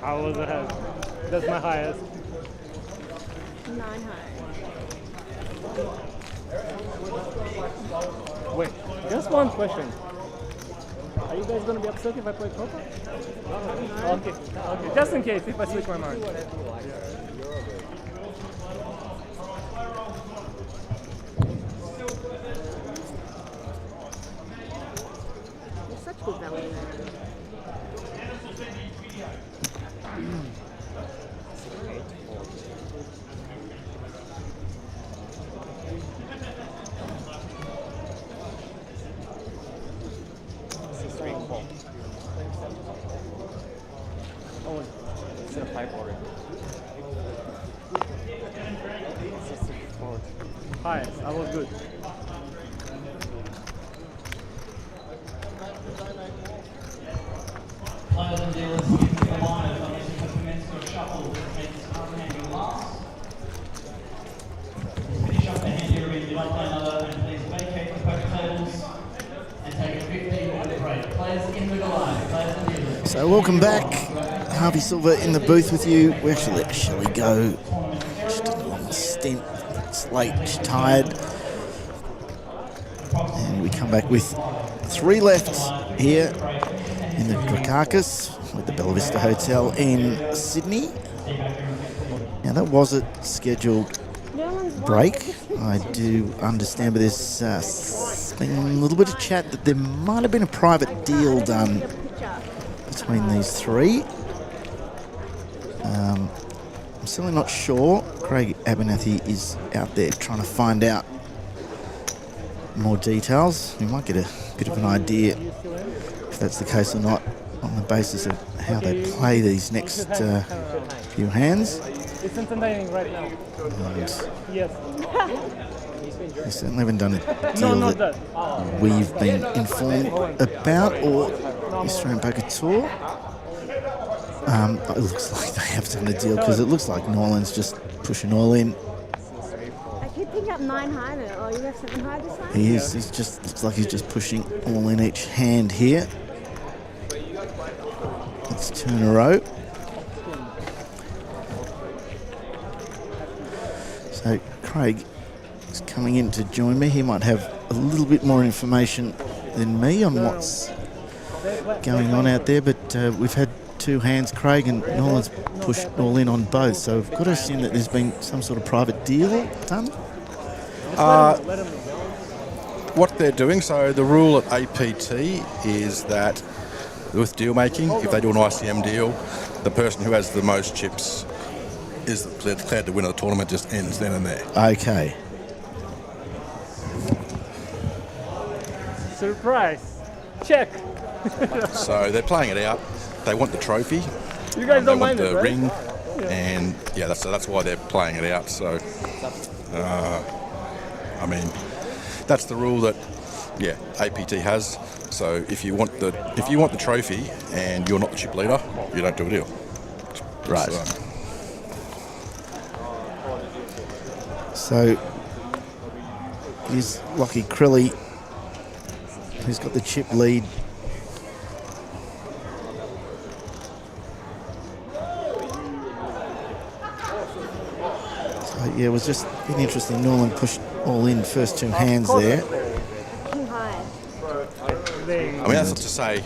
I was ahead. That's my highest. 9 high. Wait, just one question. Are you guys gonna be upset if I play Copa? Okay, okay. Just in case if I switch my mind. You're such good value. Oh, it's a 5 order. Highest, I was good. Players and dealers keep the line of unless you have commenced to shuffle against hand your last. Finish up the hand you're in, you don't play another, and please vacate the poker tables and take a 15-minute break. Players in the line, players and dealers. So welcome back. Harvey Silver in the booth with you. We actually let Shelley go. She did a long stint. It's late, she's tired. And we come back with 3 left here in the Dracakis with the Bella Vista Hotel in Sydney. Now that was a scheduled break. I do understand, but there's been a little bit of chat that there might have been a private deal done between these 3. I'm certainly not sure. Craig Abernathy is out there trying to find out more details. We might get a bit of an idea if that's the case or not on the basis of how they play these next few hands. It's entertaining right now. And Yes. we certainly haven't done a No, deal not that that. we've been informed about, or Australian Poker Tour. It looks like they have done a deal because it looks like Nolan's just pushing all in. I keep picking up 9 high now. Oh, you have 7 high this time? He is. He's just looks like he's just pushing all in each hand here. Let's turn a row. So Craig is coming in to join me. He might have a little bit more information than me on what's going on out there, but we've had 2 hands, Craig, and Nolan's pushed all in on both. So we've got to assume that there's been some sort of private deal done. What they're doing, so the rule at APT is that with deal making, if they do an ICM deal, the person who has the most chips is declared the winner of the tournament, just ends then and there. Okay. Surprise. Check. So they're playing it out. They want the trophy. You guys They don't want mind the it, right? ring, and yeah, that's why they're playing it out. So, I mean, that's the rule that APT has. So if you want the trophy and you're not the chip leader, you don't do a deal. Right. So here's Lockie Crilly, who's got the chip lead. So yeah, it was just interesting. Nolan pushed all in first 2 hands there. Too high. I mean, that's not to say.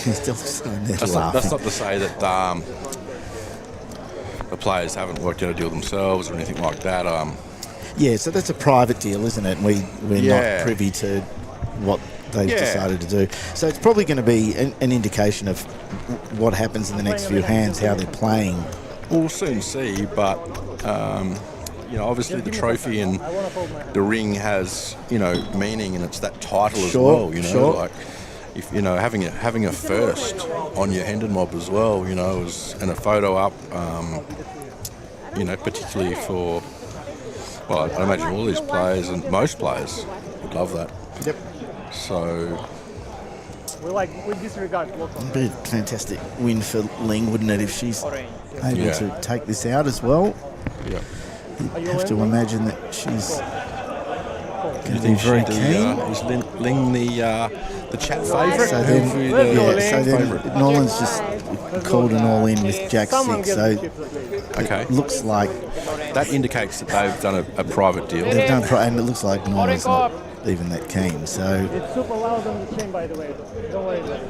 He's still standing there That's laughing. not to say that the players haven't worked out a deal themselves or anything like that. Yeah, so that's a private deal, isn't it? We're not privy to what they've decided to do. So it's probably going to be an indication of what happens in the next few hands, how they're playing. We'll soon see, but obviously the trophy and the ring has meaning, and it's that title as well. Like if having a first on your Hendon mob as well, and a photo up, particularly for. Well, I imagine all these players and most players would love that. Yep. So. We disregard. It'd be a fantastic win for Ling, wouldn't it, if she's able to take this out as well? Yeah. You have to imagine that she's Going to be very keen. Is Ling the chat favourite? So then Nolan's just called an all in with Jack 6. So okay, it looks like that indicates that they've done a private deal. they've done, and it looks like Nolan's not even that keen. So It's super loud on the chain, by the way. Don't worry about it.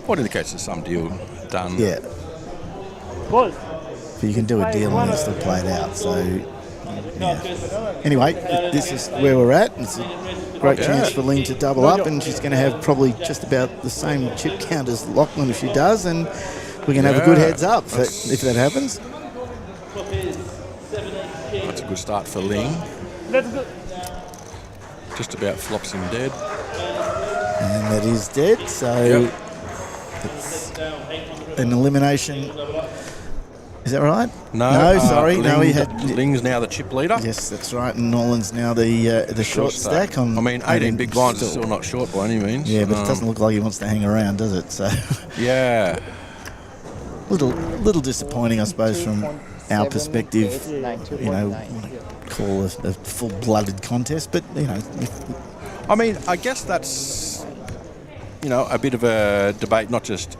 What indicates there's some deal done? yeah, Buzz. but you can do a deal and it's still played out. So yeah. Anyway, this is where we're at. It's a great chance for Ling to double up, and she's going to have probably just about the same chip count as Lachlan if she does, and we're going to have a good heads up if that happens. That's a good start for Ling. Let's go. Just about flops him dead. And that is dead, so it's an elimination. Is that right? No, sorry. Ling, no, he had. Ling's now the chip leader. Yes, that's right. And Nolan's now the short stack. On, I mean, 18 big blinds is still not short by any means. Yeah, but it doesn't look like he wants to hang around, does it? So yeah, little disappointing, I suppose, from our perspective. You know, call a full-blooded contest, but you know. I mean, I guess that's a bit of a debate, not just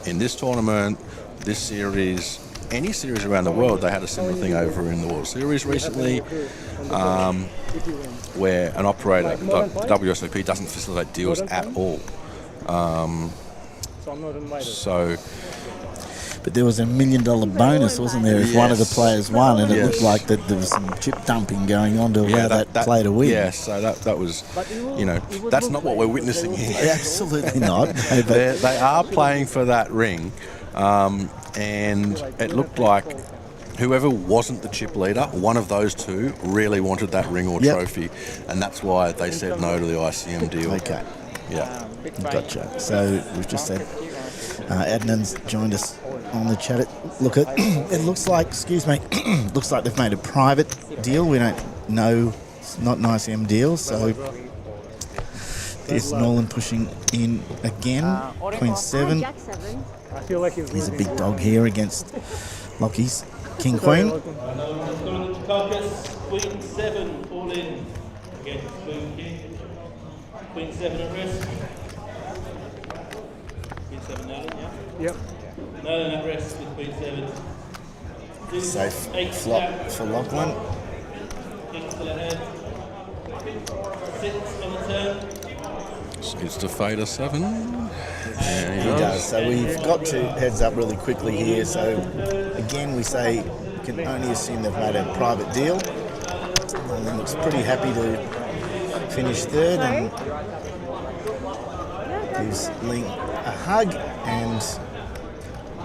in this tournament. This series, any series around the world, they had a similar thing over in the World Series recently, where an operator, the WSOP, doesn't facilitate deals at all. But there was $1 million bonus, wasn't there, if one of the players won, and it looked like that there was some chip dumping going on to allow that player to win. Yeah, so that was, that's not what we're witnessing here. Absolutely not. They are playing for that ring. And it looked like whoever wasn't the chip leader, one of those two, really wanted that ring or trophy, and that's why they said no to the ICM deal. Okay. Yeah. Gotcha. So we've just said Adnan's joined us on the chat. It looks like, looks like they've made a private deal. We don't know. It's not an ICM deal, so there's Nolan pushing in again. Queen 7. Jack 7. I feel like He's a big dog here against Lockie's King Queen. Dracakis, Queen 7, all in. Against Queen King. Queen 7 at risk. Queen 7 Nolan, yeah? Yep. Nolan at risk with Queen 7. Safe flop for Lachlan. King still ahead. 6 on the turn. It's to fade a 7. Yeah, He does. So we've got to heads up really quickly here. So again, we say can only assume they've made a private deal. And looks pretty happy to finish third and gives Ling a hug. And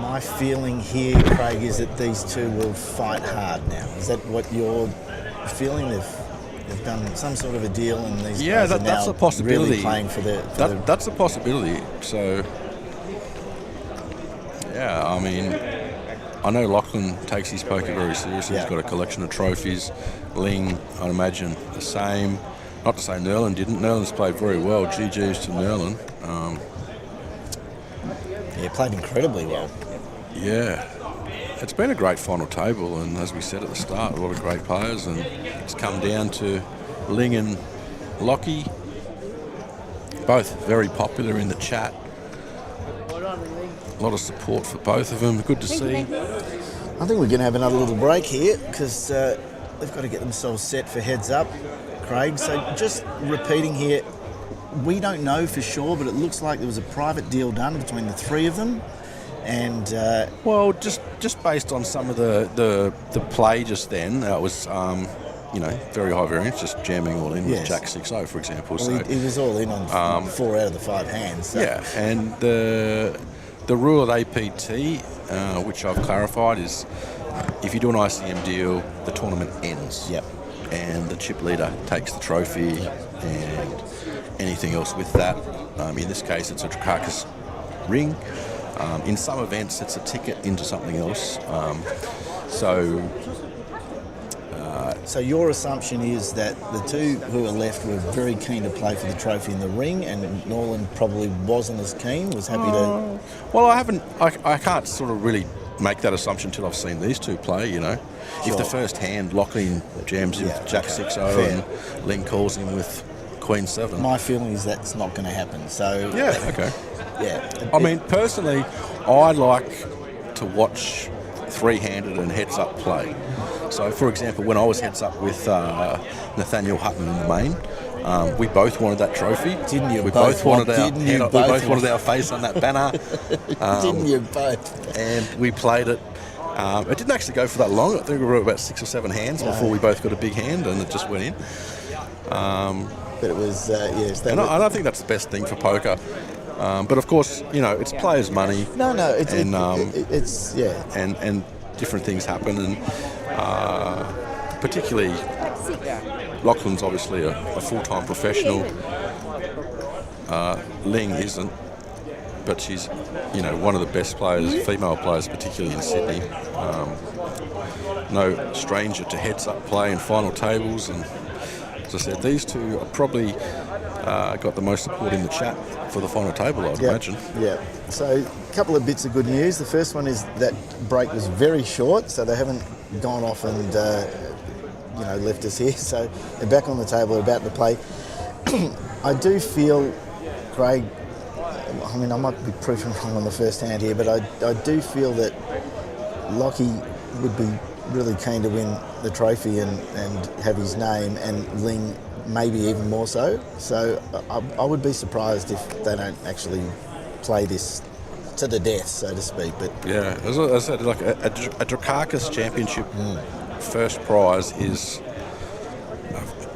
my feeling here, Craig, is that these two will fight hard now. Is that what you're feeling? They've done some sort of a deal, and these guys are that's now a possibility. Really playing for That's a possibility. So, yeah, I mean, I know Lachlan takes his poker very seriously. Yeah. He's got a collection of trophies. Ling, I'd imagine, the same. Not to say Nolan didn't. Nolan's played very well. GG's to Nolan. Yeah, played incredibly well. Yeah. It's been a great final table, and as we said at the start, a lot of great players, and it's come down to Ling and Lockie, both very popular in the chat. A lot of support for both of them. Good to see. I think we're going to have another little break here because they've got to get themselves set for heads up, Craig. So just repeating here, we don't know for sure, but it looks like there was a private deal done between the three of them. And well, just based on some of the play just then, it was very high variance, just jamming all in with Jack 6-0, for example. Well, so he was all in on 4 out of the 5 hands. So. Yeah, and the rule of APT, which I've clarified, is if you do an ICM deal, the tournament ends. Yep. And the chip leader takes the trophy and anything else with that. In this case, it's a Dracakis ring. In some events, it's a ticket into something else. So your assumption is that the two who are left were very keen to play for the trophy in the ring, and Nolan probably wasn't as keen. Was happy to. Well, I can't sort of really make that assumption until I've seen these two play, you know. Sure. If the first hand Lachlan jams him with Jack 6-0 and Ling calls him with Queen 7. My feeling is that's not going to happen. So Yeah, okay. yeah. I mean, personally, I like to watch three-handed and heads-up play. So, for example, when I was heads-up with Nathaniel Hutton in the main, we both wanted that trophy. Didn't you? We both wanted our face on that banner. Didn't you both? And we played it. It didn't actually go for that long. I think we were about 6 or 7 hands before we both got a big hand, and it just went in. But it was yes. And I think that's the best thing for poker. But of course, you know, it's players' money. No, it's and different things happen, and particularly Lachlan's obviously a full-time professional. Ling isn't, but she's, you know, one of the best players, female players, particularly in Sydney. No stranger to heads-up play in final tables, and as I said, these two are probably got the most support in the chat for the final table, I'd imagine. Yeah. So, a couple of bits of good news. The first one is that break was very short, so they haven't gone off and left us here. So they're back on the table, about to play. I do feel, Craig, I mean, I might be proven wrong on the first hand here, but I do feel that Lockie would be really keen to win the trophy and have his name, and Ling maybe even more so. So I would be surprised if they don't actually play this to the death, so to speak. But yeah, as I said, like a Dracakis championship first prize is,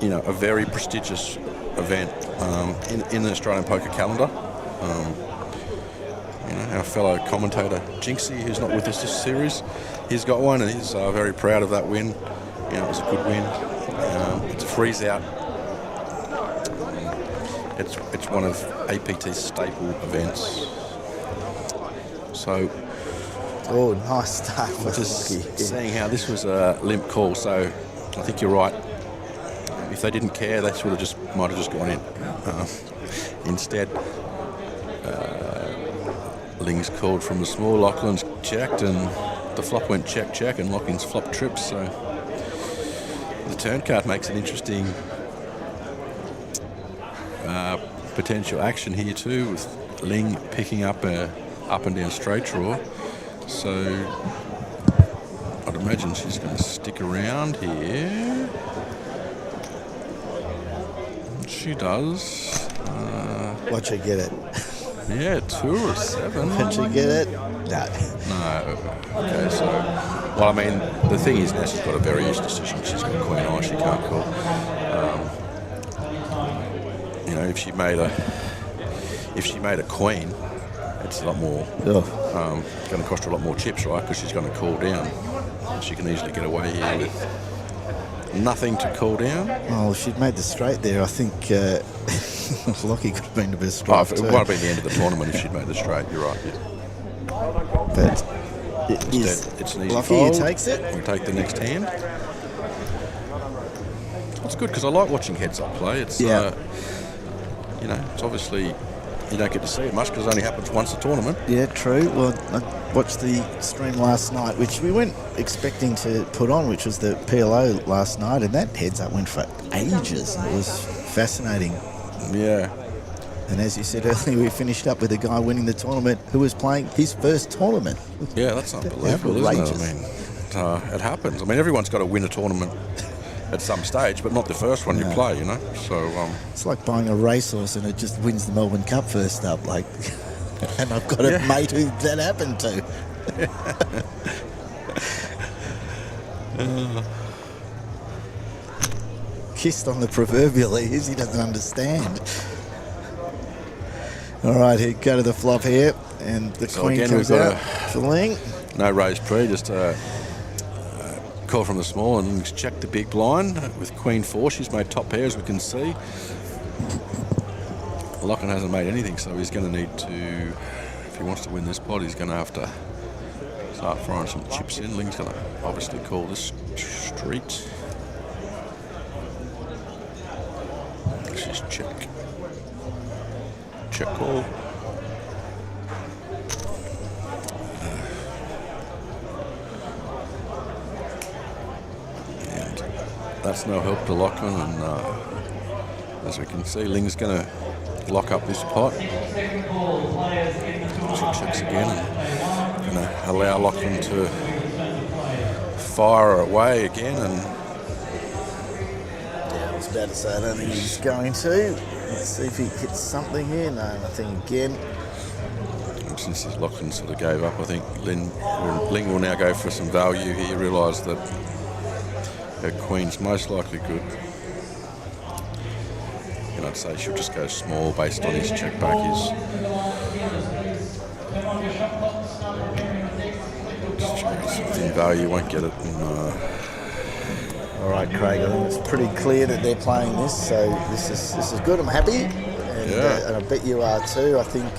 a very prestigious event in the Australian poker calendar. Our fellow commentator Jinxie, who's not with us this series, he's got one, and he's very proud of that win. It was a good win. It's a freeze out. It's one of APT's staple events. So, nice start. Just seeing how this was a limp call. So, I think you're right. If they didn't care, they might have just gone in. Instead, Ling's called from the small. Lachlan's checked, and the flop went check, and Lachlan's flop tripped. So the turn card makes an interesting potential action here too, with Ling picking up a up and down straight draw. So I'd imagine she's going to stick around here. She does. Watch her get it. Yeah, 2 or 7. Watch her get it. No. Okay, so, well, I mean, the thing is now she's got a very easy decision. She's got Queen Eye, she can't call. If she made a queen, it's a lot more. Going to cost her a lot more chips, right? Because she's going to call down. She can easily get away here with nothing to call down. Well, if she'd made the straight there, I think Lockie could have been the best straight. It might have been the end of the tournament if she'd made the straight. You're right. Yeah. But it's an easy Lockie fold. takes it. We take the next hand. It's good because I like watching heads-up play. It's it's obviously you don't get to see it much because it only happens once a tournament. Yeah, true. Well, I watched the stream last night, which we weren't expecting to put on, which was the PLO last night, and that heads-up went for ages. It was fascinating. Yeah. And as you said earlier, we finished up with a guy winning the tournament who was playing his first tournament. Yeah, that's unbelievable, isn't it? I mean, it happens. I mean, everyone's got to win a tournament at some stage, but not the first one you play, So it's like buying a racehorse and it just wins the Melbourne Cup first up, like. And I've got a mate who that happened to. Kissed on the proverbial ears, he doesn't understand. All right, here go to the flop here, and the queen comes out for Ling. No raise pre, just call from the small and check the big blind with Queen 4. She's made top pair, as we can see. Lachlan hasn't made anything, so he's going to need to, if he wants to win this pot, he's going to have to start throwing some chips in. Ling's going to obviously call this street. She's check. Check call. that's no help to Lachlan, and as we can see, Ling's going to lock up this pot. Checks again, and going to allow Lachlan to fire away again. And yeah, I was about to say I don't think he's going to. Let's see if he hits something here. No, nothing again. Since Lachlan sort of gave up, I think Ling will now go for some value here. Realised that her queen's most likely good. And I'd say she'll just go small based on his check back. Thin value, won't get it. And, all right, Craig, I think it's pretty clear that they're playing this, so this is good. I'm happy, and I bet you are too. I think,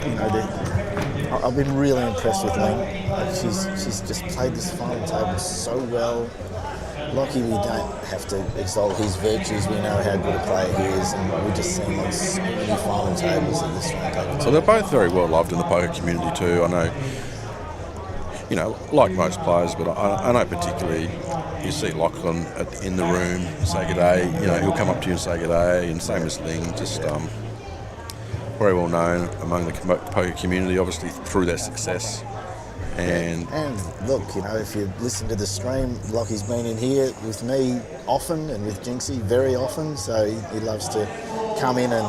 you know, I've been really impressed with Ling. She's just played this final table so well. Lucky we don't have to exalt his virtues. We know how good a player he is, and we're just seeing on so many final tables at this final table. So they're both very well loved in the poker community too. I know, you know, like most players, but I know particularly you see Lachlan in the room, say good day. You know, he'll come up to you and say good day, and same as Ling. Just very well known among the poker community, obviously through their success. And look, you know, if you listen to the stream, Lockie's been in here with me often and with Jinxie very often, so he loves to come in and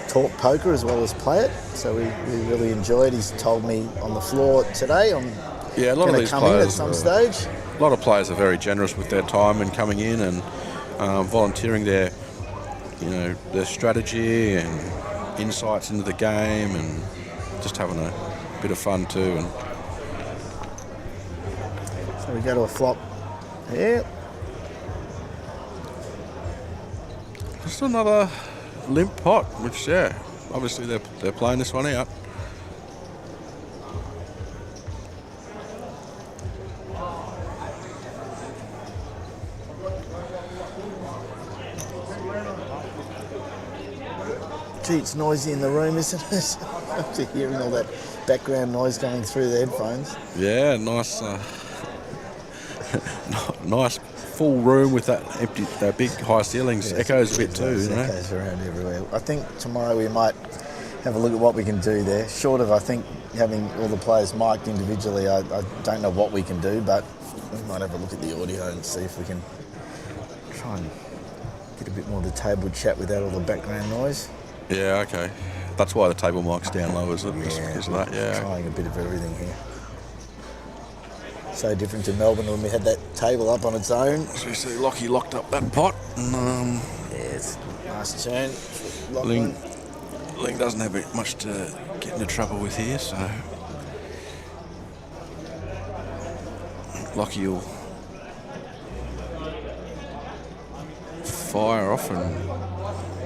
talk poker as well as play it. So we really enjoyed. He's told me on the floor today I'm a lot of these come players in at some stage. A lot of players are very generous with their time and coming in and volunteering their strategy and insights into the game, and just having a bit of fun too. And so we go to a flop here. Just another limp pot, which obviously they're playing this one out. Gee, it's noisy in the room, isn't it? After hearing all that background noise going through the headphones. Yeah, nice, nice full room with that big high ceilings. Echoes a bit too, you know. Echoes around everywhere. I think tomorrow we might have a look at what we can do there. Short of, I think, having all the players mic'd individually, I don't know what we can do, but we might have a look at the audio and see if we can try and get a bit more of the table chat without all the background noise. Yeah, okay. That's why the table mic's down low, is it? Because of that, yeah. Trying a bit of everything here. So different to Melbourne when we had that table up on its own. So you see Lockie locked up that pot. And, it's a nice turn. Ling doesn't have much to get into trouble with here, so Lockie will fire off and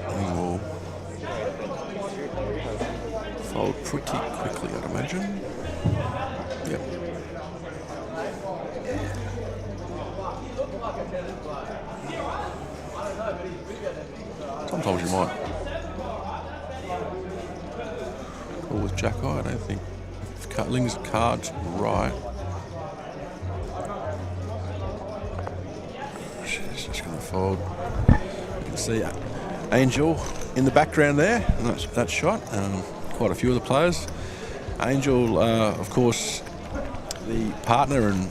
Ling will fold pretty quickly, I'd imagine. Yep. Sometimes you might call with Jack Eye, I don't think. If Ling's card's right. She's just going to fold. You can see Angel in the background there, and that shot. Quite a few of the players. Angel, of course, the partner and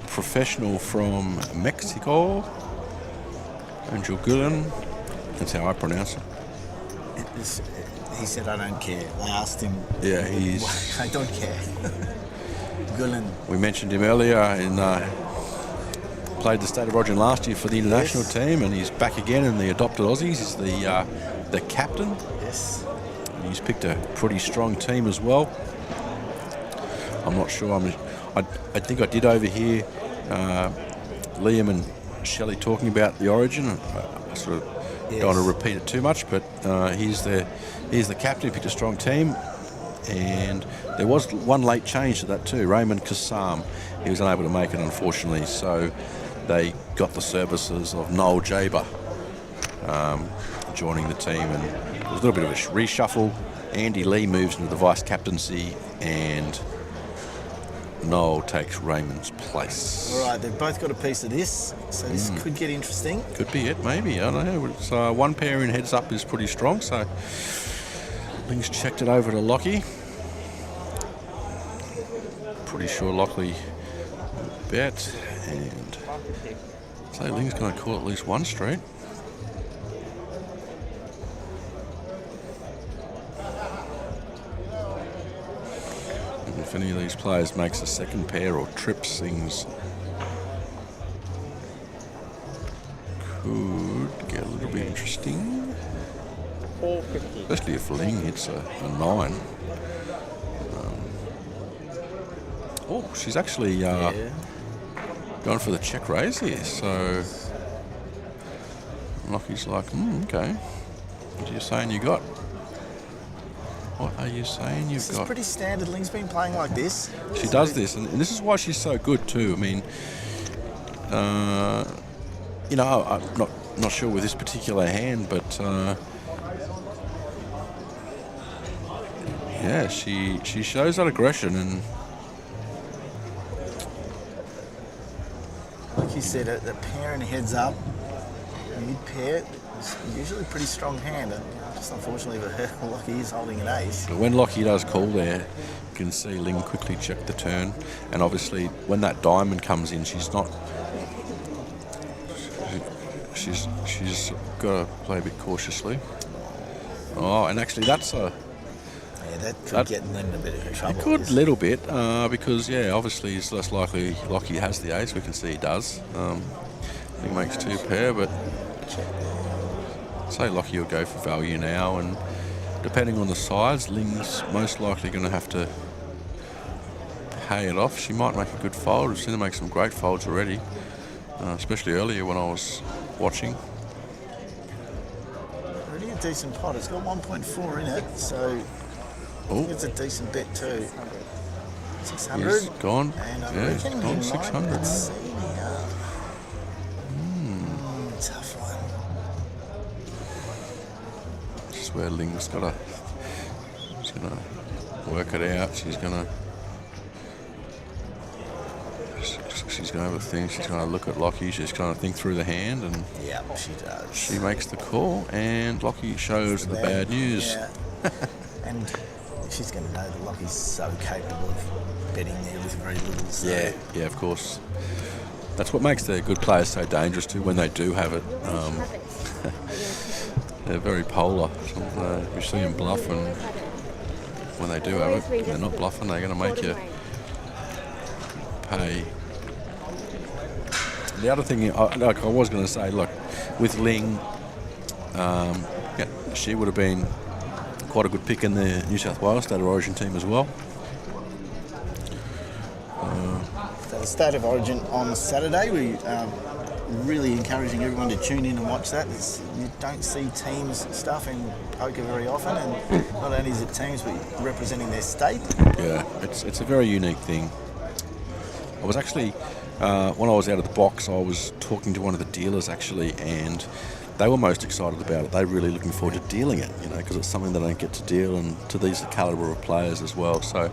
professional from Mexico. Angel Gulen. That's how I pronounce it. He said, I don't care. I asked him. Yeah, he's... I don't care. Gulen. We mentioned him earlier in... played the State of Origin last year for the international team, and he's back again in the adopted Aussies. He's the captain. Yes. And he's picked a pretty strong team as well. I'm not sure. I think I did overhear Liam and Shelley talking about the Origin. I sort of don't want to repeat it too much, but he's the captain. He picked a strong team, and there was one late change to that too. Raymond Kassam, he was unable to make it, unfortunately, so they got the services of Noel Jaber joining the team, and there was a little bit of a reshuffle. Andy Lee moves into the vice captaincy, and Noel takes Raymond's place. All right, they've both got a piece of this, so this could get interesting. Could be it, maybe. I don't know. So one pair in heads up is pretty strong. So Ling's checked it over to Lockie. Pretty sure Lockley will bet, and so Ling's going to call at least one straight. And if any of these players makes a second pair or trips things, could get a little bit interesting. 450. Especially if Ling hits a 9. Oh, she's actually going for the check raise here. So Lockie's like, okay. What are you saying you got? What are you saying you've got? This is pretty standard. Ling's been playing like this. She does this, and this is why she's so good too. I mean, you know, I'm not sure with this particular hand, but yeah, she shows that aggression, and like you said, a pair and heads up, mid pair, is usually a pretty strong hand. And just unfortunately for her, Lockie is holding an ace. but when Lockie does call there, you can see Ling quickly check the turn, and obviously when that diamond comes in, she's not. She's got to play a bit cautiously. Oh, and actually that's a. Yeah, that could get Ling in a bit of trouble. It could a little bit, because yeah, obviously it's less likely Lockie has the ace. We can see he does. He makes 2 pair, but say Lockie will go for value now, and depending on the size, Ling's most likely going to have to pay it off. She might make a good fold. We've seen her make some great folds already, especially earlier when I was watching. Already a decent pot. It's got 1.4 in it, so I think it's a decent bet too. 600. He's gone. And I Yeah, reckon he gone might 600. concede here. Tough one. This is where Ling's got to. She's going to work it out. She's going to. She's going to have a think. She's going to look at Lockie. She's going to think through the hand, and Yeah, she does. she makes the call. And Lockie shows the bad news. Yeah. And she's going to know that Lockie's so capable of betting there with very little. So Yeah, of course. That's what makes the good players so dangerous too. When they do have it, they're very polar. You see them bluff, and when they do have it, they're not bluffing. They're going to make you pay. The other thing, like I was going to say, look, with Ling, yeah, she would have been quite a good pick in the New South Wales State of Origin team as well. So the State of Origin on Saturday, we really encouraging everyone to tune in and watch that. You don't see teams stuff in poker very often, and not only is it teams, but representing their state. Yeah, it's a very unique thing. I was actually, when I was out of the box, I was talking to one of the dealers actually, and they were most excited about it. They're really looking forward to dealing it, you know, because it's something they don't get to deal, and to these calibre of players as well. So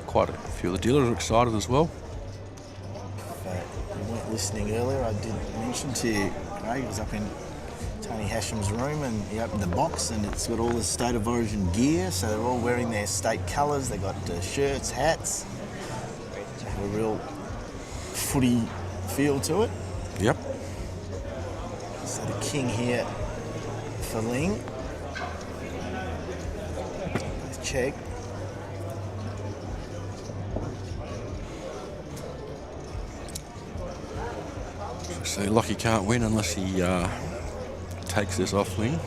quite a few of the dealers are excited as well. You weren't listening earlier. I did mention to you, Craig was up in Tony Hasham's room, and he opened the box, and it's got all the State of Origin gear. So they're all wearing their state colours. They got shirts, hats. They have a real footy feel to it. Yep. So the king here for Ling. Check. So Lockie can't win unless he takes this off Ling.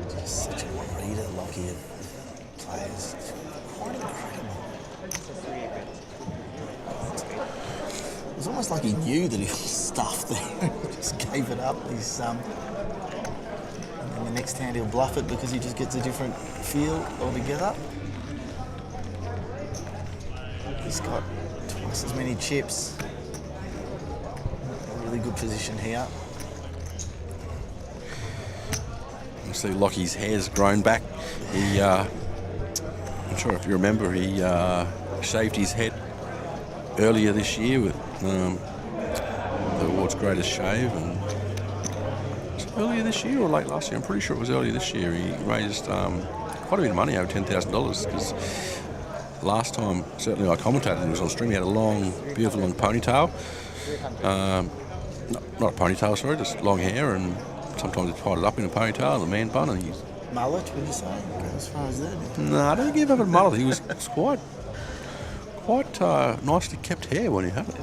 Just such a reader, Lockie, of players. Quite incredible. It was almost like he knew that he was stuffed there. He just gave it up. He's and then the next hand he'll bluff it because he just gets a different feel altogether. He's got twice as many chips. A really good position here. You see Lockie's hair's grown back. He, I'm sure if you remember, he shaved his head earlier this year with the world's greatest shave, and was it earlier this year or late last year? I'm pretty sure it was earlier this year. He raised quite a bit of money, over $10,000, because last time, certainly I commentated and he was on stream, he had a long, beautiful long ponytail. Not a ponytail, sorry, just long hair, and sometimes he tied it up in a ponytail, a man bun, and he's... Mullet, would you say? Go as far as that? No, I don't think he ever had a mullet. He was quite nicely kept hair when he had it.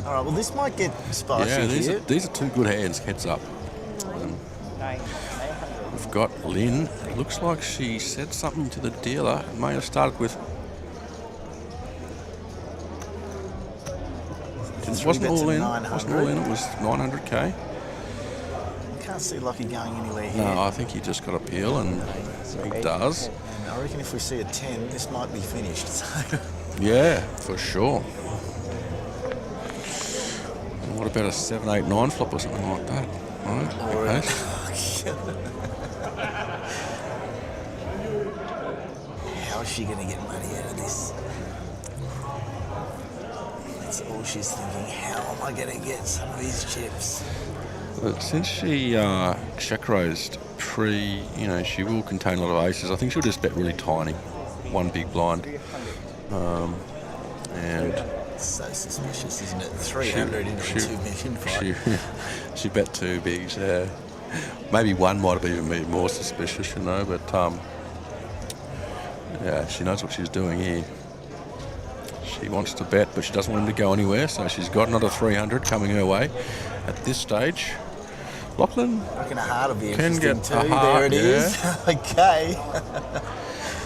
All right, well, this might get spicy yeah, these are two good hands, heads up. We've got Lynn. It looks like she said something to the dealer. It may have started with... It wasn't all in. Wasn't all in. It was 900k. Can't see Lockie going anywhere here. No, I think he just got a peel, and he does. And I reckon if we see a 10, this might be finished. So. Yeah, for sure. And what about a 7, 8, 9 flop or something like that? Right, okay. How is she going to get money out of this? That's all she's thinking. How am I going to get some of these chips? But since she check raised she will contain a lot of aces. I think she'll just bet really tiny, one big blind, and it's so suspicious, isn't it? 300 into a 2 million fight. She bet too big. So maybe one might have even been more suspicious, but yeah, she knows what she's doing here. She wants to bet, but she doesn't want him to go anywhere, so she's got another 300 coming her way at this stage. Lachlan a heart will be can interesting get too. a heart, there it is. Okay.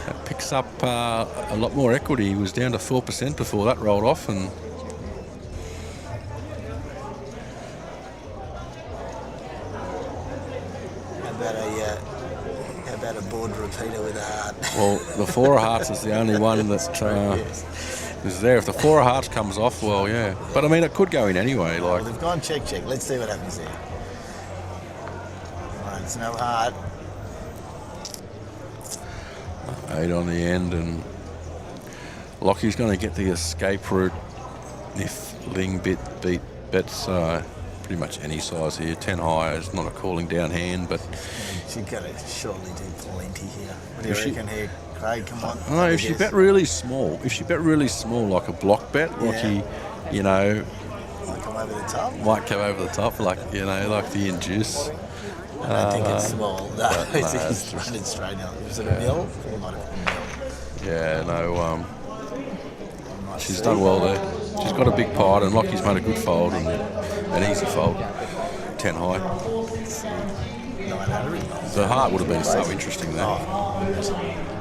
That picks up a lot more equity. He was down to 4% before that rolled off, and how about a board repeater with a heart? Well, the 4 of hearts is the only one that is there. If the 4 of hearts comes off, well, yeah. But I mean, it could go in anyway. Like, they've gone check. Let's see what happens there. There's no heart. 8 on the end, and Lockie's going to get the escape route if Ling bets pretty much any size here. 10 high is not a calling down hand, but she's got to surely do plenty here. What do you reckon here, Craig? Come on. No, if she bet really small, like a block bet, Lockie, might come over the top. Like the induce. I don't think it's small. No, he's thrown it straight out. Was it a mill? It might have been a mill. Yeah, no. She's done well there. She's got a big pot, and Lockie's made a good fold and an easy fold. 10 high. 900. The heart would have been so interesting there.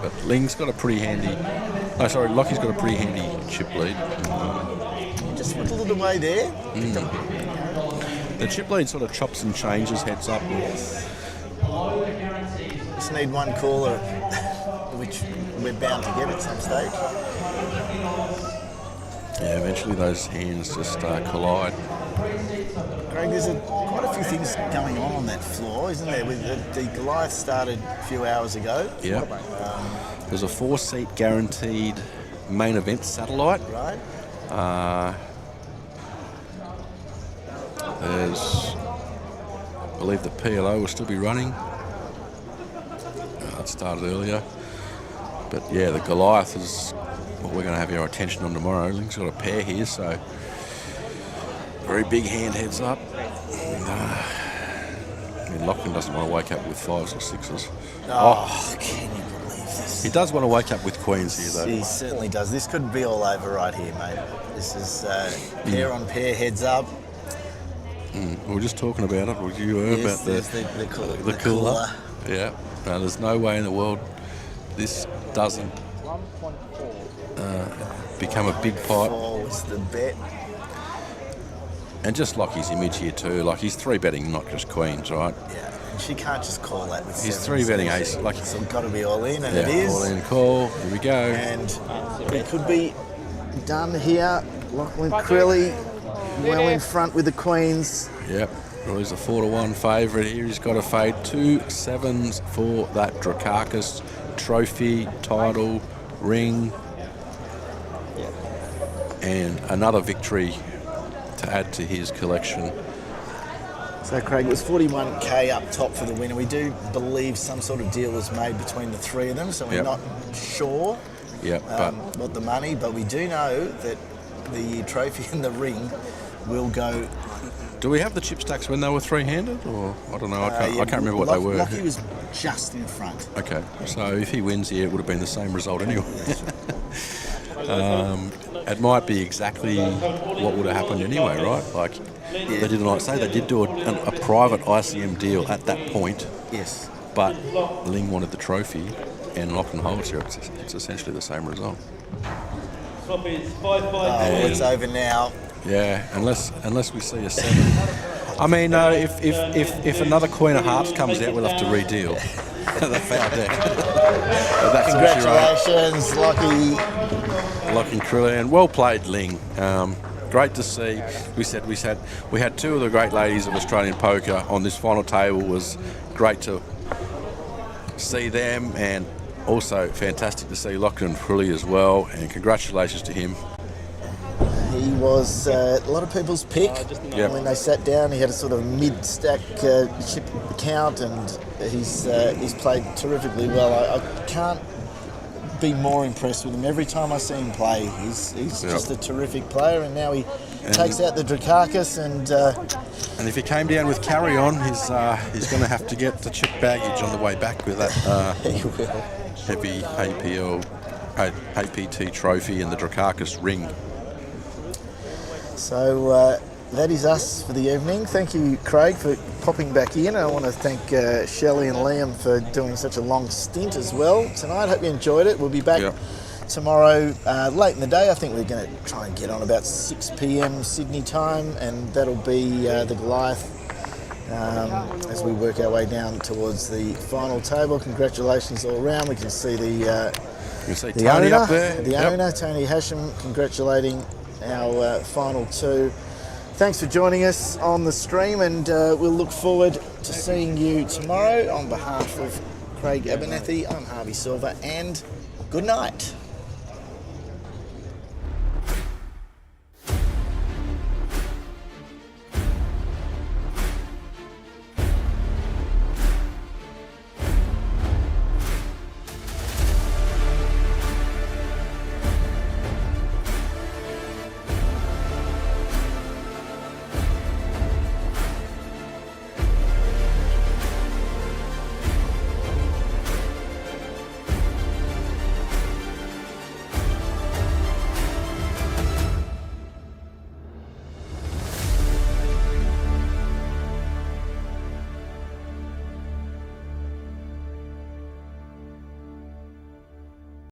But Ling's got a pretty handy. Lockie's got a pretty handy chip lead. Just whittled it away there. The chip lead sort of chops and changes heads up. Just need one caller, which we're bound to get at some stage. Yeah, eventually those hands just collide. Greg, there's quite a few things going on that floor, isn't there? The Goliath started a few hours ago. Yeah. There's a 4-seat guaranteed main event satellite. Right. There's, I believe the PLO will still be running. That started earlier. But yeah, the Goliath is what we're going to have our attention on tomorrow. Ling's got a pair here, so very big hand heads up. And Lachlan doesn't want to wake up with 5s or 6s. Oh, can you believe this? He does want to wake up with queens here, though. He certainly does. This could be all over right here, mate. This is pair on pair heads up. We were just talking about it. You heard about the cooler. Yeah. No, there's no way in the world this doesn't become a big pot. 4 was the bet. And just like his image here too, like he's 3-betting, not just queens, right? Yeah, and she can't just call that with 7s. He's 3-betting ace. Like it's got to be all in, and it is. All in call. Here we go. And it could be done here. Lachlan Crilly well in front with the queens. Yep. Well, he's a 4-1 favourite here. He's got to fade 2 7s for that Dracakis trophy, title, ring. and another victory to add to his collection. So, Craig, it was 41k up top for the winner. We do believe some sort of deal was made between the three of them, so we're not sure what the money, but we do know that the trophy and the ring will go. Do we have the chip stacks when they were three-handed, or I don't know? I can't remember what they were. Lockie was just in front. Okay, so if he wins here, it would have been the same result anyway. It might be exactly what would have happened anyway, right? Like, they did, like say, they did do a private ICM deal at that point. Yes. But Ling wanted the trophy, and Lachlan holds here. It's essentially the same result. It's over now. Yeah, unless we see a 7. I mean, if another Queen of Hearts comes out, we'll have to redeal the foul deck. Congratulations, Lockie. Lockie Crilly, and well played, Ling. Great to see. We had two of the great ladies of Australian poker on this final table. It was great to see them, and also fantastic to see Lachlan Crilly as well. And congratulations to him. He was a lot of people's pick. When they sat down, he had a sort of mid-stack chip count, and he's played terrifically well. I can't be more impressed with him. Every time I see him play, he's just a terrific player, and now he takes out the Dracakis, and if he came down with carry on, he's going to have to get the chip baggage on the way back with that heavy APT trophy and the Dracakis ring. So that is us for the evening. Thank you, Craig, for popping back in. I want to thank Shelley and Liam for doing such a long stint as well tonight. Hope you enjoyed it. We'll be back tomorrow late in the day. I think we're going to try and get on about 6 p.m. Sydney time, and that'll be the Goliath as we work our way down towards the final table. Congratulations all around. We can see the Tony owner, up there. the owner, Tony Hashem, congratulating our final two. Thanks for joining us on the stream, and we'll look forward to seeing you tomorrow. On behalf of Craig Abernethy, I'm Harvey Silver, and good night.